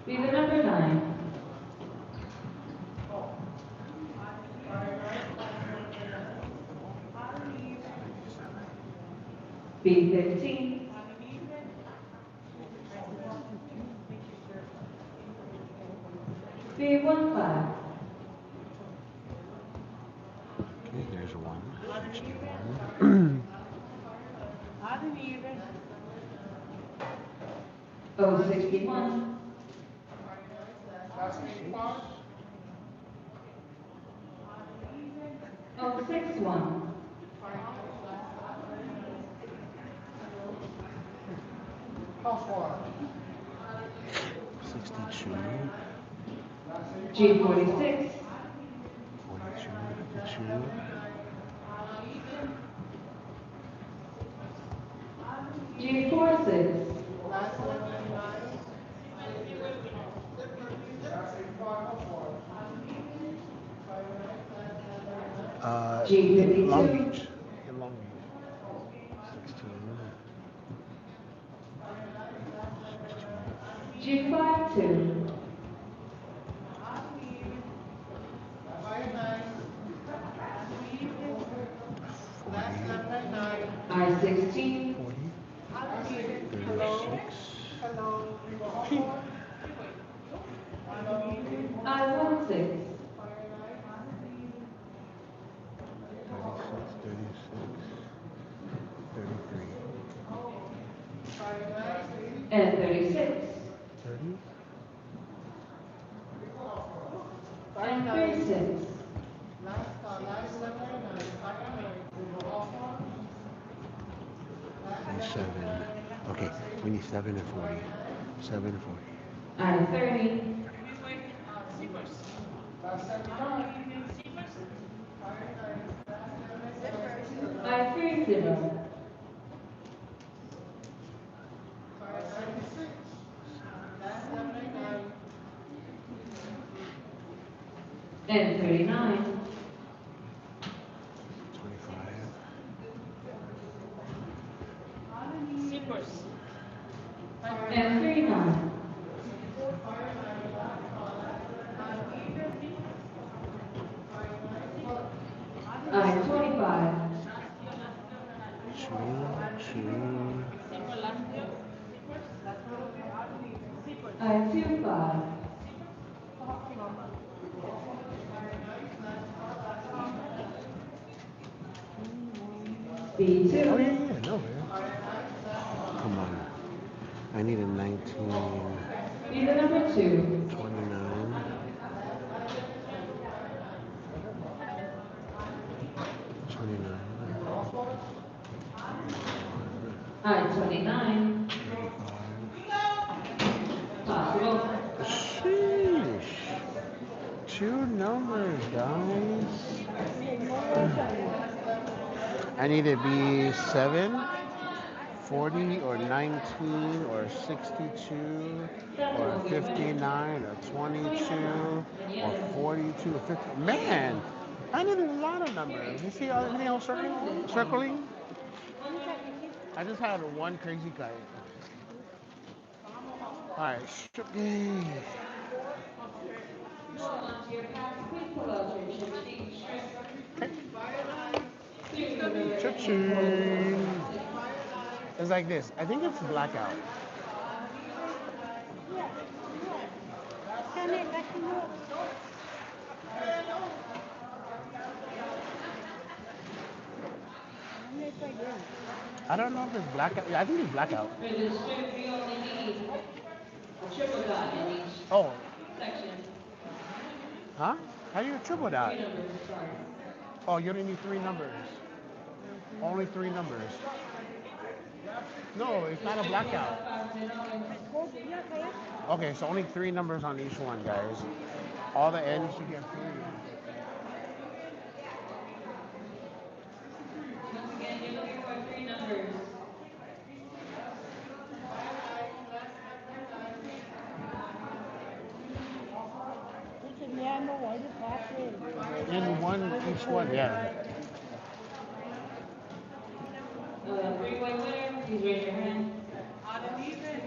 Be the number 9. B15. B15. Okay, there's one. 61. Oh, 61. Oh, 61. Housewife. 62. G46. 42. 52. G46. Long G52. Beach. In Long Beach. 16. G52. 40. I-16. 40. 36. I-16. 36. 36. 33. And 36. 30. And 36. 7. Okay, we need 7 and 40. 7 and 40. I-30. I-30. And 39. 25. And 39. I-25. 2. 2. I-25. Oh, yeah, B2. yeah, no, man. Come on. I need a 19. Be the number 2. 29. 29. I-29. 35. Possible. numbers, guys. Okay, no more time. I need to be 7, 40, or 19, or 62, That's or all good. 59, or 22, or 42, or 50. Man, I needed a lot of numbers. You see everything else circling? I just had one crazy guy. All right, strip game. Hold on to your pass. Please pull out your cha-ching strips. Three number Cha-ching. It's like this. I think it's blackout. Can I let you know? I'm not quite there. I don't know if it's blackout. Yeah, I think it's blackout. For the strip, we only need a triple dot in each Oh, section. huh? How do you triple that? 3 numbers, sorry. Oh, you only need 3 numbers. Only 3 numbers. No, it's not a blackout. Okay, so only 3 numbers on each one, guys. All the ends you get 3. Once again, you're looking for 3 numbers. It's a man, why the pathway? In one, each one, yeah. 3-way winner, please raise your hand. Odd and even.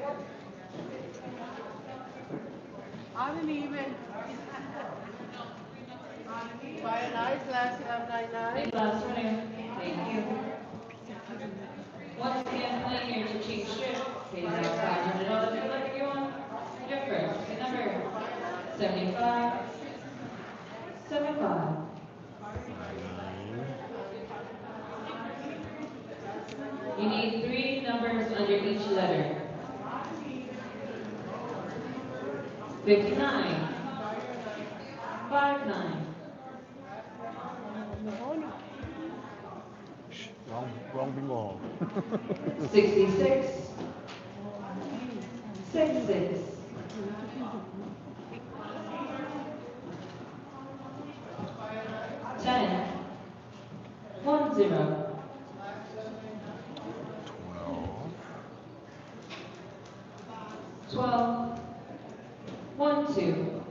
Odd and even. Buy a nice last And M99. last winner, thank you. Once again, playing your cha-ching strip, pays out $500 if you'd like to go on. Your first, the number 75, 75. You need 3 numbers under each letter. 59, 59, Wrong bingo. 66, 66, 10, 10, 12, 12, 1, 2,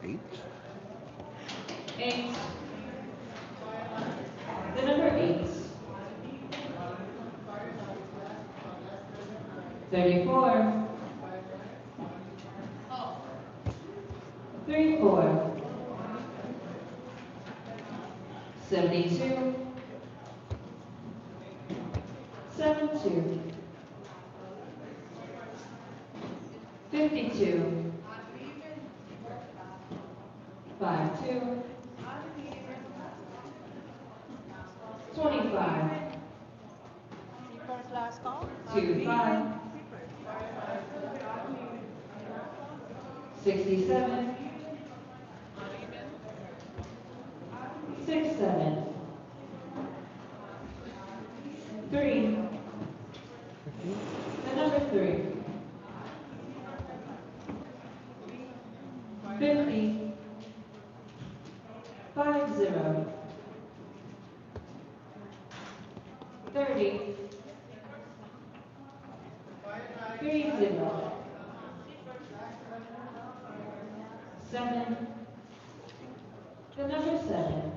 8, 8, the number 8, 34, 34, 72, 72, 52, 52, 25, First last call. 25, 67, 67, 3, the number 3, 50, 50, 30, 30, 7, the number 7,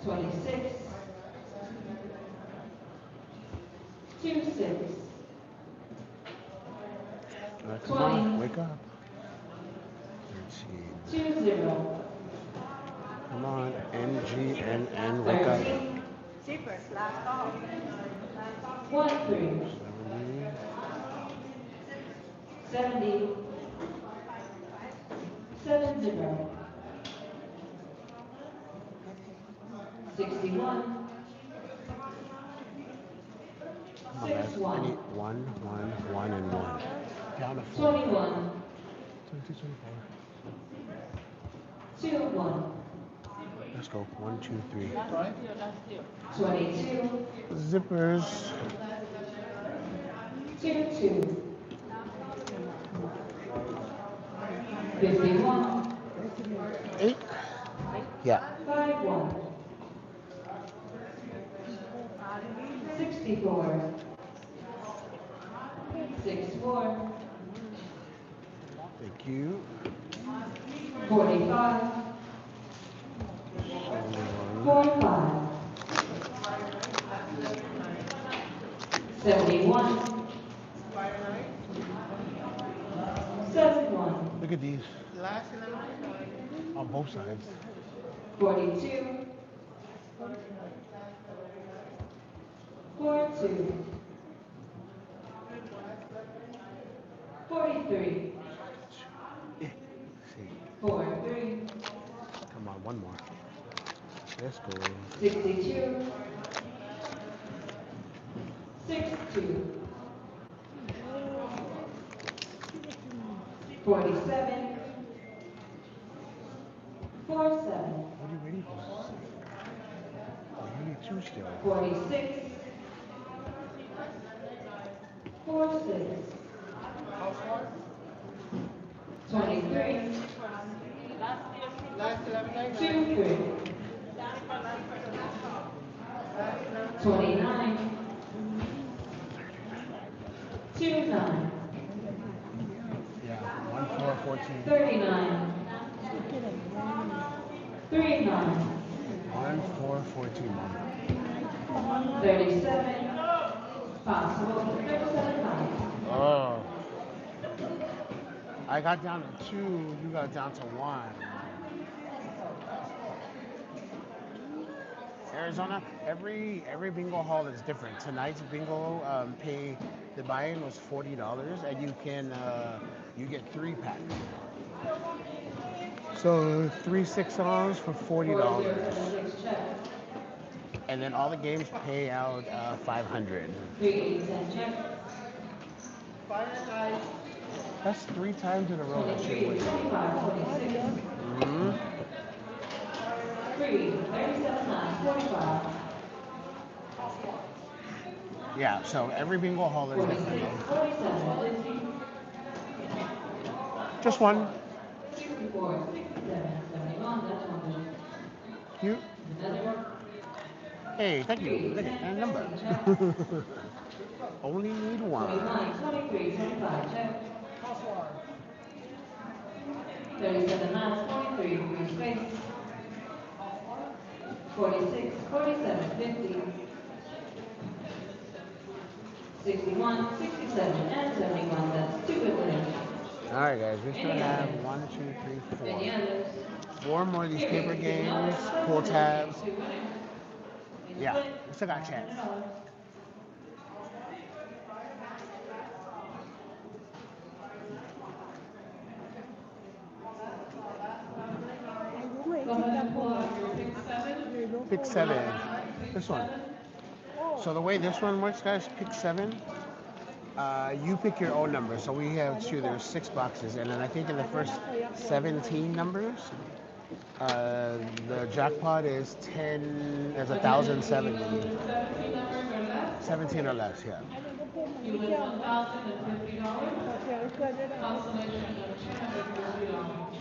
26, 26, Come on, 20, wake up. 13. 20, Come on, NGNN, wake up. 13, Zippers, last call. 1, 3, 70, 70, 61, Come on, guys. I 61, need 1, and 1. Down to 4. 21, 22, 2, 1, 24. Let's go. 1, 2, 3. 22, Zippers. 2, 2, 51, 8. Yeah. 51, 64, 64, Thank you. 45, 45, 71, 71, Look at these. On both sides. 42, 42, 43, See. 43, Come on, one more. Let's go. 62, 62, 47, 47, What are you waiting for? Oh, you need 2 still. 46, 46, 23, 23, 29, 29, Yeah, 1, 4, 14. 39, 39, 1, 4, 14, Mom. 37, possible 37 times. Oh. I got down to 2, you got down to 1. Arizona, every bingo hall is different. Tonight's bingo pay the buy-in was $40, and you get 3 packs. So 3 6-ons for $40, 4006 check. and then all the games pay out 500. 3810 check. That's 3 times in a row that she 23, wins. 25, 26. Mm-hmm. 3, 37 times, 45. Yeah, so every bingo hall is 46, different. 47, 50. Just one. 64, 67, 71, that's one. Cute. Another. Hey, thank you. 3, Look 10, at that number. 17, check. Only need one. 29, 23, 25, check. 37 knots, 23, free space. 46, 47, 50. 61, 67, and 71, that's 2 eliminations. All right, guys. We still Any have others? 1, 2, 3, 4. Any others? 4 more of these Here, paper $2 games, plus pull the tabs. 2 winners. Yeah, we still got a chance. $100. Go ahead and pull out your pick 7. Pick 7. This one. So the way this one works, guys, pick 7. You pick your own number. So we have 2. There's 6 boxes, and then I think in the first 17 numbers, the jackpot is 10. There's 1,070. 17 or less, yeah. You win $1,050. Consolation of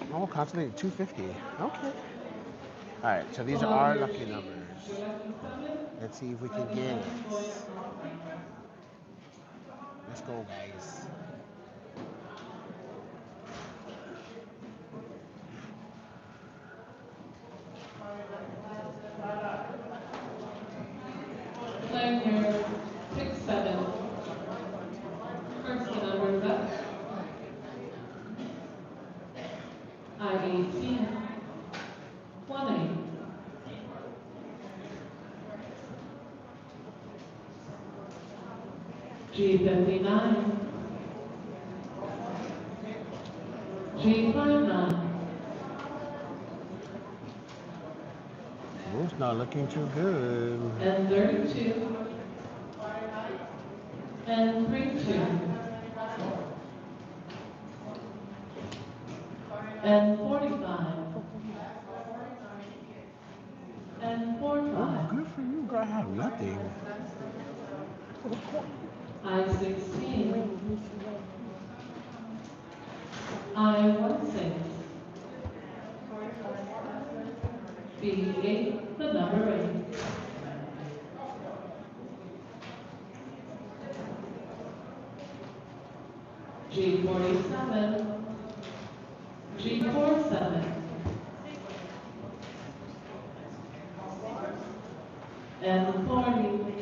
$250. Oh, constantly 250. Okay. All right. So these are our lucky numbers. Let's see if we can get it. Let's go, guys. Playing here, pick 7. First the numbers up. I-18, 20. G59, G59, Oh, it's not looking too good. and 32, and 32, and 45, and Oh, 45, good for you. Girl, I have nothing. I-16, I-16, B8, the number 8. G47, G47, M40,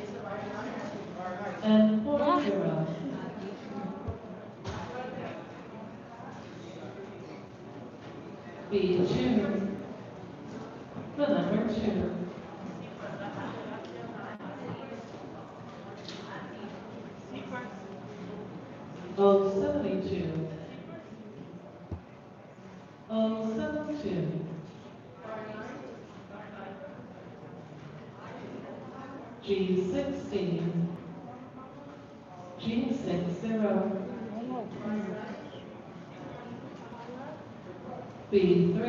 M40, B2, the number 2. O72, O72, G16, G60, B3,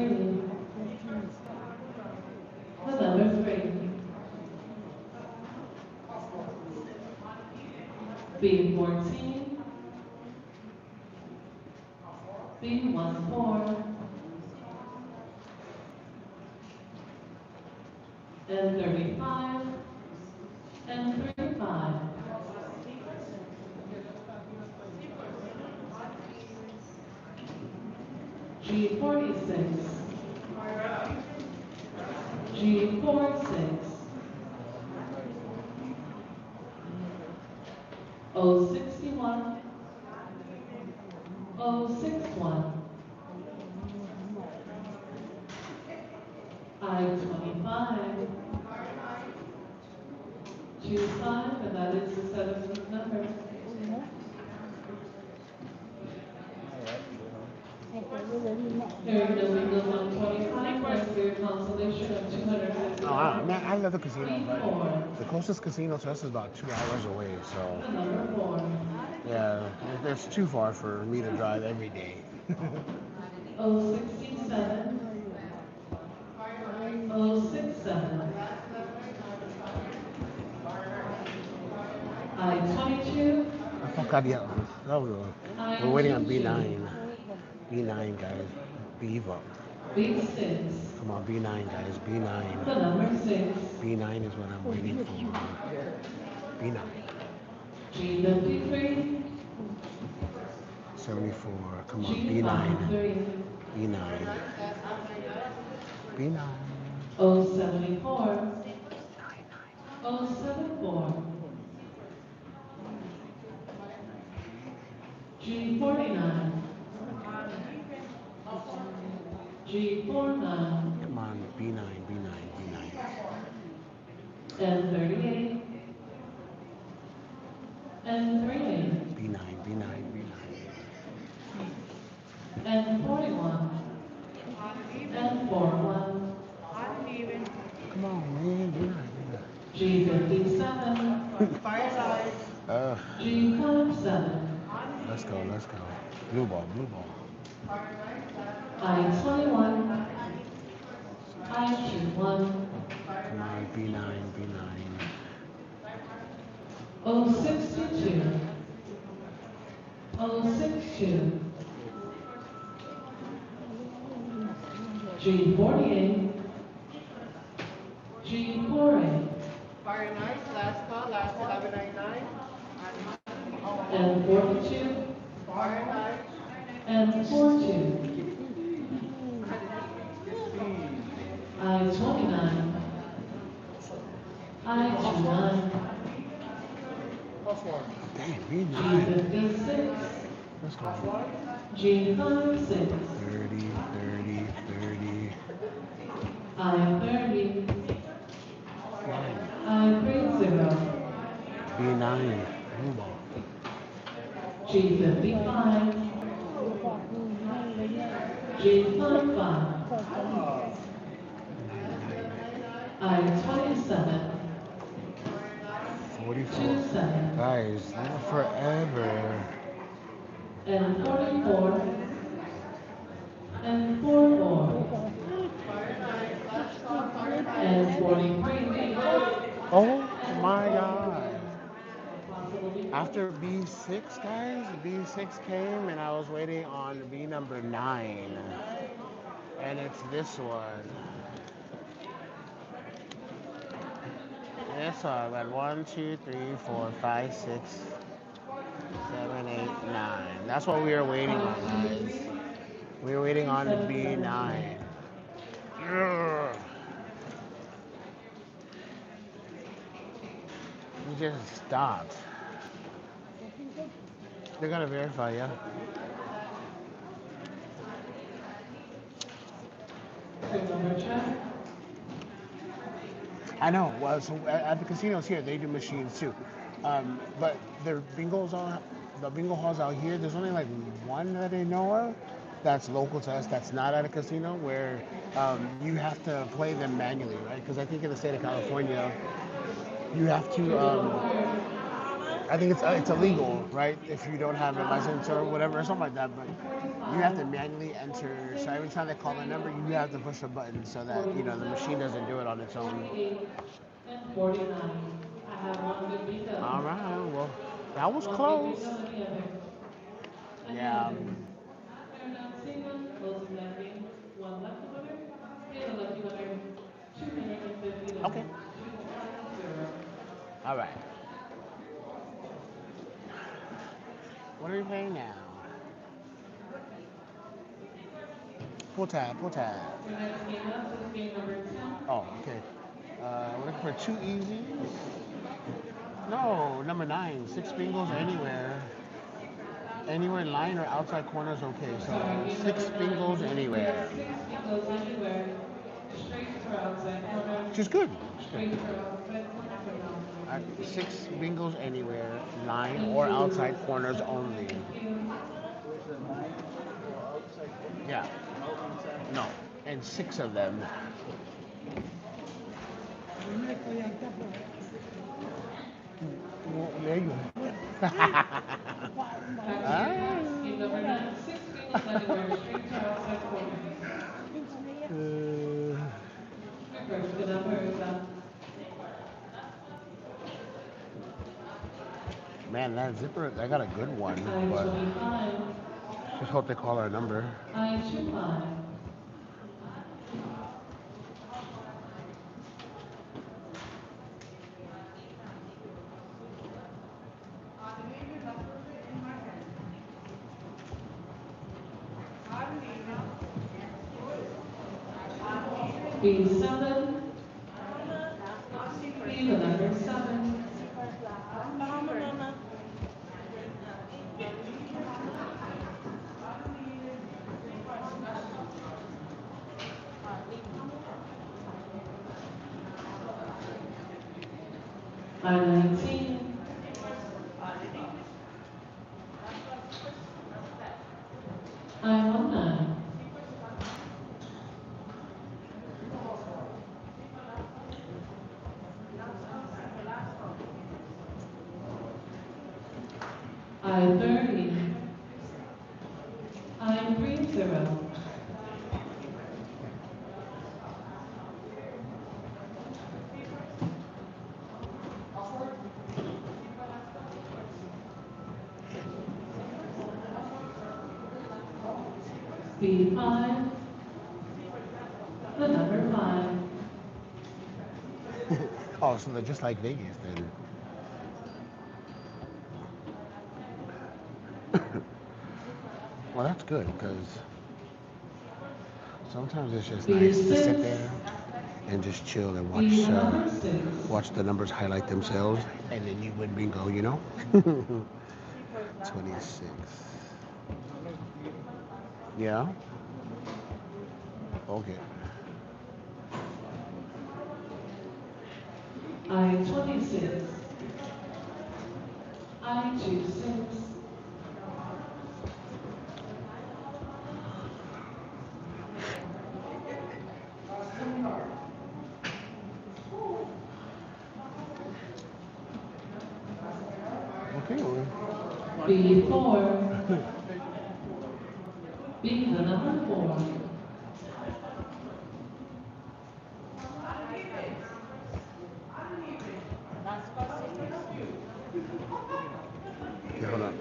the number 3, B14, B14, N35, N35, G46, G46, O61, O61, I-25, 25, and that is the 17th number. Hearing no windows on 25, thanks for your consolation of $250. Oh, man, I love the casino, but the closest casino to us is about 2 hours away. So, The number 4. yeah, it's too far for me to drive every day. O67, O67, I-22, We're waiting on I-22, B9. B9, guys. Beaver. B6, Come on, B9, guys. the B9. number 6, B9 is what I'm waiting for. B9. G53, 74. Come on, B9. G53, B9. B9. O74, O74, G49, G49, Come on, B9, B9, B9. N38, N38, B9, B9, B9. N41, N41, Come on, man, G57, B9. G57, Let's go, let's go. Blue ball, blue ball. I-21, I-21, Come on, B9, B9. O62, O62, G48, G48, Very nice. Last call, last 1199. N42, Very nice. N42, I-29, I-29, Damn, B9. G56, Let's go. G56, 30, 30, 30. I-30, 9. I-30, B9. Blue ball. G55, G55, I-27, 44. 27, Guys, not forever. N44, N44, N43, Oh my god. After B6, guys, B6 came and I was waiting on B number 9. And it's this one. Yes, so I got 1, 2, 3, 4, 5, 6, 7, 8, 9. That's what we are waiting on, guys. 523, We're waiting on the 3772. B9. Yeah. You just stopped. They're gonna verify, yeah. Screen number check. I know. Well, so at the casinos here, they do machines too. But their the bingo halls out here, there's only like one that I know of that's local to us that's not at a casino where you have to play them manually, right? Because I think in the state of California, you have to. I think it's illegal, right? If you don't have a license or whatever, or something like that. But you have to manually enter. So every time they call a number, you have to push a button so that the machine doesn't do it on its own. 48 and 49. I have one good bingo. All right. Well, that was One good close. bingo, any other? Any Yeah. other? They're not single, closing that game. One lucky winner. And a lucky winner. $250. Okay. 250. All right. What are we playing now? Pull tab. Pull tab. Your next game up is game number 10. Oh, okay. We're looking for two easy. No, number 9. 6 bingos anywhere. Anywhere line or outside corner is okay. Sorry, So game 6 number 9. bingos anywhere. 6 bingos anywhere. Straight for outside corner. Which is good. Straight for outside corner for now. All right, 6 bingos anywhere, line Thank or you. outside corners only. Thank you. Yeah. No. And 6 of them. Well, there you go. Back to you. Game number 9. 6 bingos anywhere. Straight for outside corner. Your first good number is up. Man, that zipper, I got a good one, but I-25. just hope they call our number. I-25. B7. B the number 7. I-19. I-19. I-30. I-30. B5. The number 5. Oh, so they're just like Vegas then. Well, that's good because sometimes it's just nice to sit B6. there and just chill and B the number 6. watch the numbers highlight themselves, and then you win bingo. 26. Yeah. Okay. I-26. I-26. Okay. Well, B4. B the number 4. okay, hold on.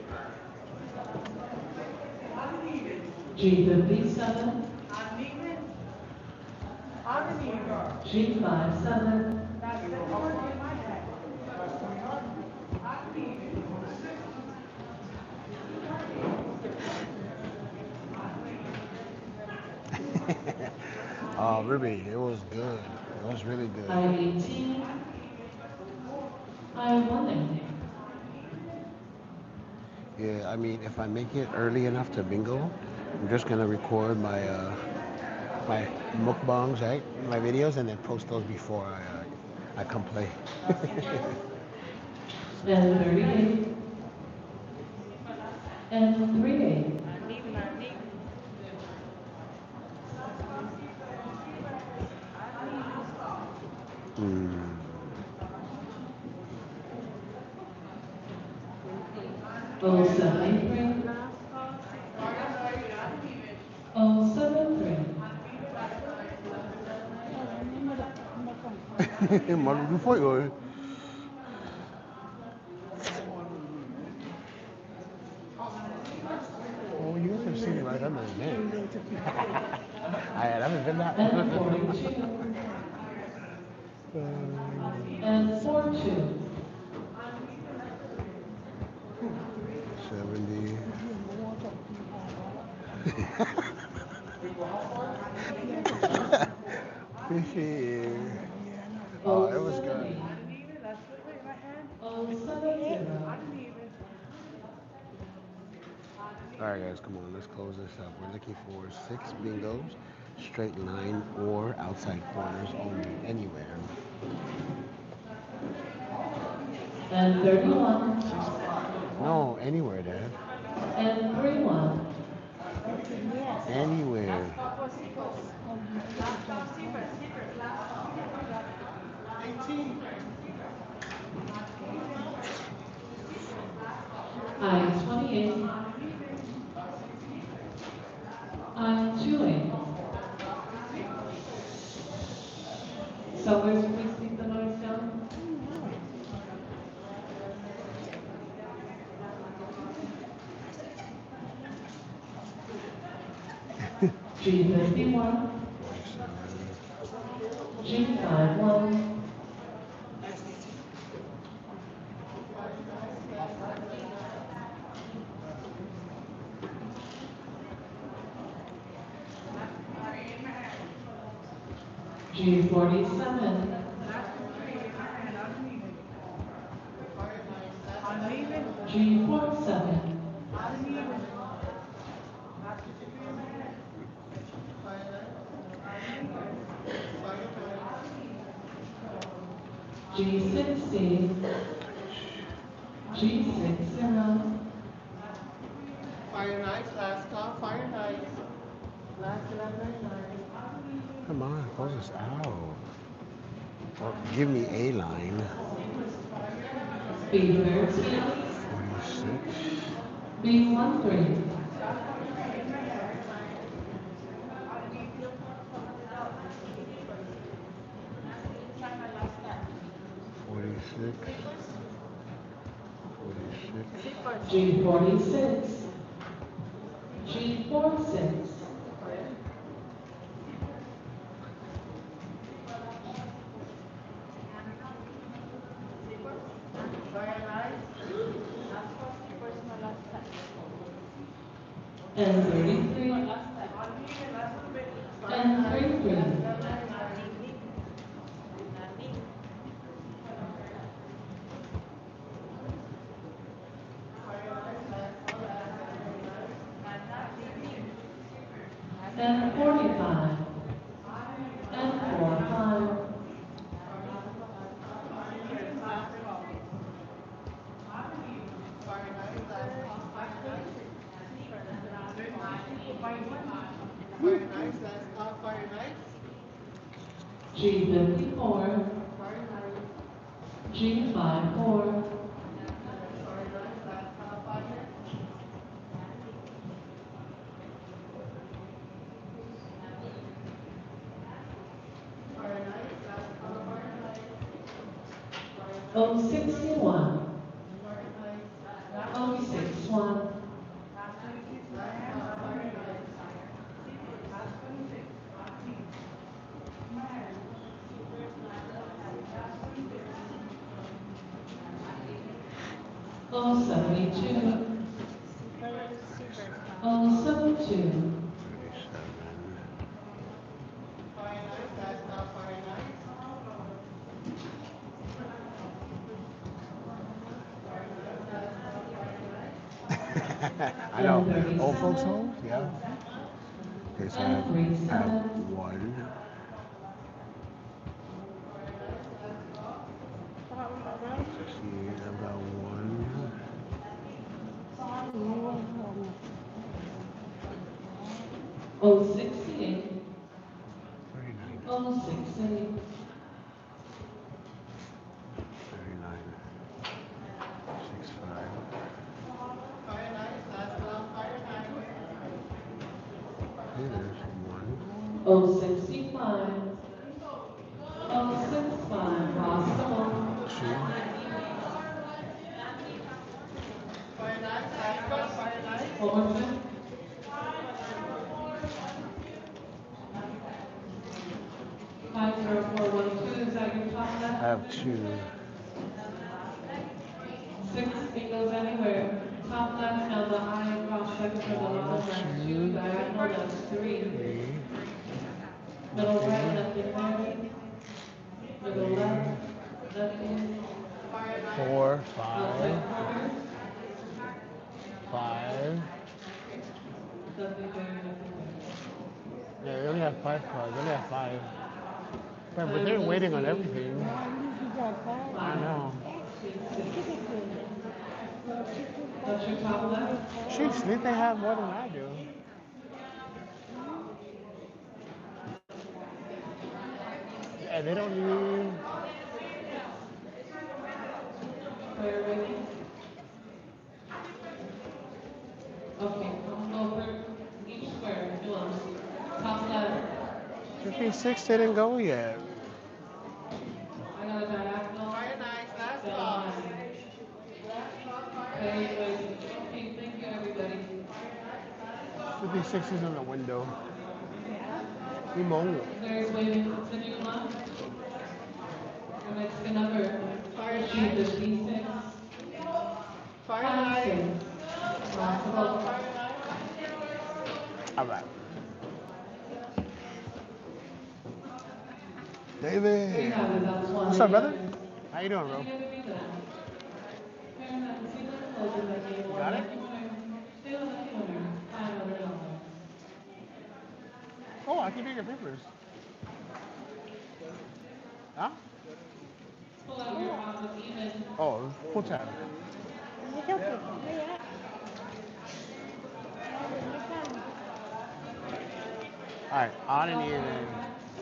G57. G57. Ruby, it was good. It was really good. I-18, I-180. Yeah, I mean, if I make it early enough to bingo, I'm just gonna record my mukbangs, right? My videos, and then post those before I come play. And 38, and 38. Hmm. Oh, 73, oh, 73. Malu foi hoje. Oh, you guys have seen right under the net. I haven't been that. And 42, and 42. 70. Fishy. Oh, Oh, it was good. 70, oh, 70. All right, guys, come on, let's close this up. We're looking for 6 bingos, straight line or outside corners only, anywhere. And 31, No, anywhere, Dad. and 31. Anywhere. I-28, I-28. Sellers, please keep the noise down. G51, 47. G51, G47, G47, G60, G60, Fire nice, last call, fire nice. Last 1199. Come on, close this out. Well, give me a line. B13, 46. B13, 46. 46. G46, G46, Fire nice. and 33, and 33. And 45, and 45, Fire nice, last call, fire nice. G54, G54, O61, O61, O72, O72, 37. I know. And Old folks 37. homes? Yeah. Okay, so And I have 37. one. Let's see, I've got one. Oh, 68. 39. Oh, 68. 39. 65. Okay, there's one. Oh, 65. Oh, 65. Possible. Two. 4. 50412. Is that your top I left? have two. 6. It goes anywhere. Top left, now the I cross second from the One, bottom. That's 2. two, Diagonal, that's 3. three. Middle right, Nothing. nothing there. Middle left, Three. nothing. 4, Outside 5, corners, 5. nothing there, nothing there. Yeah, they only have 5 cards. They only have 5. But they're Time waiting on 16. everything. I 5. know. 6. That's your top left. Sheesh, at least they have more than I do. And they don't need. Square waiting. Okay, I'm gonna go for each square. Who else? Top left. 56 didn't go yet. I got a diagonal. Down. Page waiting. Okay, thank you everybody. 56 is in the window. Imo. There's waiting. Continue on. Your next number. Sheet 56. 5, 6. Possible. All right. There you David. have it. That's one. What's up, brother? How you doing, bro? Thank you everybody. Fair enough. See the closing that game. Got it? Lucky winner. Still lucky winner. $500. Oh, I can get your papers. Huh? Pull out your odds of even. Oh, full time. All right, odd and even.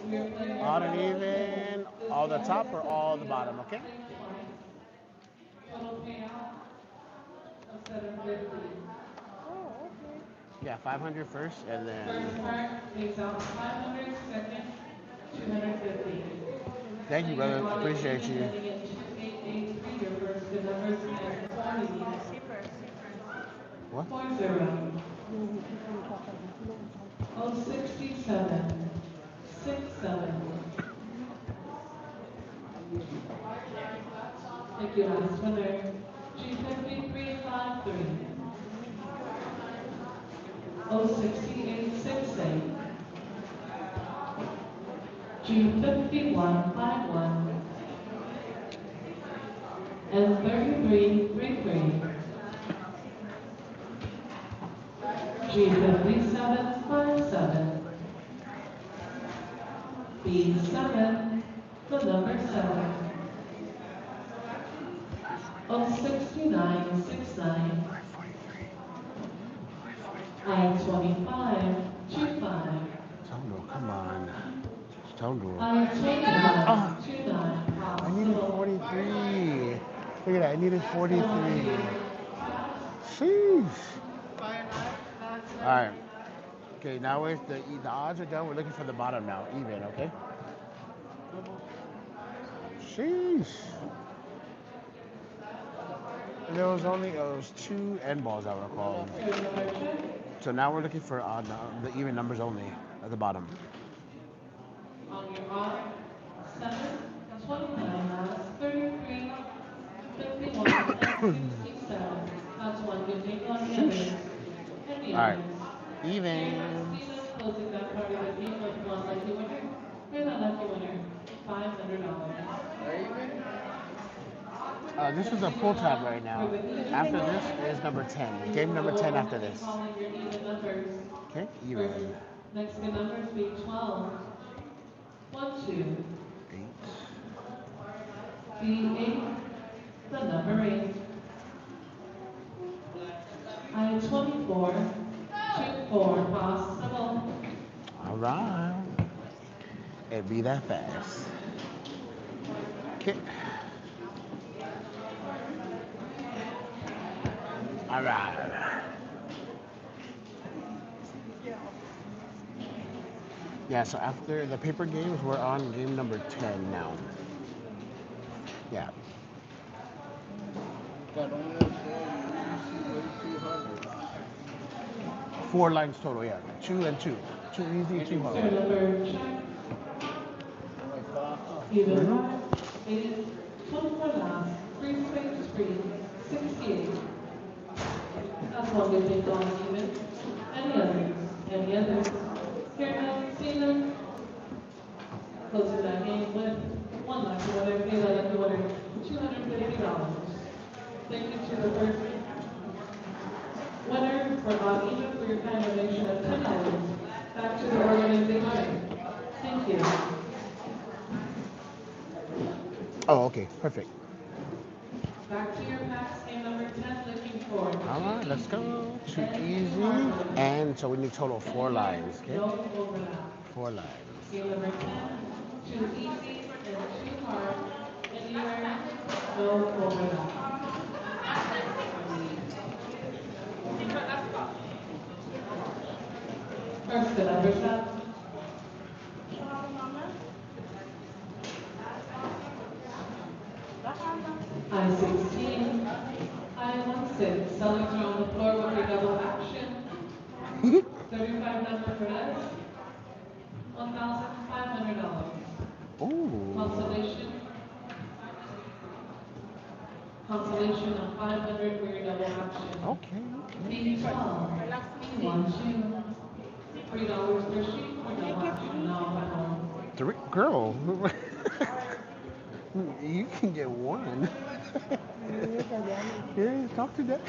We're playing Odd and your even. All the top or all the bottom, okay? total payout of 750. Yeah, 500 first, and then. First part pays out 500, second 250. Thank you, brother. Appreciate you. Ending in 2883, your first good numbers and 40. What? 40. Oh, 67. 67. Thank you, last winner. G5353. Oh, 6868. G5151. And 3333. G5757. B7. The number 7. Oh, 6969. I-2525. Tondo, come on. Tondo. I-2529. Oh, I needed Possible. 43. Look at that, I needed 43. Sheesh. All right. Okay, now the odds are done. We're looking for the bottom now, even, okay? Sheesh. And there was only two end balls, I recall. So now we're looking for the even numbers only at the bottom. On your odd, 7, 29, 33, 51, and 67. That's one good name on the other. And the All right. others. Even. See those closing that part of the game with one lucky winner? You're the lucky winner. $500. This is a pull tab right now. After this is number 10. Game number 10 after this. Calling your even numbers. Okay, even. Next good numbers being 12. 1, 2. 8. B8, the number 8. I 24, 2, 4, possible. All right. It be that fast. Okay. All right. Yeah, so after the paper games, we're on game number 10 now. Yeah. But on that day, you win 200. 4 lines total, yeah. 2 and 2. 2 easy, 2 hard. Number check. Only five. Even more. It is 24 last, 3 space 3, 68. That's all we think on even. Any others? Any others? Hear them, see them. Closing that game with 1 lucky winner, pay that lucky winner $250. Thank you to the first winner for on even for your kind donation of $10. Back to the organization. Thank you. Oh, okay. Perfect. Back to your packs, game number 10, looking for. All right, let's go. 2 easy. And so we need total 4 lines, okay? No overlap. 4 lines. Game number 10, 2 easy and 2 hard. Anywhere, no overlap. First, the numbers up. I-16, I-16, sellers are on the floor with your double action. 35 number for us, $1,500. Ooh. Consolation of 500 for your double action. Okay. B12, B12, $3 per sheet for double action. No, Girl. You can get 1. Yeah, talk to that.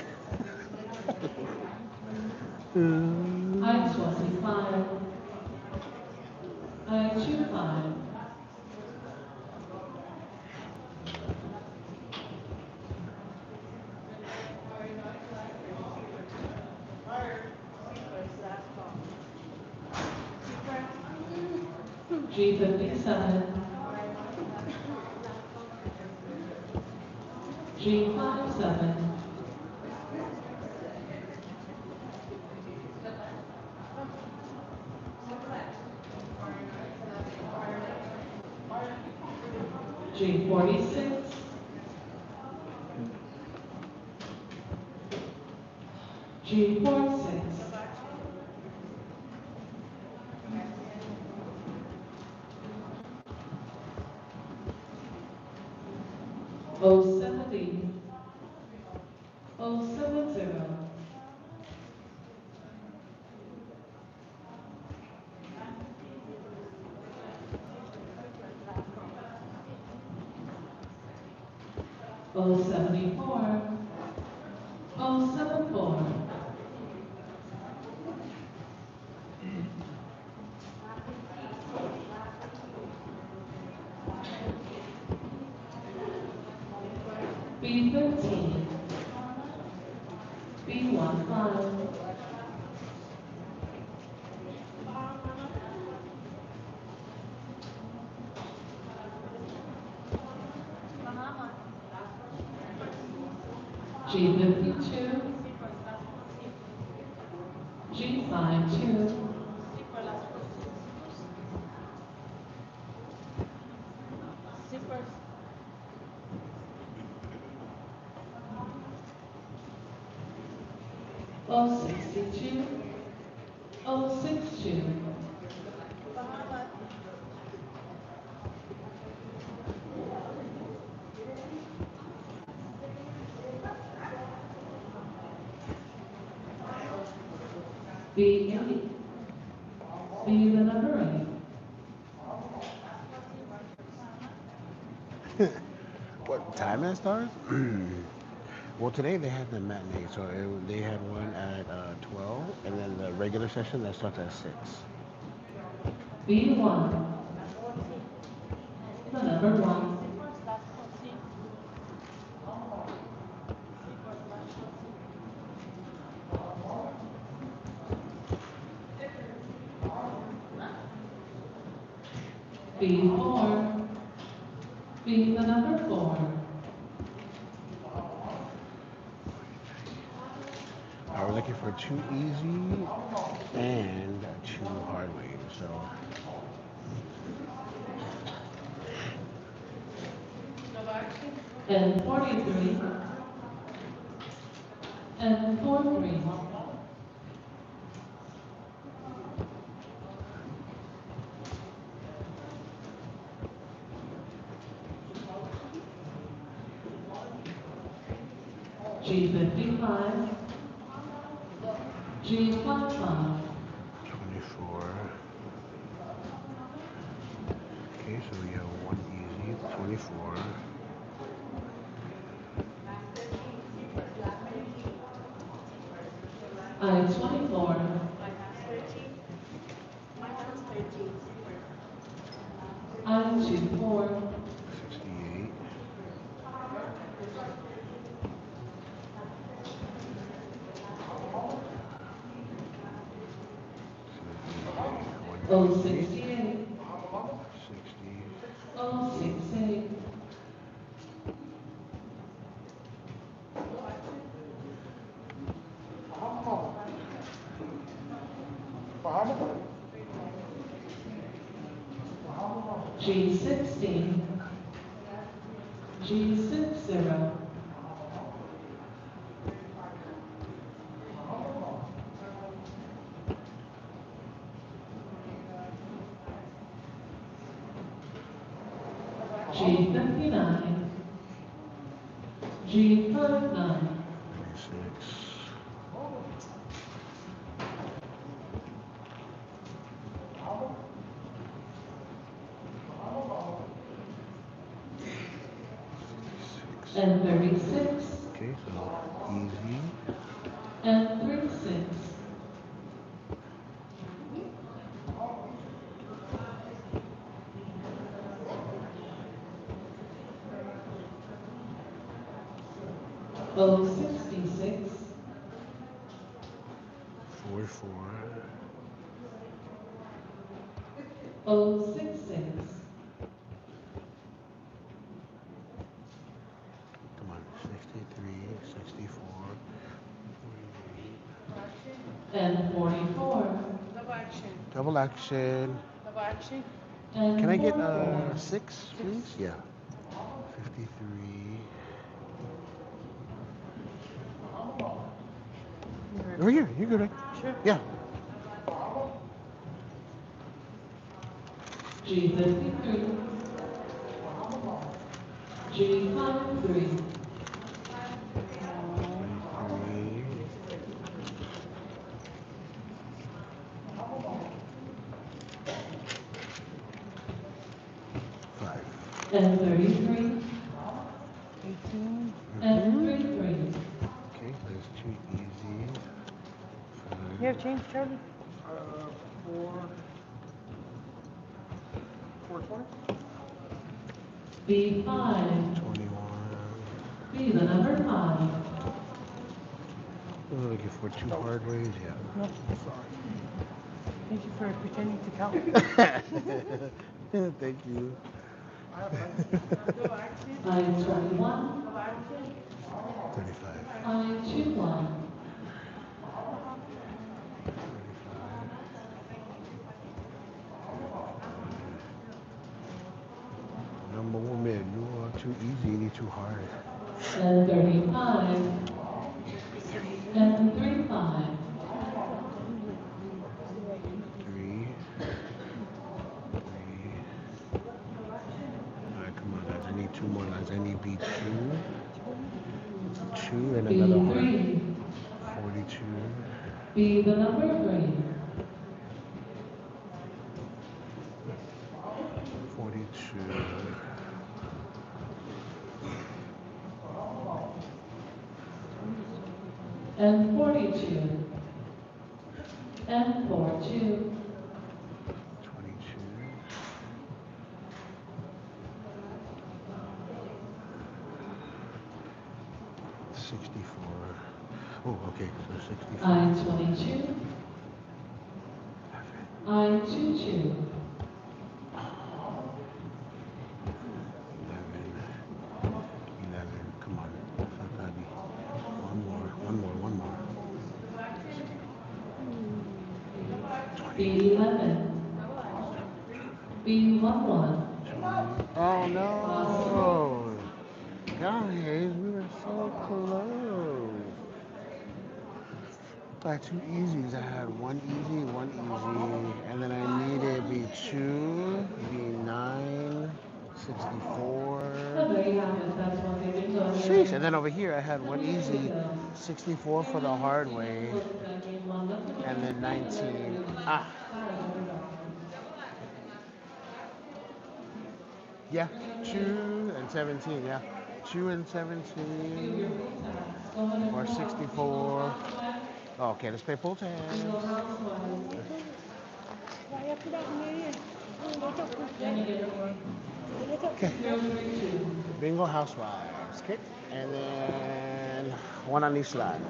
I-25, I-25. G57, G57, G46, G46, O70, O70, O74, O74, B13, B15, G52, G52, O62, O62, B8, B the number 8. What time it starts? Well, today they had the matinee, so they had one at 12, and then the regular session that starts at 6. B1, the number 1. B4, B the number 4. We're looking for 2 easy and 2 hard waves. So And 43, and 43. G55, G55. 24. Okay, so we have 1 easy, 24. I-24, I-24, 68. O68, 60. O68. G60, G60, G59, G59, 26. and 36, Okay, so easy. and 36. O66, 44. O66, Come on, 63, 64. and 44, Double action. and Can I get 44. 6, please? Yeah. 53. Over here. You good, right? Sure. Yeah. G53, G53, 23. 5. and 33, 18. and 33. Okay, there's 2 easy. You have change, Charlie? 420? B5, 21. B the number 5. We're looking for 2 hard waves. Yeah. No. Thank you for pretending to count. Thank you. I-21, 35. I-21, 35. Number woman, you are too easy, you need too hard. and 35, and 35. 3. 3. Alright, come on, lads. I need 2 more, lads. I need B2. 2 and another hard. B3, 42. B the number 3. 42. and 42, and 42. 22. 64. Oh, okay, so 64. I-22, I-22, 11. Come on. Sakabi. One more. B11, B11, Oh no! Guys, we were so close. I had two easies. I had one easy, and then I needed B2, B9, 64. Oh, there you have it. That's what they've been doing. Sheesh. And then over here I had one easy, 64 for the hard way, and then 19. Ah, yeah, 2 and 17, yeah. 2 and 17, or 64. Oh, okay, let's play pull tabs. Okay. Bingo Housewives. Okay. And then one on each side.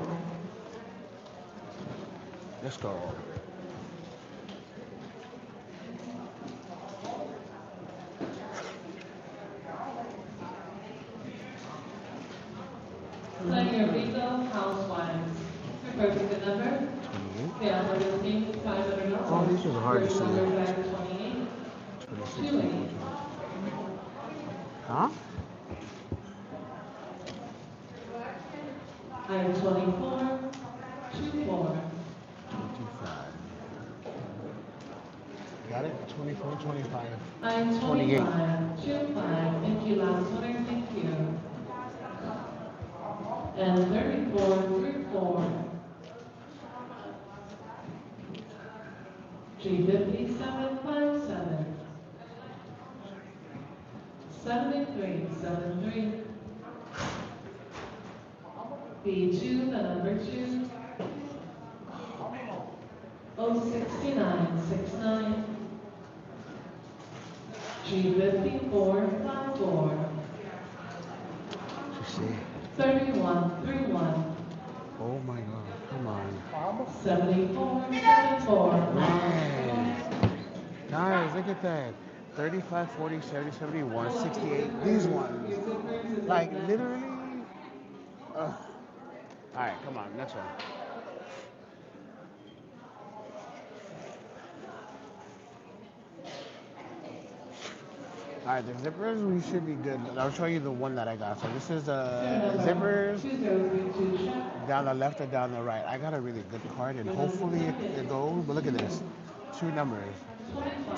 Let's go. Play your bingo housewives. Purchase the number. 28. The number is named $500. Oh, these are hard to see. Number 28. 26. 28. Huh? I-24, 24. 25. Got it? 24, 25. I-25, 25. Thank you, last winner. Thank you. And 34, 34. 357, 57. 73, 73. B2, the number 2. 069, 69. 354, 54. Let's see. 31, 31. Oh my god, come on. 74, 74. Man. Guys, look at that. 35, 40, 70, 71, 68. These ones. Like, literally. Alright, come on, next one. Alright, the zippers, we should be good. I'll show you the one that I got. So this is zippers down the left or down the right. I got a really good card, and hopefully it goes. But look at this. Two numbers.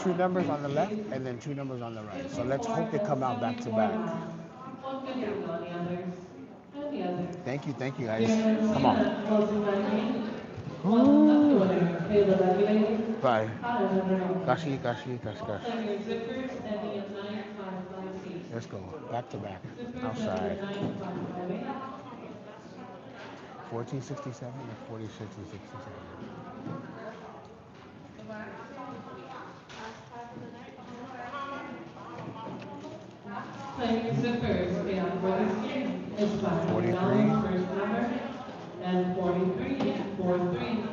Two numbers on the left, and then two numbers on the right. So let's hope they come out back to back. Thank you, guys. Come on. Ooh. Bye. Kashi. Let's go. Back to back. Outside. 1467 or 46 and 67. Playing zippers beyond what is game is $500 first number and 43, 43.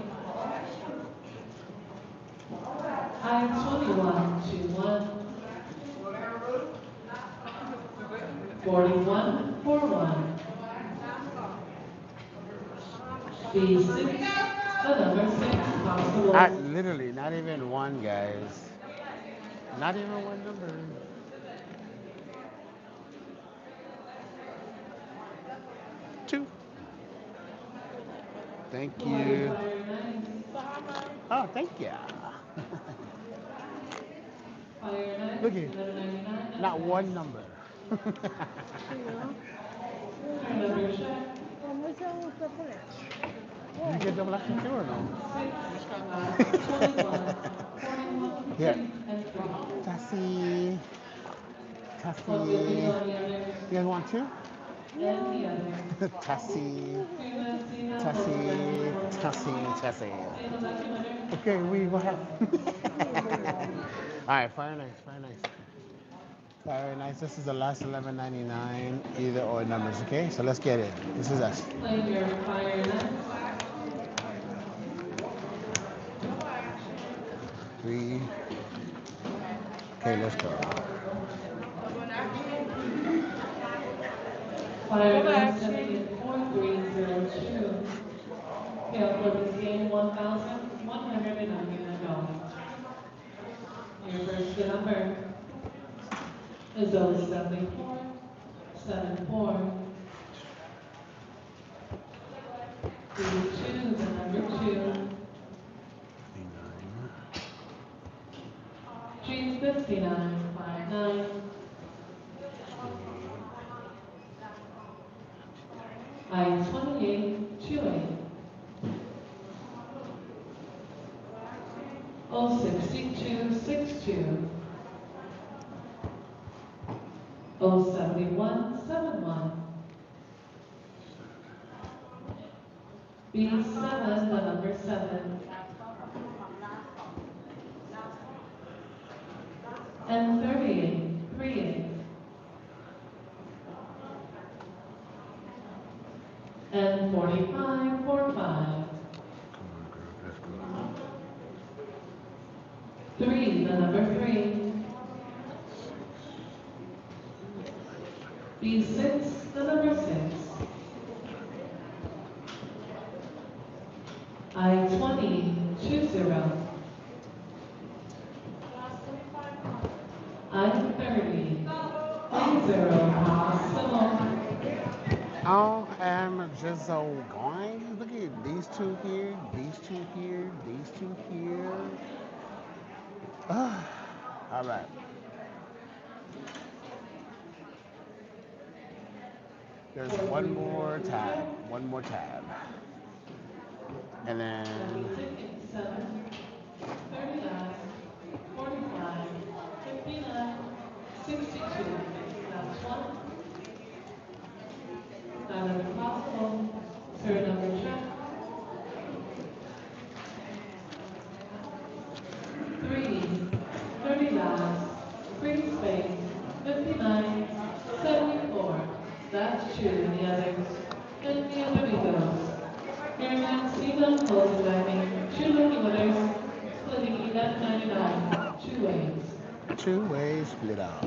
I-21, 21. 41, 41. B6, the number 6, possible. Literally, not even one, guys. Not even one number. Two. Thank you. Oh, thank you. Look here. Not one number. You get double action too or no? Here. Tassie. You guys want two? and the other. Tessie, Do you not see that Tessie, photograph? Tessie, Tessie. See the lucky winner? Okay, we go ahead. All right, fire nice, fire nice. Fire nice. This is the last 11.99, either or numbers. Okay, so let's get it. This is us. Claim your fire next. 3. Okay, let's go. Fire next ending in 4302. Payout for this game, $1,199. Your first number is 07474. Do you choose the number 2? G5959. I2828. 06262. 07171. B7, the number 7. And 3838. And 4545. 3, the number 3. B6, the number 6. I2020. I30. 30 possible. I'm just so going. Look at these two here, these two here, these two here. All right. There's one more tab. One more tab. And then 7, 39, 45, 59, 62. That's one. Not impossible. Third number check. 3, 30 dollars, free space, 59, 74. That's two. And the others. And the other we go. Your next season closing diving. Two lucky winners, splitting $11.99. Two ways. two ways split up.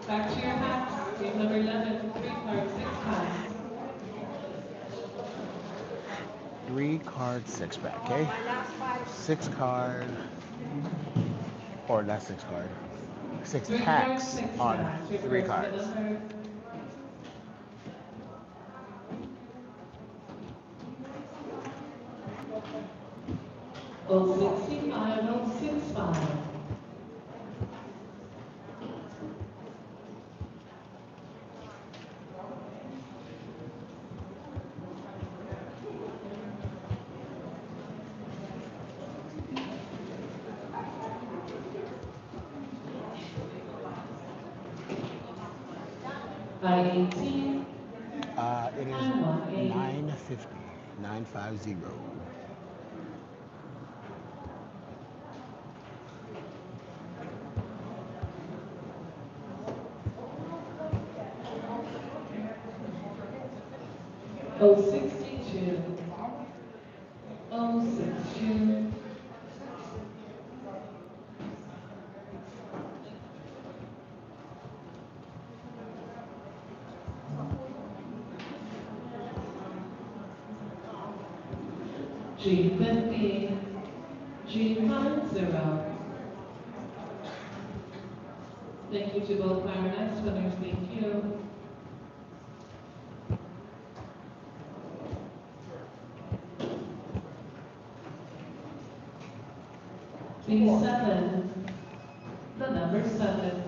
Back to your hats. Game number 11, 3 cards, 6 times. 3 card 6 pack, okay? 6 card, or not 6 card, 6 3 cards, packs 6 on times. 3 cards. Oh, 65, oh, 65. I-18. It is 950, 950. Oh, 62. Oh, 62. G50. G50. Thank you to both Clarinets winners. Thank you. B7, the number 7.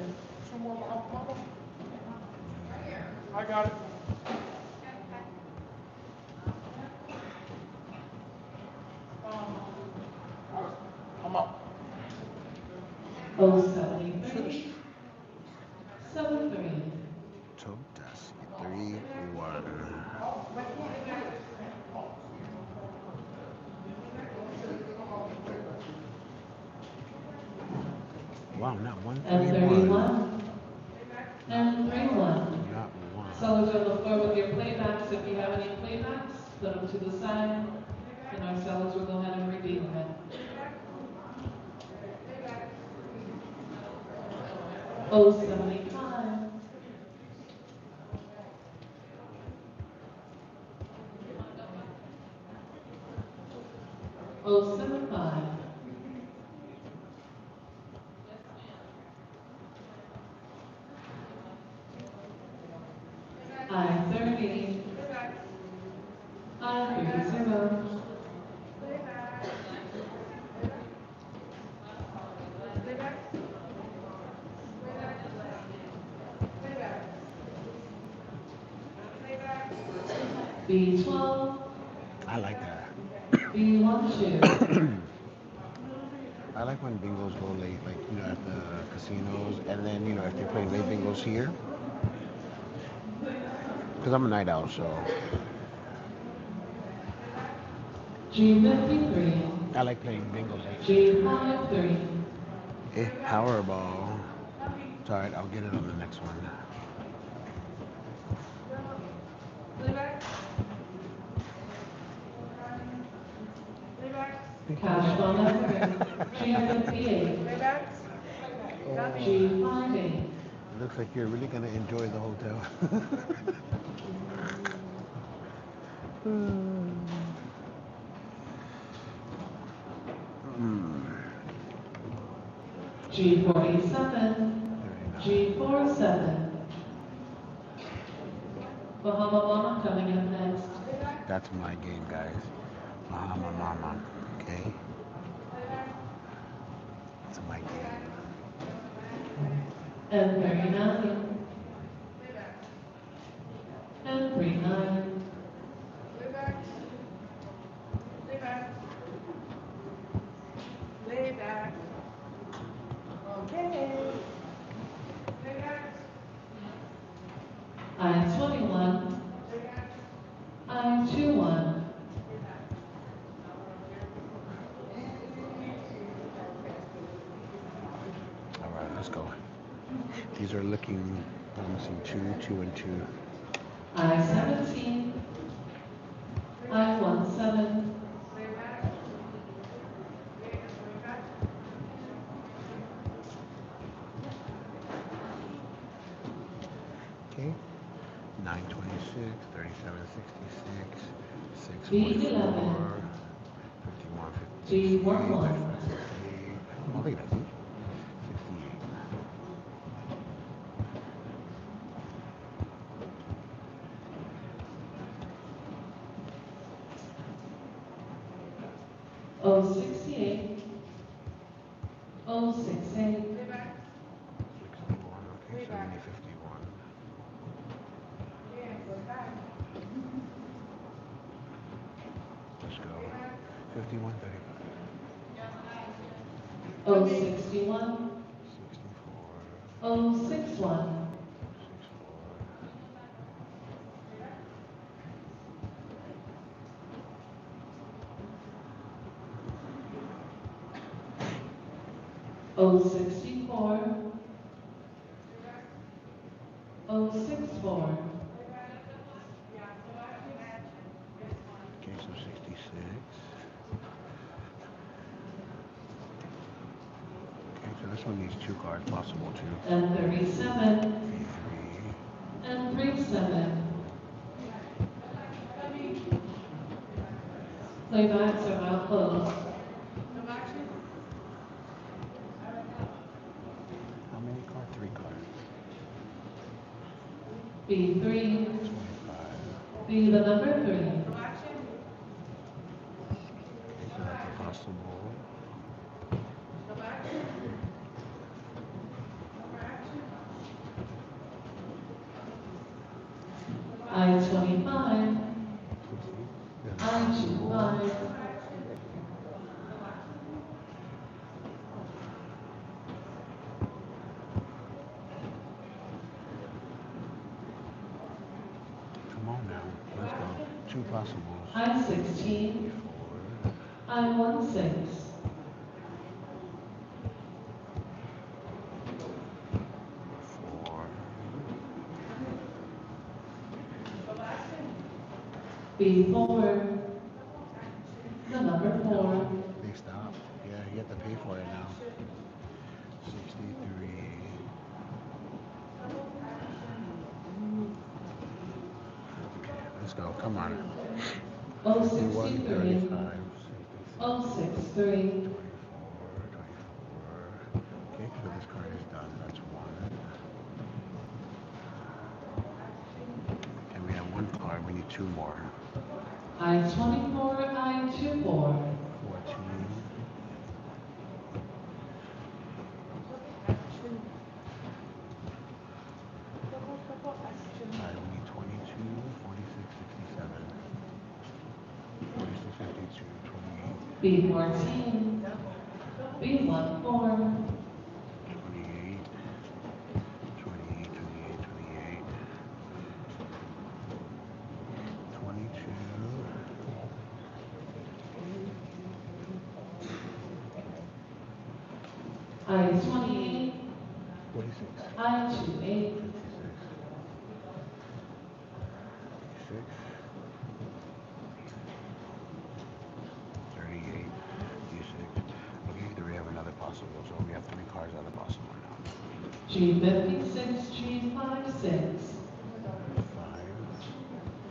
I got it. I'm up. Oh, 73. Wow, not one, and three, one. 31, and 3-1. Not one. Sellers on the floor with your playbacks. If you have any playbacks, put them to the side, and our sellers will go ahead and redeem them. 075, 075, I-30, I-30, B12, I like that. B12. I like when bingos go late, like, at the casinos, and then, if they play late bingos here, because I'm a night owl, so G53, I like playing bingo late. G53, Powerball. It's alright, I'll get it on the next one. Cash bonus, G58, G58. Looks like you're really gonna enjoy the hotel. G47, G47. Bahama Mama coming up next. That's my game, guys. Mama, mama. Okay? It's my game. And 39, and 39. Okay. I-21, I-21. Alright, let's go. These are looking promising. 2, 2, and 2. I-17, I-17. Okay? 926, 3766, B11, 51, G11. 58. Oh, look at that. 58. 068, 068. 61, okay, 70, 51. Let's go. 51, 061, 34, 64, 061. 064, 064. okay, so 66. Okay, so this one needs 2 cards, possible 2. And 37, 3. and 37. Playbacks are now closed. How many cards? 3 cards. B3, 25. be the number 3. Okay, so that's a possible. I-25, Then a possible. I-25. Come on now. Let's go. 2 possibles. I-16, 4. I-16. B4, the number 4. They stop. Yeah, you have to pay for it now. 63. Let's go. Come on. 063, 35. 063. 24. Okay, so this card is done. That's one. And we have one card. We need two more. I-24, I-24. 14. Alright, we need 22, 46, 67. 46, 52, 28. B14, B14. 28, 28, 28, 28, 22, I-28, 46, I-28. 56, 38, 36. Okay, do we have another possible? So we have three cards out of the possible now. G56, G56. 5, 5,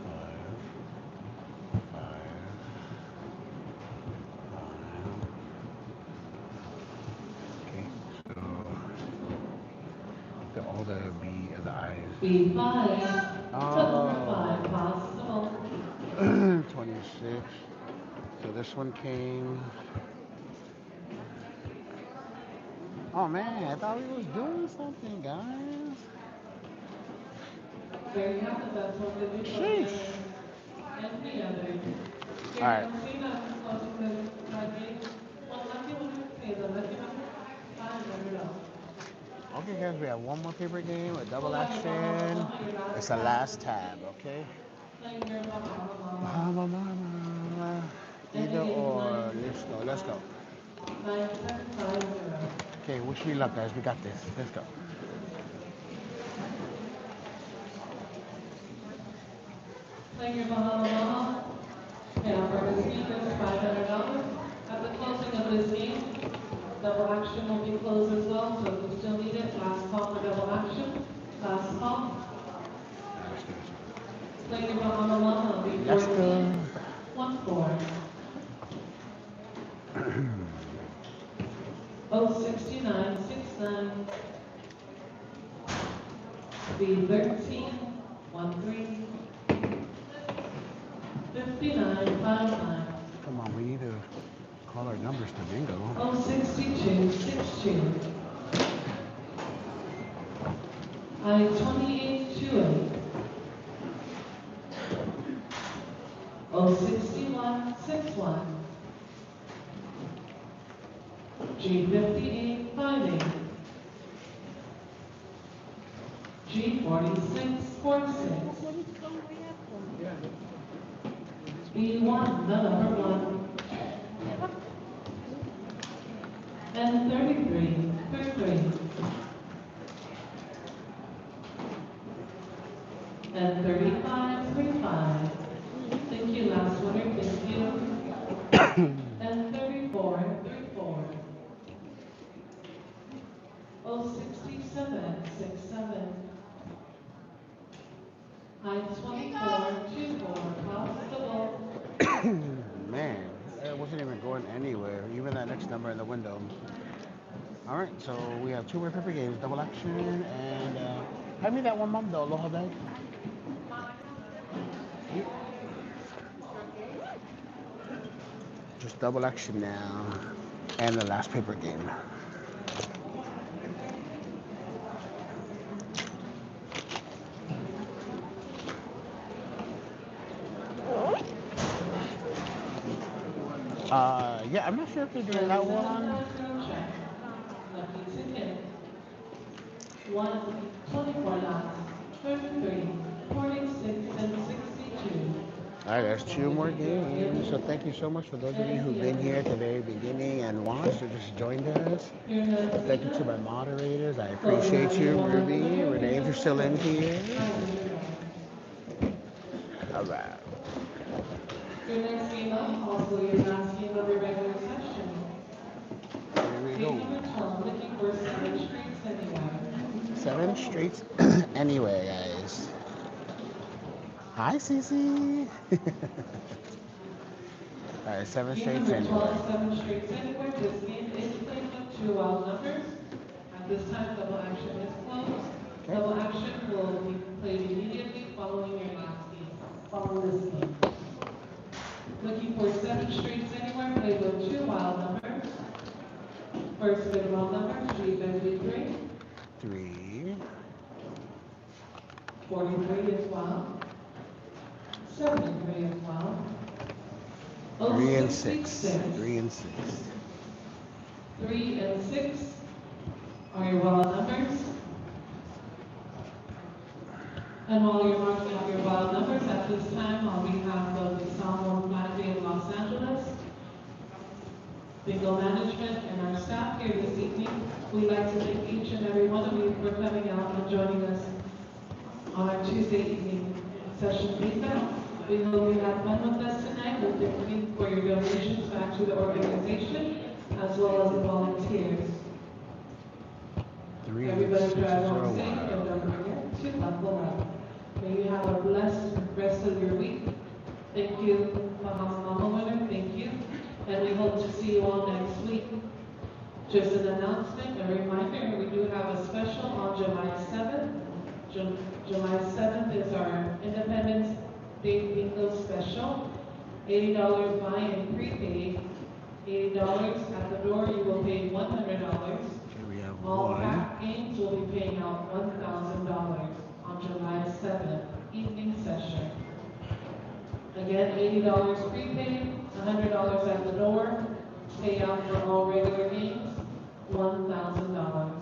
5, 5. Okay, so all the B and the I's. B5, Oh, 5 possible. 26. So this one came. Oh man, I thought we was doing something, guys. There you have it, that's what they do. Sheesh. And the other. All right. Okay, guys, we have one more paper game, a double action. It's the last tab, okay? Mama, mama. Either or. Let's go. Let's go. 9750. Okay, wish me luck, guys. We got this. Let's go. Playing your Bahama. And for this game, there's $500. At the closing of this game, double action will be closed as well, so if you still need it, last call for double action. Last call. Playing your Bahama will be Let's 14, go. 1-4. 069, 69. B13, 13. 59, 59. Come on, we need to call our numbers to bingo. 062, 62. I-28, 28. 061, 61. G58, 58. G46, 46. B1, the number 1. And 33, 33. And 35, 35. Thank you, last winner, thank you. And 34, 34. 067, 67. I-24, 24, possible. Man, it wasn't even going anywhere. Even that next number in the window. All right, so we have two more paper games, double action, and hand me that one, Mom, the Aloha bag. Just double action now, and the last paper game. Yeah, I'm not sure if they're doing that one. Lucky ticket. 1, 24 lots, 33, 46, and 62. All right, there's two more games. So thank you so much for those of you who've been here today, beginning and watched or just joined us. Thank you to my moderators. I appreciate you, Ruby. Renee, if you're still in here. All right. Your next game up, also your last game of your regular session. Here we Game go. number 12, looking for 7 straights anywhere. 7 straights anyway, guys. Hi, Cece. All right, 7 Game straights number anyway. 12, 7 straights anywhere. This game is played with 2 wild numbers. At this time, double action is closed. Okay. Double action will be played immediately following your last game, following this game. Looking for 7 straights anywhere, played with 2 wild numbers. First good wild number, 353. 3. 43 is wild. 73 is wild. 3 and 6. 66. 3 and 6. 3 and 6 are your wild numbers. And while you're marking out your wild numbers, at this time, on behalf of the Samoan Flag Day in Los Angeles, bingo management, and our staff here this evening, we'd like to thank each and every one of you for coming out and joining us on our Tuesday evening session bingo. We hope you had fun with us tonight. We thank you for your donations back to the organization, as well as the volunteers. 3 and Everybody 6 drive are on safe wild. and don't forget to buckle up. May you have a blessed rest of your week. Thank you, Mama Winner. Thank you. And we hope to see you all next week. Just an announcement, a reminder, we do have a special on July 7th. July 7th is our Independence Day Bingo special. $80 buy and prepaid. $80 at the door, you will pay $100. Here we have All 1. pack games will be paying out $1,000 on July 7th, evening session. Again, $80 prepaid, $100 at the door. Pay out for all regular games, $1,000.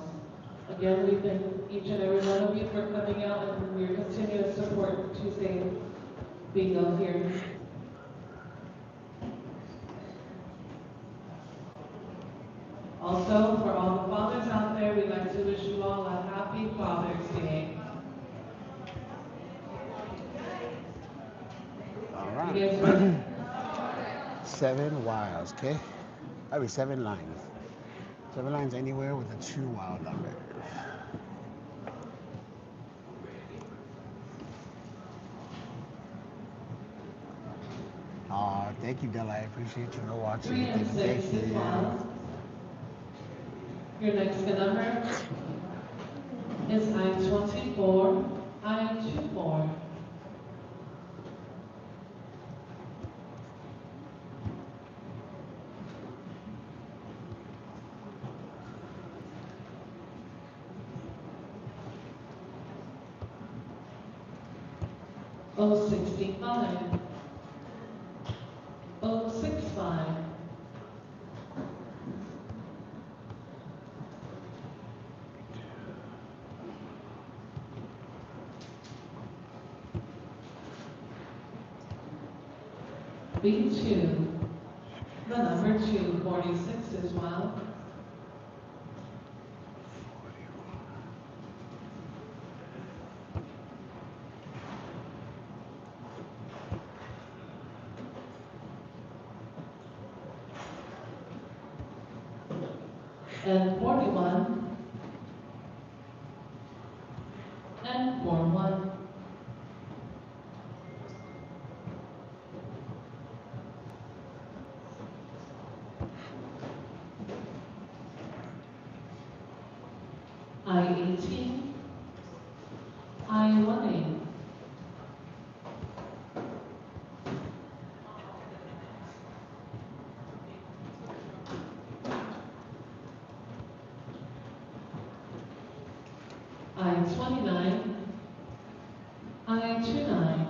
Again, we thank each and every one of you for coming out and for your continuous support Tuesday bingo here. Also, for all the fathers out there, we'd like to wish you all a happy Father's Day. All You right. guys ready? 7 wilds, okay? I mean 7 lines. 7 lines anywhere with a 2 wild number. Aw, thank you, Della. I appreciate you for watching. 3 and 6 Thank is you. wild. Your next good number is I-24, I-24. O65, O65, B2, the number 2, 46 is wild. And 41, and 41. I-18, I-18. I-29, I-29.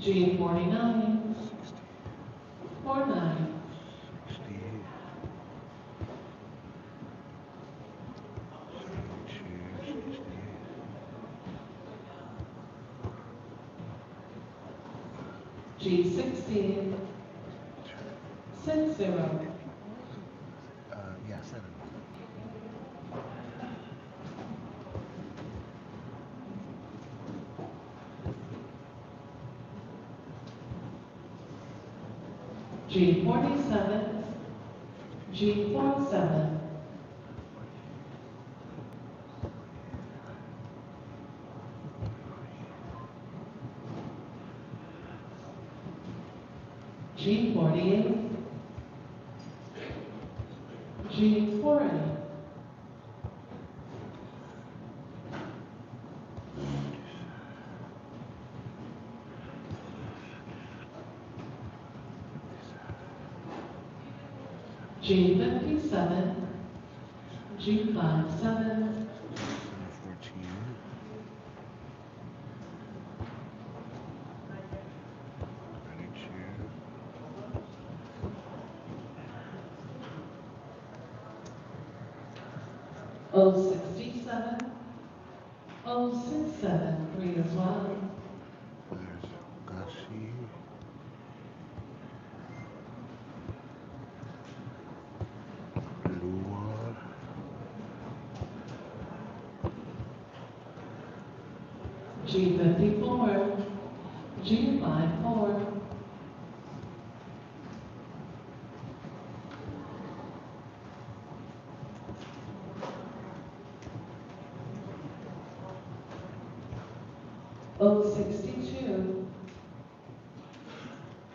G49, 49. 60. G16, 6-0. Yeah, 7. G47, G47, G48, G40, G57, G57, 14. 92. O67, O67, 3 as well. There's Gashi. Lua. G54, G54, O62,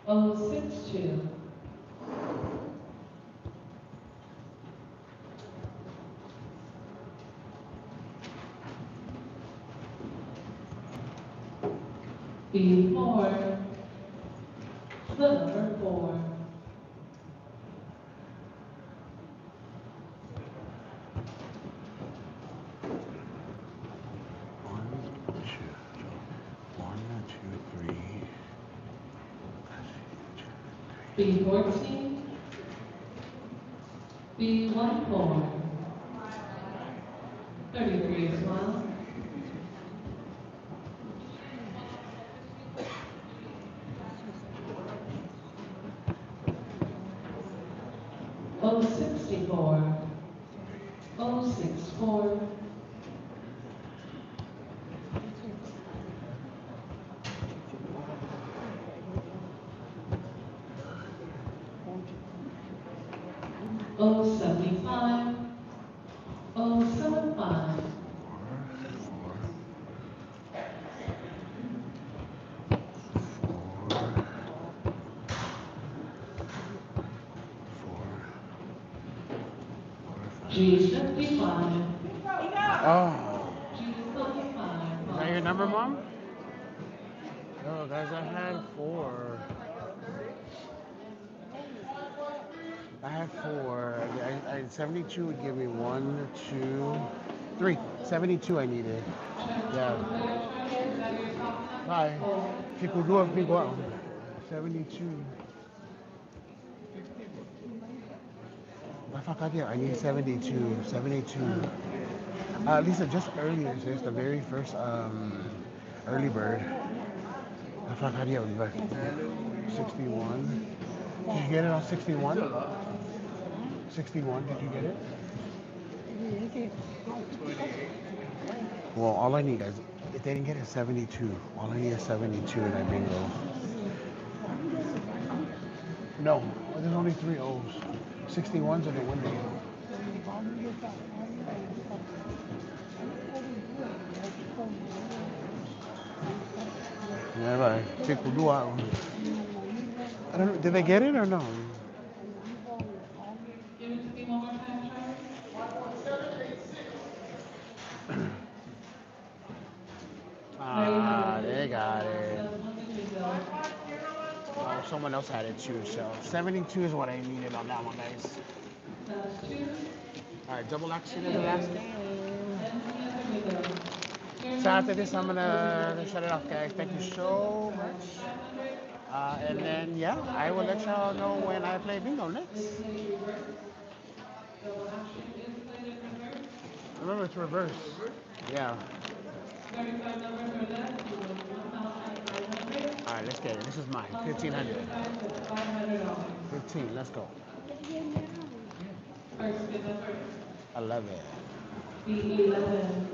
O62, B4, the number 4. One, two, three. B14, B14, 33 as well. O64, O64, O75, O75, G55, Oh, G55. is that your number, Mom? No, guys, I had 4. I had 4. 72 would give me 1, 2, 3. 72 I needed. Yeah. Bye. Fico 2, fico 1. 72. I forgot, yeah, I need 72. 72. Lisa, just earlier, sis, the very first early bird. I forgot, yeah, but 61. Did you get it on 61? 61, did you get it? Well, all I need, guys, if they didn't get it 72, all I need is 72 and I bingo. No, there's only 3 O's. 61's in the window. Yeah, bye. Fico 2. I don't know, did they get it or no? Give it to me one more time, Charlie. They got it. Oh, someone else had it too, so 72 is what I needed on that one, guys. That's 2. All right, double action is the last game. And the other window. So after this, I'm gonna shut it off, guys. Thank you so much. And then, yeah, I will let y'all know when I play bingo next. They play reverse. Double action is played in reverse. Remember, it's reverse. Yeah. 35 numbers are left. You win 1,500. All right, let's get it. This is mine. 1,500. $500. 15. Let's go. First bid number 11. B11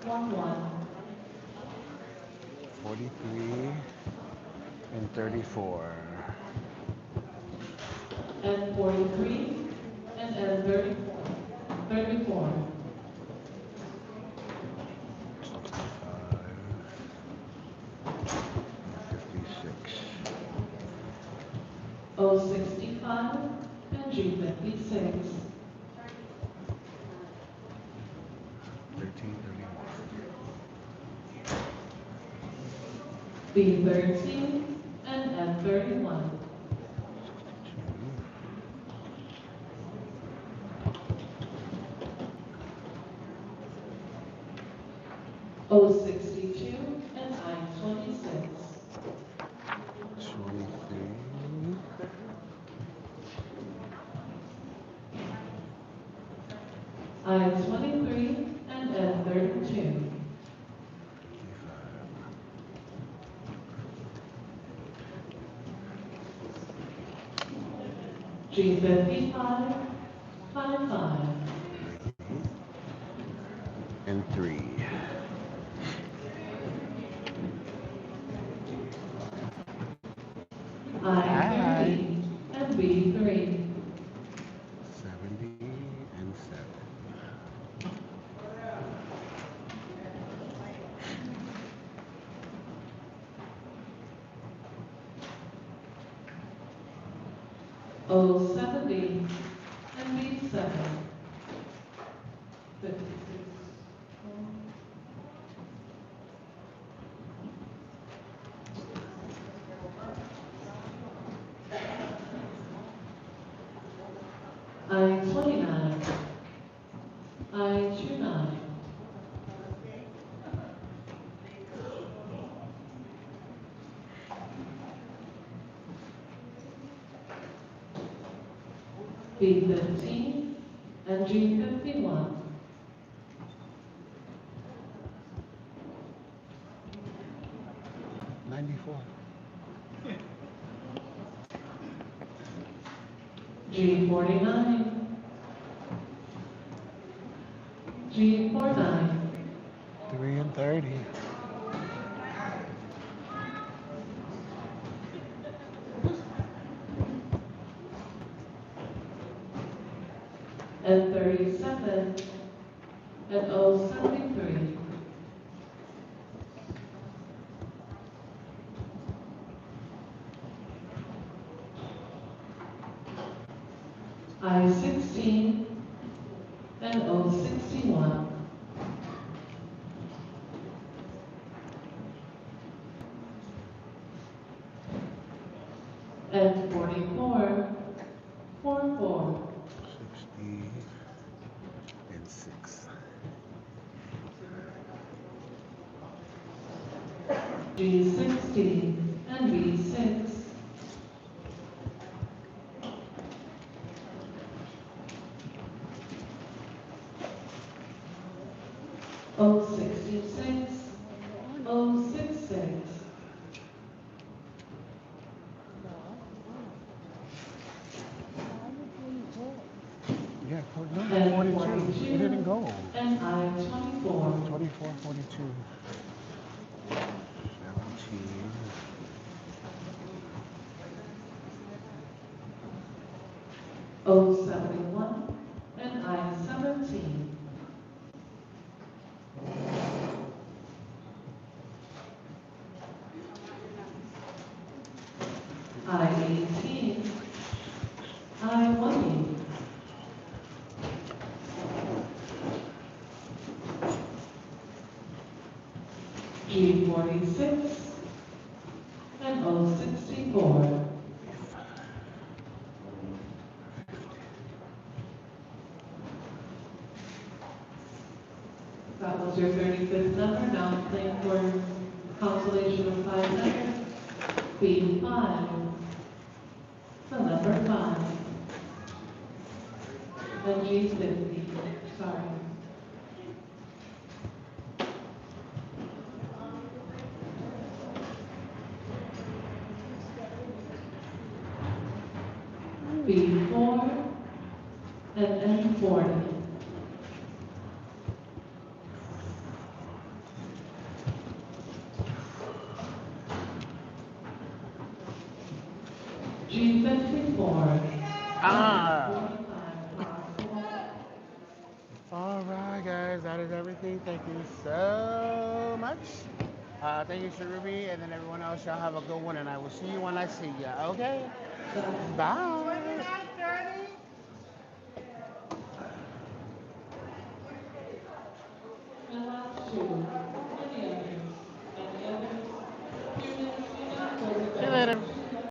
11 43 and 34. and 43 and 34. 34. 56. O65 and G56. 1331. B13 and N31. 062 and I26. 23. I23 and N32. G55 55. And 3. I30 and B3. 70 and 7. O70 and B7. 56. I29. I29. B15 and G51. 94. G49. G49. 3 and 30. And 37 and O73. I16 and O61. And 44, 44. 60 and 6. G60 and B6. O66, O66. Yeah, no, And 42. It didn't go. And I24. 24, 42. 17. O71 and I17. I18. I1. G46 and O64. That was your 35th number. Now playing for consolation of 500. B5. The number 5. And G50. Sorry. and N40. G54. Ah. All right, guys, that is everything. Thank you so much. Thank you, Ruby, and then everyone else. Y'all have a good one, and I will see you when I see you. Okay? Bye.